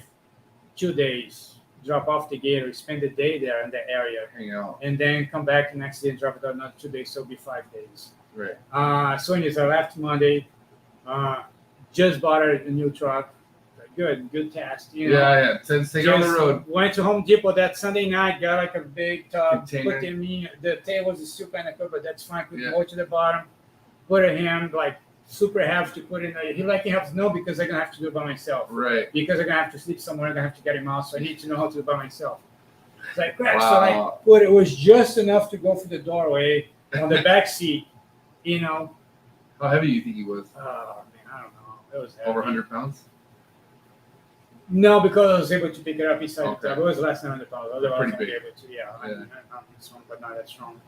2 days, drop off the gator, spend the day there in the area, Hang out. and then come back the next day and drop it out another 2 days, so it'll be 5 days. Right. So anyways, I left Monday, just bought a new truck. Good test. Yeah. Take it on the Just road. Went to Home Depot that Sunday night, got like a big tub, Container. put them in. The tail was still kind of covered, but that's fine. Put Yeah. more to the bottom, put a hand like super heavy to put in there. He has to know because I'm gonna have to do it by myself. Right. Because I'm gonna have to sleep somewhere, I'm gonna have to get him out, so I need to know how to do it by myself. It's like crap. So I Wow. put it was just enough to go through the doorway on the back seat, How heavy do you think he was? Oh man, I don't know. It was heavy. Over 100 pounds? No, because I was able to pick it up inside Okay. the tub. It was less than 100 pounds. Otherwise, Pretty I'd be big. able to. Yeah. Yeah. I'm strong, but not that strong.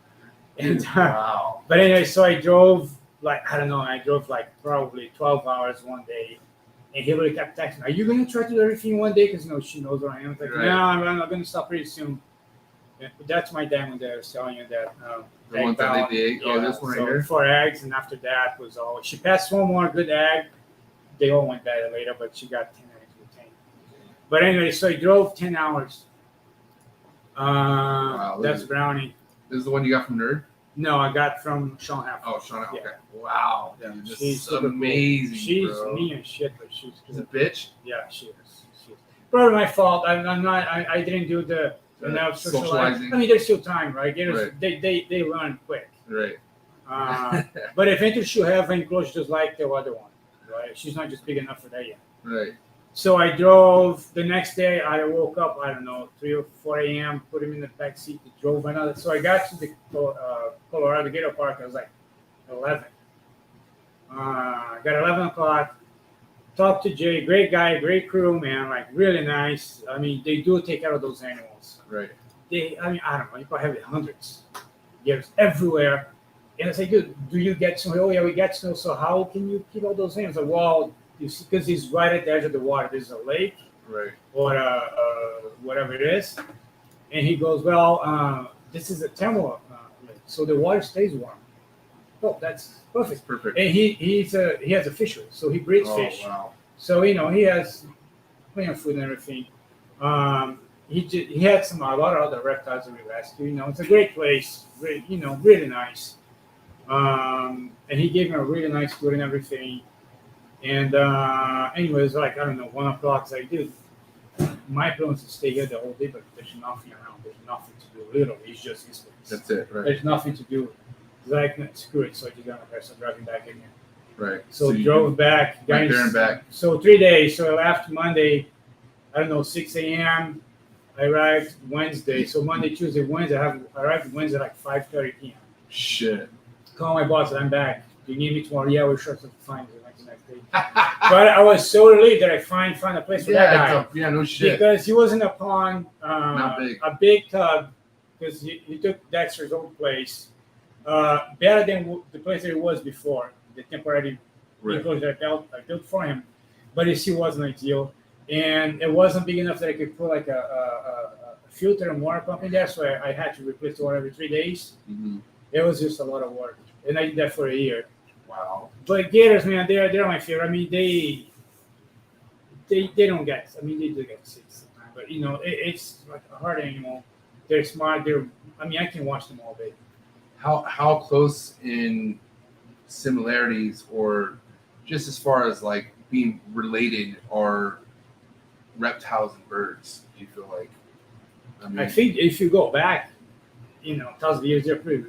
And Wow. but anyway, so I drove I drove like probably 12 hours one day, and he really kept texting, "Are you gonna try to do everything one day?" Because she knows where I am. It's like, Right. no, I'm not gonna stop pretty soon. And that's my diamond there. I was telling you that The ones that laid the egg. Oh, this one right here. 4 eggs, and after that was all. She passed one more good egg. They all went bad later, but she got 10 eggs retained. But anyway, so I drove 10 hours. Wow, That's Brownie. This is the one you got from Nerd? No, I got from Sean Half. Oh, Sean. Okay. Yeah. Wow. Yeah, Dude, this she's is super cool. amazing. She's bro. mean as shit, but she's She's a good. bitch. Yeah, she is. She is. Probably my fault. I'm not. I didn't do the enough socializing. I mean, there's still time, right? They learn quick. Right. But eventually she'll have an enclosure just like the other one, right? She's not just big enough for that yet. Right. So I drove the next day. I woke up, I don't know, 3 or 4 a.m., put him in the back seat, drove another. So I got to the Colorado Gator Park. I was like 11. Got 11 o'clock. Talked to Jay, great guy, great crew, man, like really nice. I mean, they do take care of those animals. Right. I mean, I don't know, you probably have hundreds. Gators everywhere. And I say, dude, do you get snow? Oh, yeah, we get snow. So how can you keep all those animals? Like, well, you see, because he's right at the edge of the water. There's a lake, Right. or whatever it is. And he goes, well, this is a thermal lake, so the water stays warm. Oh, that's perfect. It's perfect. And he has a fishery, so he breeds fish. Wow. So he has plenty of food and everything. He had a lot of other reptiles that we rescued. It's a great place. Really nice. And he gave me a really nice food and everything. And anyways, like I don't know, 1 o'clock. So I dude, my plan is to stay here the whole day, but there's nothing around. There's nothing to do. Literally, it's just this place. That's it. Right. There's nothing to do. It's like screw it. So I just got my car, so driving back again. Right. So drove back. Right there and back. So 3 days. So I left Monday, I don't know, 6 a.m. I arrived Wednesday. So Monday, Tuesday, Wednesday. I arrived Wednesday like 5:30 p.m. Shit. Call my boss. I'm back. Do you need me tomorrow? Yeah, we're sure to find you the next day. But I was so relieved that I find a place for that guy. No shit. Because he was in a pond, Not big. a big tub, because he took Dexter's old place, better than the place that it was before, the temporary enclosure I built for him. But it still wasn't ideal. And it wasn't big enough that I could put like a filter and water pump in there, so I had to replace the water every 3 days. Mm-hmm. It was just a lot of work. And I did that for a year. Wow. But gators, man, they're my favorite. I mean, they don't get. I mean, they do get sick sometimes, but it's like a hard animal. They're smart. I can watch them all day. How close in similarities, or just as far as like being related, are reptiles and birds? Do you feel like? I think if you go back, thousands of years, they're pretty,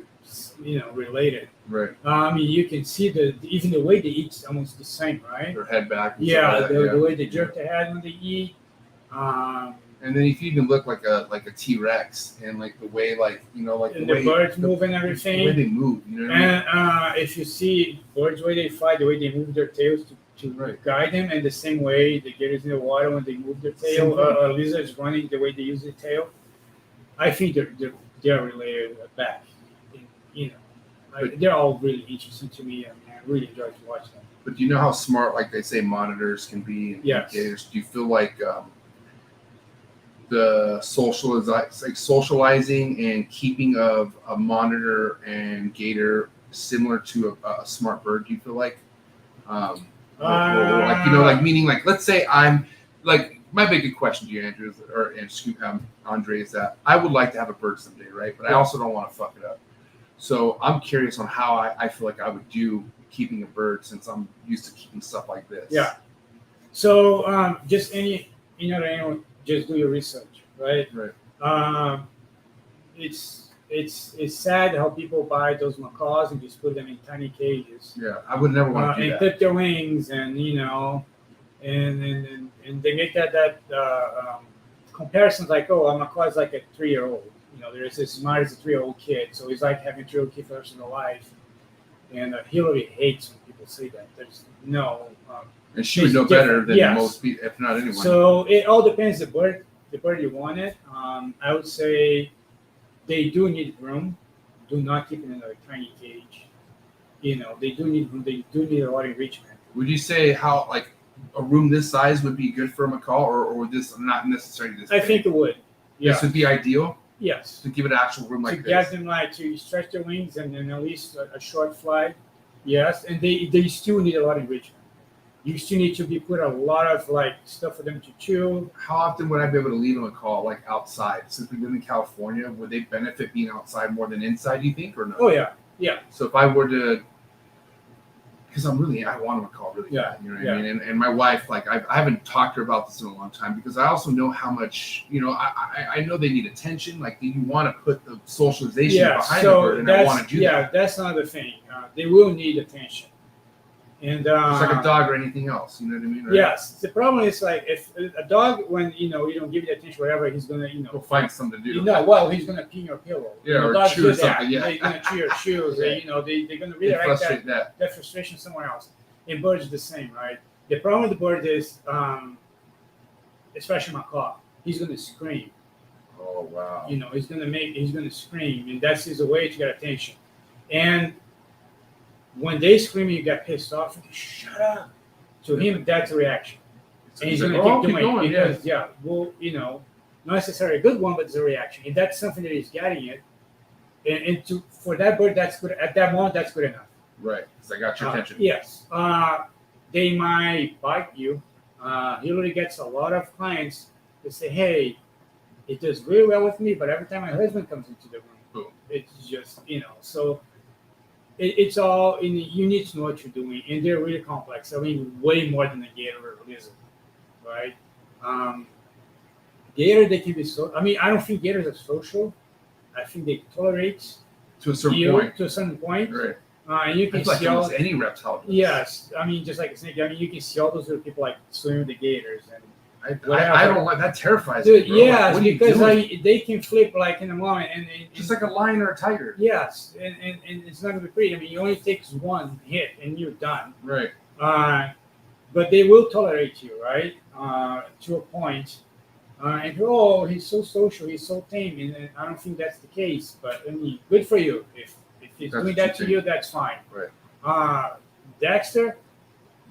related. Right. I mean, you can see even the way they eat is almost the same, right? Their head back. And Yeah, stuff like that, the way they jerk their head when they eat. And then if you even look like a T-Rex, and like the way And the birds move and everything. The way they move, you know what I mean? And if you see birds, the way they fly, the way they move their tails to guide them, and the same way the gators in the water when they move their tail, lizards running the way they use their tail. I think they're related back. They're all really interesting to me, and I really enjoy to watch them. But do you know how smart, like they say, monitors can be? And Yes. gators? Do you feel like the socializing and keeping of a monitor and gator similar to a smart bird? Do you feel like, or meaning like, let's say I'm like, my big question to you, Andrew, Andre, is that I would like to have a bird someday, right? But I also don't want to fuck it up. So I'm curious on how I feel like I would do keeping a bird, since I'm used to keeping stuff like this. Yeah. So just any animal, just do your research, right? Right. It's sad how people buy those macaws and just put them in tiny cages. Yeah, I would never want to do and that. clip their wings, and and they make that comparisons like, oh, a macaw is like a 3-year-old. There's as smart as a 3-year-old kid, so it's like having a 3-year-old kid for the rest of their life. And Hillary hates when people say that. There's no. And she would know better than yes. most people, if not anyone. So it all depends the bird you want it. I would say they do need room. Do not keep it in a tiny cage. They do need room. They do need a lot of enrichment. Would you say how like a room this size would be good for a macaw, or this not necessarily this? I think it would. Yeah. This would be ideal. Yes. to give it actual room To like get this. them like to stretch their wings and then at least a short flight. Yes, and they still need a lot of enrichment. You still need to be put a lot of like stuff for them to chew. How often would I be able to leave them a call like outside? Since we live in California, would they benefit being outside more than inside? Do you think or no? Oh yeah, yeah. So if I were to, because I want them to call really Yeah, bad, you know what yeah. I mean? And my wife, like I haven't talked to her about this in a long time because I also know how much, I know they need attention. Like you want to put the socialization Yeah, behind so the bird, and I want to do that. that's another thing. They will need attention, and Just like a dog or anything else, you know what I mean? Right? yes, the problem is like if a dog, when you don't give it attention, whatever, he's gonna Go find something to do. he's gonna pee in your pillow. Yeah, or dogs chew do or that. something, yeah. They're gonna chew your shoes. They're gonna They redirect frustrate that. that frustration somewhere else. And birds are the same, right? The problem with the bird is, especially macaw, he's gonna scream. Oh wow. He's gonna scream, and that's his way to get attention. And when they scream and you get pissed off, you shut up. To him, that's a reaction. And he's like, gonna "Oh, keep keep doing going, it because, not necessarily a good one, but it's a reaction. And that's something that he's getting it. And for that bird, that's good. At that moment, that's good enough. Right, because I got your attention. Yes. They might bite you. He really gets a lot of clients that say, hey, it does really well with me, but every time my husband comes into the room, Boom. it's just, so it's all, you need to know what you're doing, and they're really complex. I mean, way more than a gator or a lizard, right? Gator, they can be I don't think gators are social. I think they tolerate To a certain you point. to a certain point. Right. And you can It's like see all, almost any reptile does. yes, just like a snake. You can see all those little people like swimming with the gators and I don't like that. Terrifies dude, me. Bro. yes, Like, what are you because doing? they can flip like in a moment, and Just like a lion or a tiger. yes, and it's not gonna be pretty. It only takes one hit and you're done. Right. But they will tolerate you, right? To a point. And he's so social, he's so tame, and I don't think that's the case. But good for you. If he's That's doing what that to you you, that's fine. Right. Dexter,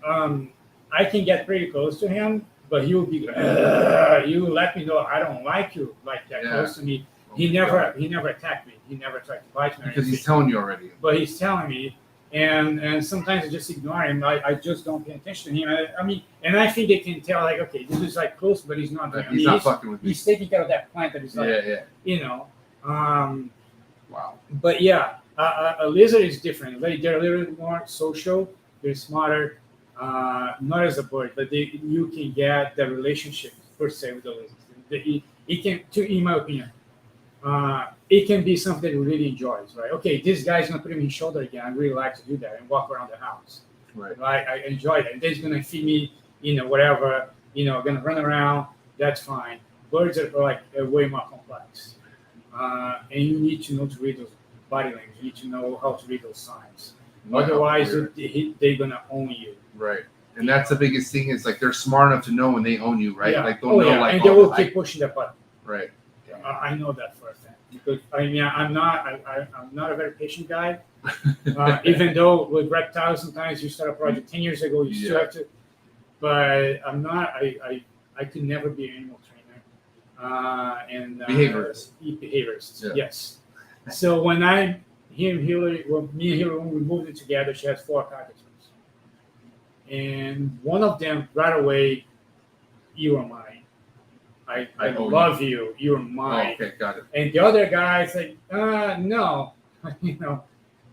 I can get pretty close to him, but he will be you let me know I don't like you like that close to me. He never attacked me. He never tried to bite me or Because he's anything. telling you already. But he's telling me, and sometimes I just ignore him. I just don't pay attention to him. And I think they can tell like, okay, this is like close, but he's not. He's not fucking with me. He's taking care of that plant that is like, Yeah. Wow. But yeah, a lizard is different. They're a little bit more social. They're smarter. Not as a bird, but you can get the relationship per se with the lizard. It can, in my opinion, it can be something that he really enjoys. Right? Okay, this guy's gonna put him in his shoulder again. I really like to do that and walk around the house. Right. I enjoy that. He's gonna feed me, whatever. Gonna run around. That's fine. Birds are like way more complex, and you need to know to read those body language. You need to know how to read those signs. Otherwise, they're gonna own you. Right. And that's the biggest thing is like they're smart enough to know when they own you, right? Yeah. Like they'll know like and they will keep pushing that button. Right. I know that for a fact because I'm not a very patient guy. Even though with reptiles, sometimes you start a project 10 years ago, you still have to. But I'm not. I could never be an animal trainer. And Behaviorist. Behaviorist. Yeah. Yes. So when me and Hillary, when we moved in together, she has 4 cockatoos. And one of them right away, you are mine. I love you. You're mine. Oh, okay, got it. And the other guy is like, no.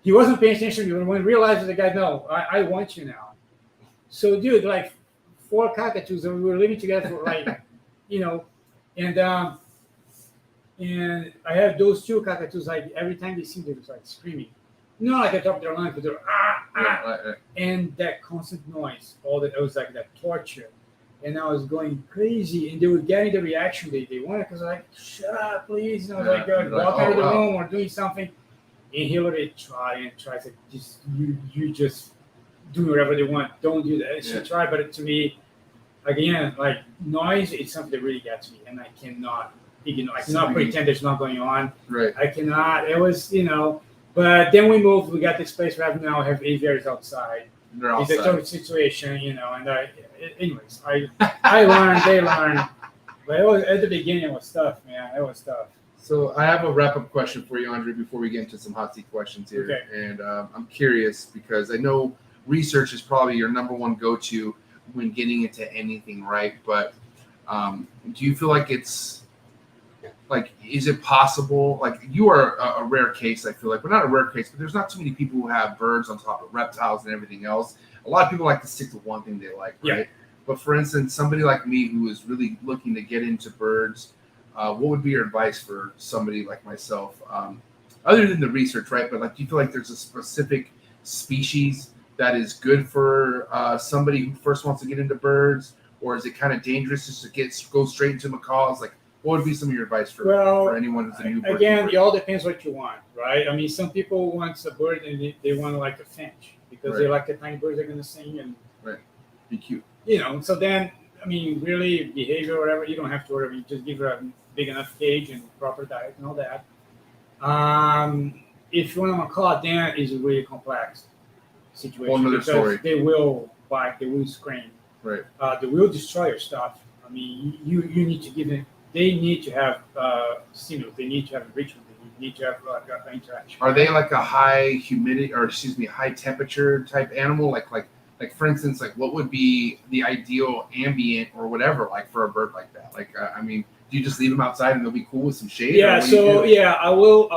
He wasn't paying attention. When he realized the guy, no, I want you now. So, dude, like 4 cockatoos, and we were living together for like, and I have those 2 cockatoos. Like every time they see me, they're just like screaming. Like I top of their lungs, but they're and that constant noise, it was like that torture. And I was going crazy, and they were getting the reaction they wanted because I was like, shut up, please. And I was like, walk out of the room or doing something. And Hillary tries like, you just do whatever they want. Don't do that. She tried, but to me, again, like noise is something that really gets me, and I cannot ignore. I cannot pretend it's not going on. Right. I cannot. It was, But then we moved. We got this place where now have aviaries outside. They're outside. It's a total situation, And anyways, I learned. They learned. But at the beginning, it was tough, man. It was tough. So I have a wrap-up question for you, Andre, before we get into some hot seat questions here. Okay. And I'm curious because I know research is probably your number one go-to when getting into anything, right? But do you feel like it's like, is it possible? Like, you are a rare case, I feel like, but not a rare case, but there's not too many people who have birds on top of reptiles and everything else. A lot of people like to stick to one thing they like, right? Yeah. But for instance, somebody like me who is really looking to get into birds, what would be your advice for somebody like myself, other than the research, right? But like, do you feel like there's a specific species that is good for somebody who first wants to get into birds, or is it kind of dangerous just to go straight into macaws? Like, what would be some of your advice for anyone who's a new bird? Again, it all depends what you want, right? I mean, some people want a bird and they want like a finch because they like the tiny birds they're going to sing and be cute. You know, so then, I mean, really, behavior or whatever, you don't have to worry. You just give her a big enough cage and proper diet and all that. If you want a macaw, then it's a really complex situation. Whole nother because story. They will bite, they will scream. Right. They will destroy your stuff. I mean, you need to give them, they need to have stimulus, they need to have enrichment, they need to have interaction. Are they like a high humidity, or excuse me, high temperature type animal? Like for instance, like what would be the ideal ambient or whatever, like for a bird like that? Like, I mean, do you just leave them outside and they'll be cool with some shade? Yeah. So yeah, I will.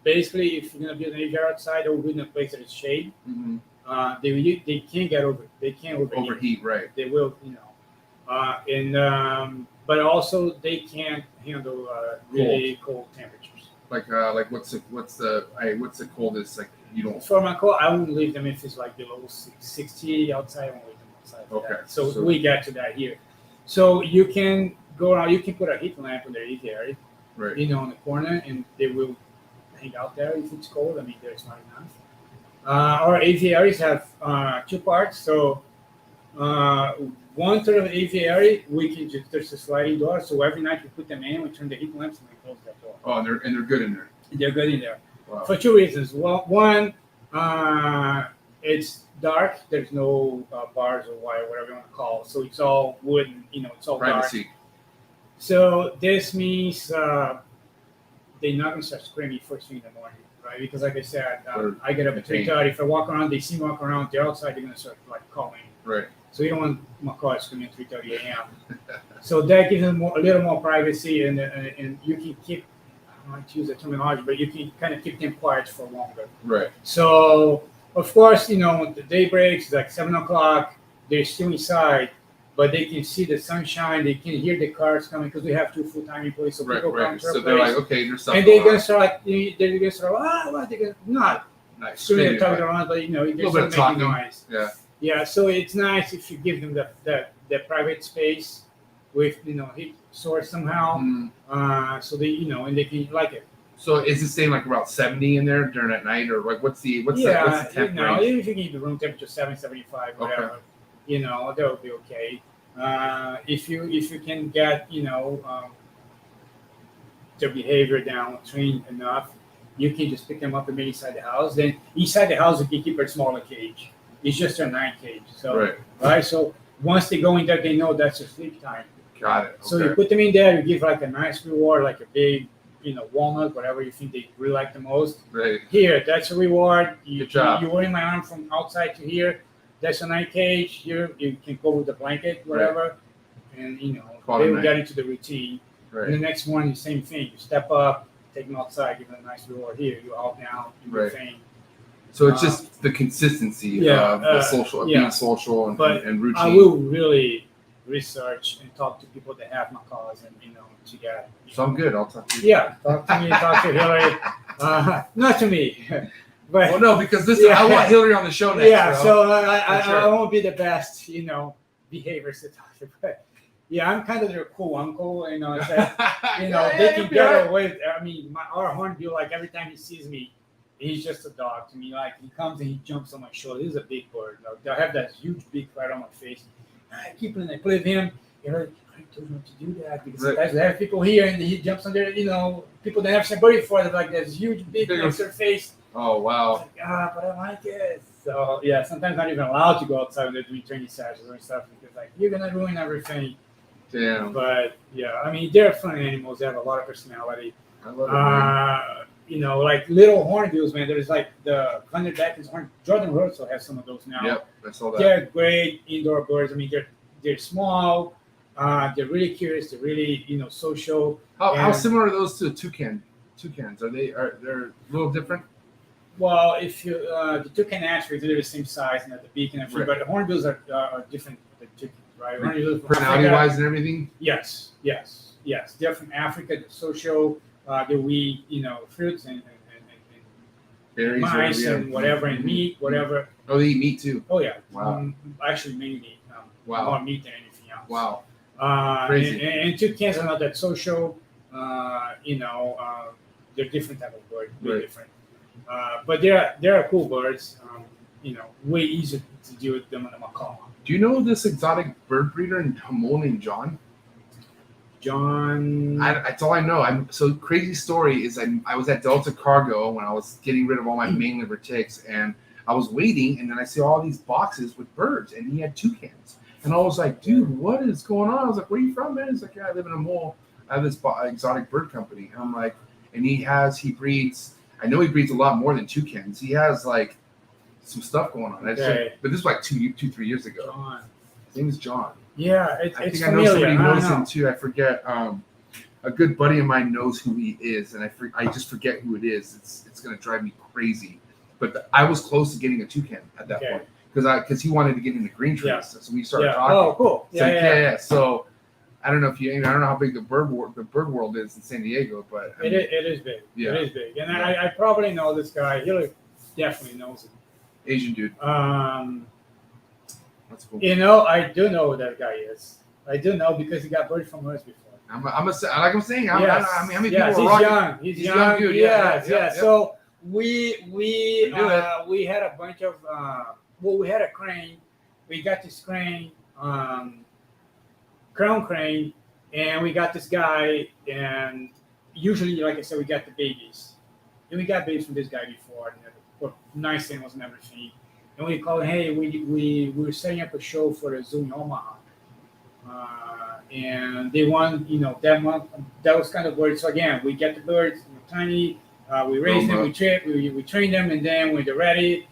Basically, if you're gonna build an aviary outside, I will build in a place that is shade. Mm-hmm. They can't get over. They can't overheat, right? They will, you know, but also they can't handle really cold temperatures. Like what's the coldest? Like, you don't. For my cold, I won't leave them if it's like below 60 outside. I won't leave them outside. Okay. So we get to that here. So you can go around. You can put a heat lamp in their aviary, right? You know, in the corner, and they will hang out there if it's cold. I mean, there's not enough. Our aviaries have two parts. So one third of the aviary, we can just, there's a sliding door. So every night we put them in, we turn the heat lamps, and we close that door. Oh, and they're good in there. They're good in there. Wow. For two reasons. One, it's dark. There's no bars or wire, whatever you want to call it. So it's all wood. You know, it's all privacy. Dark. So this means they're not going to start screaming first thing in the morning, right? Because like I said, I get up at 3:30. If I walk around, they see me walk around. They're outside. They're going to start like calling. Right. So you don't want macaws screaming at 3:30 a.m. So that gives them a little more privacy, and you can keep. I don't like to use the terminology, but you can kind of keep them quiet for longer. Right. So of course, you know, when the day breaks, it's like 7 o'clock. They're still inside, but they can see the sunshine. They can hear the cars coming because we have 2 full-time employees. So people come to our So place, they're like, okay, there's something. and they're gonna start like they're gonna start what they're gonna not nice. screaming and talking around, but you know, they're bit of still making talking. noise. Yeah. Yeah. So it's nice if you give them the private space with, you know, heat source somehow, so they, you know, and they can like it. So is it staying like about 70 in there during at night, or like what's the temp you know, range? if you keep the room temperature 75, whatever, Okay. you know, that would be okay. If you can get, you know, their behavior down, trained enough, you can just pick them up and meet inside the house. Then inside the house, you can keep a smaller cage. It's just a night cage. So right. So once they go in there, they know that's their sleep time. Got it. Okay. So you put them in there, you give like a nice reward, like a big, you know, walnut, whatever you think they really like the most. Right. Here, that's a reward. Good job. You're wearing my arm from outside to here. That's a night cage. Here, you can go with the blanket, whatever. And, you know, they will get into the routine. Right. And the next morning, same thing. You step up, take them outside, give them a nice reward. Here, you're out now, do your thing. So it's just the consistency of the social, being social and routine. I will really research and talk to people that have macaws and, you know, to get. So I'm good. I'll talk to you. Yeah, talk to me, talk to Hillary. Not to me. But, well, no, because I want Hillary on the show next. Yeah, bro. so I won't be the best, you know, behaviors to talk to, but yeah, I'm kind of their cool uncle, you know. You know, they can get away with. I mean, our hornbill, like every time he sees me, he's just a dog to me. Like he comes and he jumps on my shoulder. He's a big bird. Like, I have that huge beak right on my face. I keep it and I play with him. You know, I told him not to do that because sometimes I have people here and he jumps on there. You know, people that have seen bird before, they're like this huge beak next to their face. Oh wow! Like, but I like it. So yeah, sometimes not even allowed to go outside when they're doing training sessions or stuff because like you're gonna ruin everything. Damn. But yeah, I mean, they're fun animals. They have a lot of personality. I love it, man. You know, like little hornbills, man. There's like the Vanderbeck is horn. Jordan Russell has some of those now. Yep, I saw that. They're great indoor birds. I mean, they're small. They're really curious. They're really, you know, social. How similar are those to toucans? They're a little different? Well, if you the toucan actually they're the same size and at the beak and everything, Right. but the hornbills are different than toucans, right? Hornbills from Personality Africa. wise and everything? Yes. They're from Africa. They're social. They eat, you know, fruits and Berries, mice yeah. and whatever, and meat, whatever. Oh, they eat meat too. Oh yeah. Wow. Actually, mainly meat. Wow. More meat than anything else. Wow. Crazy. Crazy. And toucans are not that social. You know, they're different type of bird. Way Right. different. But they're cool birds. You know, way easier to deal with them than a macaw. Do you know this exotic bird breeder in Hamon named John? John. That's all I know. So crazy story is I was at Delta Cargo when I was getting rid of all my main liver ticks, and I was waiting, and then I see all these boxes with birds, and he had toucans, and I was like, dude, what is going on? I was like, where are you from, man? He's like, yeah, I live in a mall. I have this exotic bird company, and I'm like, and he breeds. I know he breeds a lot more than toucans. He has like some stuff going on. Okay. But this was like 2-3 years ago. John. His name is John. Yeah, I it's think I know familiar. somebody who I don't knows know. him too. I forget. A good buddy of mine knows who he is, and I just forget who it is. It's gonna drive me crazy. But I was close to getting a toucan at that Okay. point because he wanted to get into green trees. Yeah. So we started Yeah. talking. Oh, cool. So, Yeah. So I don't know how big the bird world is in San Diego, but I mean, It is big. Yeah. It is big, and Yeah. I probably know this guy. He definitely knows it. Asian dude. That's cool. You know, I do know who that guy is. I do know because he got birds from us before. Like I'm saying. Yes. I mean, how many Yes, people are he's rocking? young. He's He's young. young dude. Yes, Yeah. yes. So we do it. we had a bunch of we had a crane. We got this crane, crown crane, and we got this guy. And usually, like I said, we got the babies. And we got babies from this guy before, and nice animals and everything. And we called, hey, we were setting up a show for a zoo in Omaha. And they won, you know, that month. That was kind of birds. So again, we get the birds, tiny. We raise them, we train them, and then when they're ready,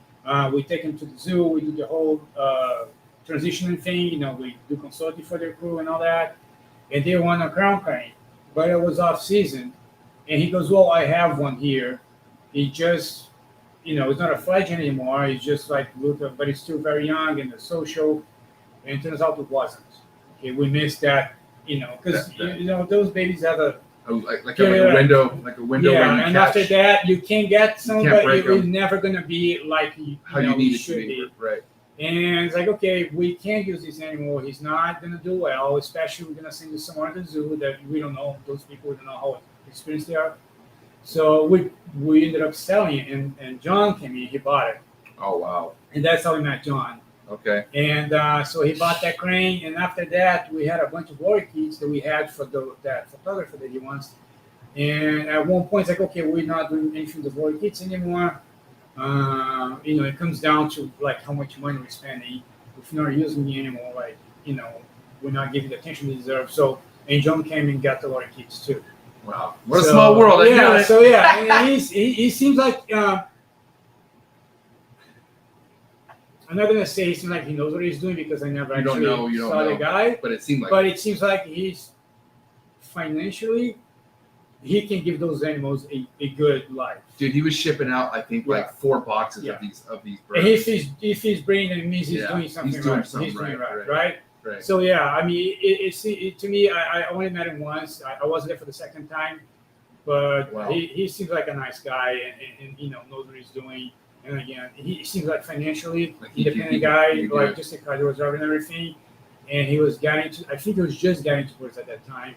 we take them to the zoo. We do the whole transitioning thing. You know, we do consulting for their crew and all that. And they won a crown crane, but it was off season. And he goes, well, I have one here. He just, you know, it's not a fledgling anymore. He's just like, but he's still very young and social. And it turns out it wasn't. Okay, we missed that, you know, because you know those babies have a like a window. yeah, when you and catch after that you can get some, can't but break it's them. never gonna be like how you need it should to be. Right. And it's like, okay, we can't use this anymore. He's not gonna do well. Especially we're gonna send you somewhere at the zoo that we don't know. Those people, we don't know how experienced they are. So we ended up selling it, and John came in. He bought it, Oh wow. and that's how we met John. Okay. And so he bought that crane, and after that, we had a bunch of lorikeets that we had for that photographer that he wants. And at one point, it's like, okay, we're not doing anything with lorikeets anymore. You know, it comes down to like how much money we're spending. If you're not using the animal, like, you know, we're not giving the attention they deserve. So, and John came and got the lorikeets too. Wow. What a small world. I Yeah. knew it. So yeah, and he seems like. I'm not gonna say he seems like he knows what he's doing because I never You don't actually know, saw the guy. But it seemed like. But it seems like he's financially, he can give those animals a good life. Dude, he was shipping out, I think, like 4 boxes Yeah. of these birds. And if he's bringing it, it means he's Yeah, doing something he's doing right. something He's doing right. right? Right. So yeah, I mean, it to me, I only met him once. I wasn't there for the second time, but Wow. he seems like a nice guy and you know knows what he's doing. And again, he seems like financially Like he independent can guy, do like it. just a car driver and everything. And he was getting to, I think he was just getting to birds at that time.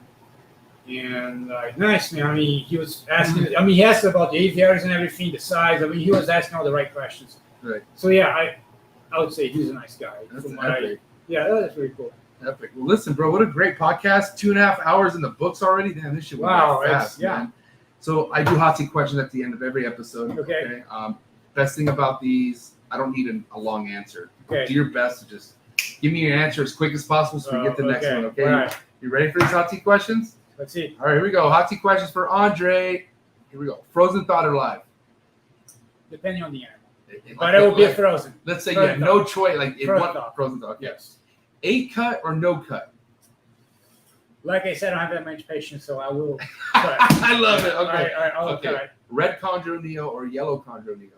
And like, nice man. I mean, he was asking. I mean, he asked about the aviaries and everything, the size. I mean, he was asking all the right questions. Right. So yeah, I would say he's a nice guy. That's from what epic. yeah, that's pretty cool. Epic. Well, listen, bro, what a great podcast. 2.5 hours in the books already. Damn, this shit went Wow, by fast, it's- yeah. man. So I do hot seat questions at the end of every episode. Okay. Best thing about these, I don't need a long answer. Okay. Do your best to just give me your answer as quick as possible so we get the next one, okay? Right. You ready for these hot seat questions? Let's see. All right, here we go. Hot seat questions for Andre. Here we go. Frozen, thawed, or live? Depending on the animal. But it will be frozen. Let's say Frozen you had no choice. Like it Frozen one thaw. frozen thaw. Okay. Yes. 8 cut or no cut? Like I said, I don't have that much patience, so I will cut. I love it. Okay. All right, I'll Okay. cut. Red Chondro Neo or yellow Chondro Neo?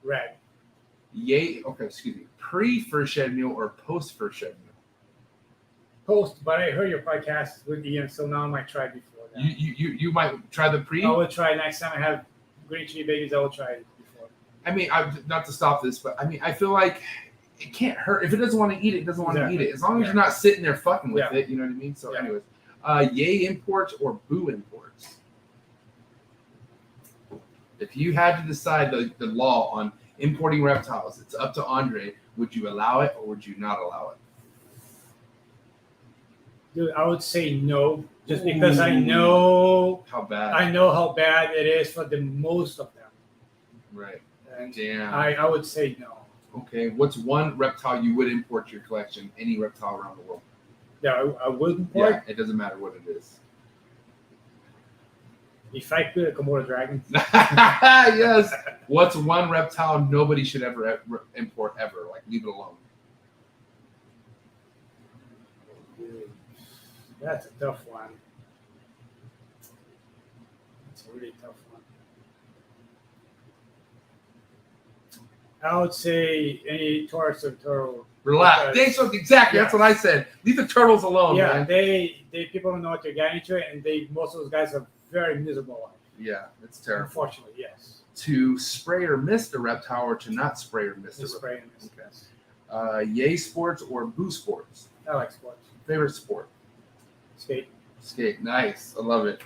Red. Yay. Okay, excuse me. Pre-first shed meal or post-first shed meal? Post, but I heard your podcast with Ian, so now I might try before that. You might try the pre. I will try next time I have green chili babies. I will try it before. I mean, not to stop this, but I mean, I feel like it can't hurt. If it doesn't want to eat it, it doesn't want to eat it. As long as you're not sitting there fucking with it, you know what I mean? So, anyways, yay imports or boo imports? If you had to decide the law on importing reptiles, it's up to Andre. Would you allow it or would you not allow it? Dude, I would say no, just because I know how bad. I know how bad it is for the most of them. Right. And Damn. I would say no. Okay. What's one reptile you would import to your collection? Any reptile around the world? Yeah, I would import. Yeah, it doesn't matter what it is. If I could, a Komodo dragon. Yes. What's one reptile nobody should ever import ever? Like, leave it alone. That's a tough one. That's a really tough one. I would say any tortoise or turtle. Relax. Exactly. That's what I said. Leave the turtles alone, Yeah, man. they people don't know what they're getting into, and most of those guys are very miserable life. Yeah, it's terrible. Unfortunately, yes. To spray or mist a reptile or to not spray or mist a reptile? Spray and mist. Okay. Yay sports or boo sports? I like sports. Favorite sport? Skate. Skate. Nice. I love it.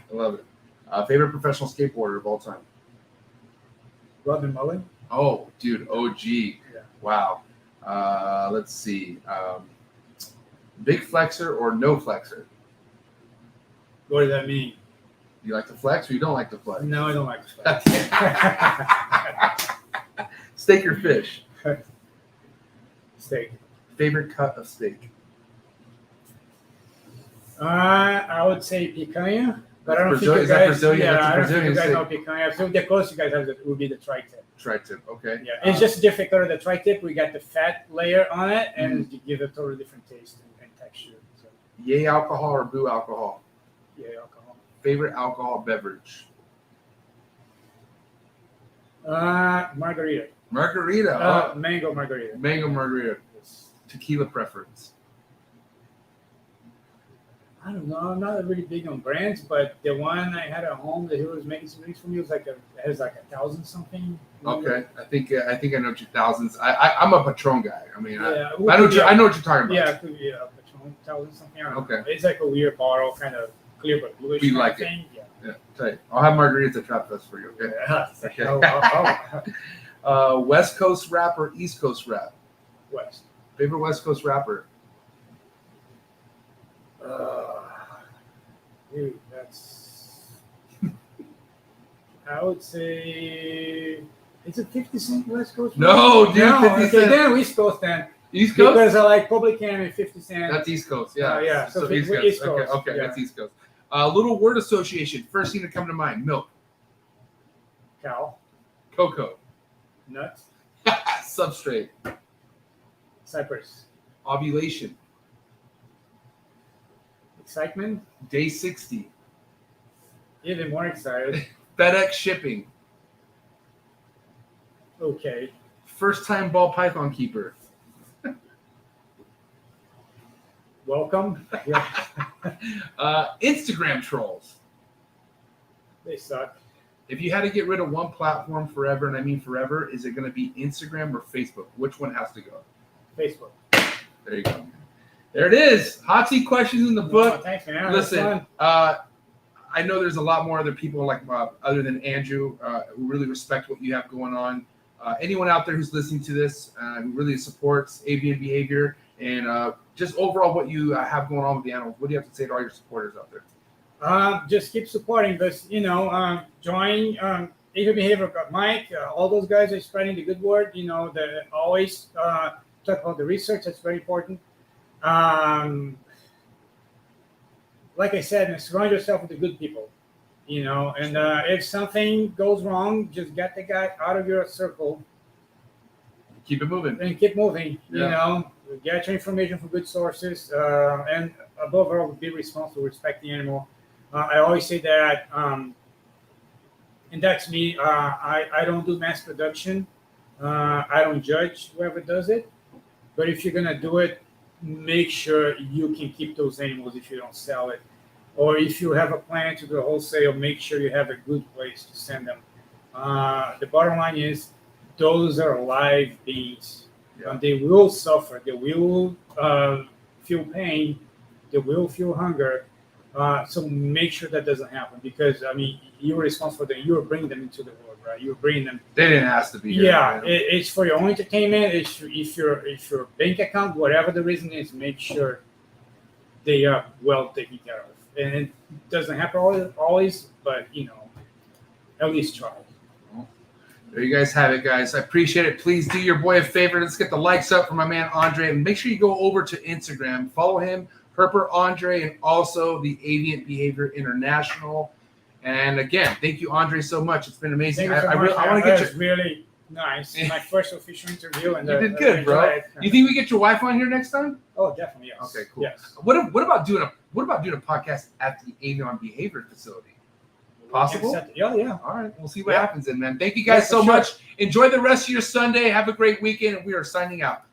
Favorite professional skateboarder of all time? Rodman Mullen. Oh, dude. OG. Yeah. Wow. Let's see. Big flexor or no flexor? What does that mean? You like to flex or you don't like to flex? No, I don't like to flex. Steak or fish? Steak. Favorite cut of steak? I would say picanha, but I don't Brazilian- think is you that guys. Brazilian? Yeah, That's a I don't think you Brazilian guys know picanha. So the closest you guys have it would be the tri-tip. Tri-tip. Okay. Yeah, it's just difficult. The tri-tip, we got the fat layer on it, and you give it a totally different taste and texture. So, Yay alcohol or boo alcohol? yeah, alcohol. Favorite alcohol beverage? Margarita. Margarita. Mango margarita. Mango margarita. Tequila preference? I don't know. I'm not really big on brands, but the one I had at home that he was making some drinks for me was it has like 1,000 something. Okay, I think I know 2000s. I'm a Patron guy. I mean, Yeah, I know what you're talking about. Yeah, it could be a Patron 1,000 something. I don't know. Okay. It's like a weird bottle, kind of clear but bluish. We kind like of it. thing. Yeah. Yeah, tight. I'll have margaritas at Trap Fest for you. Okay. Yeah. Okay. West Coast rap or East Coast rap? West. Favorite West Coast rapper? Dude, that's. I would say. Is it 50 Cent West Coast? No, dude. 50 okay, Cent. then East Coast then. East Coast? Because I like Public Enemy, 50 Cent. That's East Coast. Yeah. Yeah. So So East we're Coast. East Coast, Okay. yeah. That's East Coast. Little word association. First thing to come to mind: milk, Cow. cocoa, Nuts. substrate, Cypress. ovulation, Excitement. day 60, Even more excited. FedEx shipping, Okay. first time ball python keeper. Welcome. Yeah. Instagram trolls. They suck. If you had to get rid of one platform forever, and I mean forever, is it going to be Instagram or Facebook? Which one has to go? Facebook. There you go. There it is. Hot seat questions in the book. Oh, thanks, man. Listen, I know there's a lot more other people like other than Andrew who really respect what you have going on. Anyone out there who's listening to this who really supports avian behavior and just overall what you have going on with the animals, what do you have to say to all your supporters out there? Just keep supporting this. Join Avian Behavior, Mike. All those guys are spreading the good word. They always talk about the research. That's very important. like I said, surround yourself with the good people. You know, and if something goes wrong, just get the guy out of your circle. Keep it moving. And keep moving. Yeah. You know, get your information from good sources, and above all, be responsible, respect the animal. I always say that, and that's me. I don't do mass production. I don't judge whoever does it. But if you're gonna do it, make sure you can keep those animals if you don't sell it. Or if you have a plan to do a wholesale, make sure you have a good place to send them. The bottom line is, those are live beings. Yeah. They will suffer. They will feel pain. They will feel hunger. So make sure that doesn't happen, because I mean, you're responsible for them. You're bringing them into the world, right? You're bringing them. They didn't ask to be here. Yeah, Right? it's for your own entertainment. If your bank account, whatever the reason is, make sure they are well taken care of. And it doesn't happen always, but you know, at least try. There you guys have it, guys. I appreciate it. Please do your boy a favor. Let's get the likes up for my man Andre, and make sure you go over to Instagram, follow him, Herper Andre, and also the Avian Behavior International. And again, thank you, Andre, so much. It's been amazing. Thank you so I much. want to That get was really nice. My first official interview, and You did good, bro. You think we get your wife on here next time? Oh, definitely, yes. Okay, cool. Yes. What about doing a podcast at the Avian Behavior facility? Possible? Yeah, yeah. All right, we'll see what Yeah. happens then, man. Thank you guys Yeah, so for sure. much. Enjoy the rest of your Sunday. Have a great weekend, and we are signing out.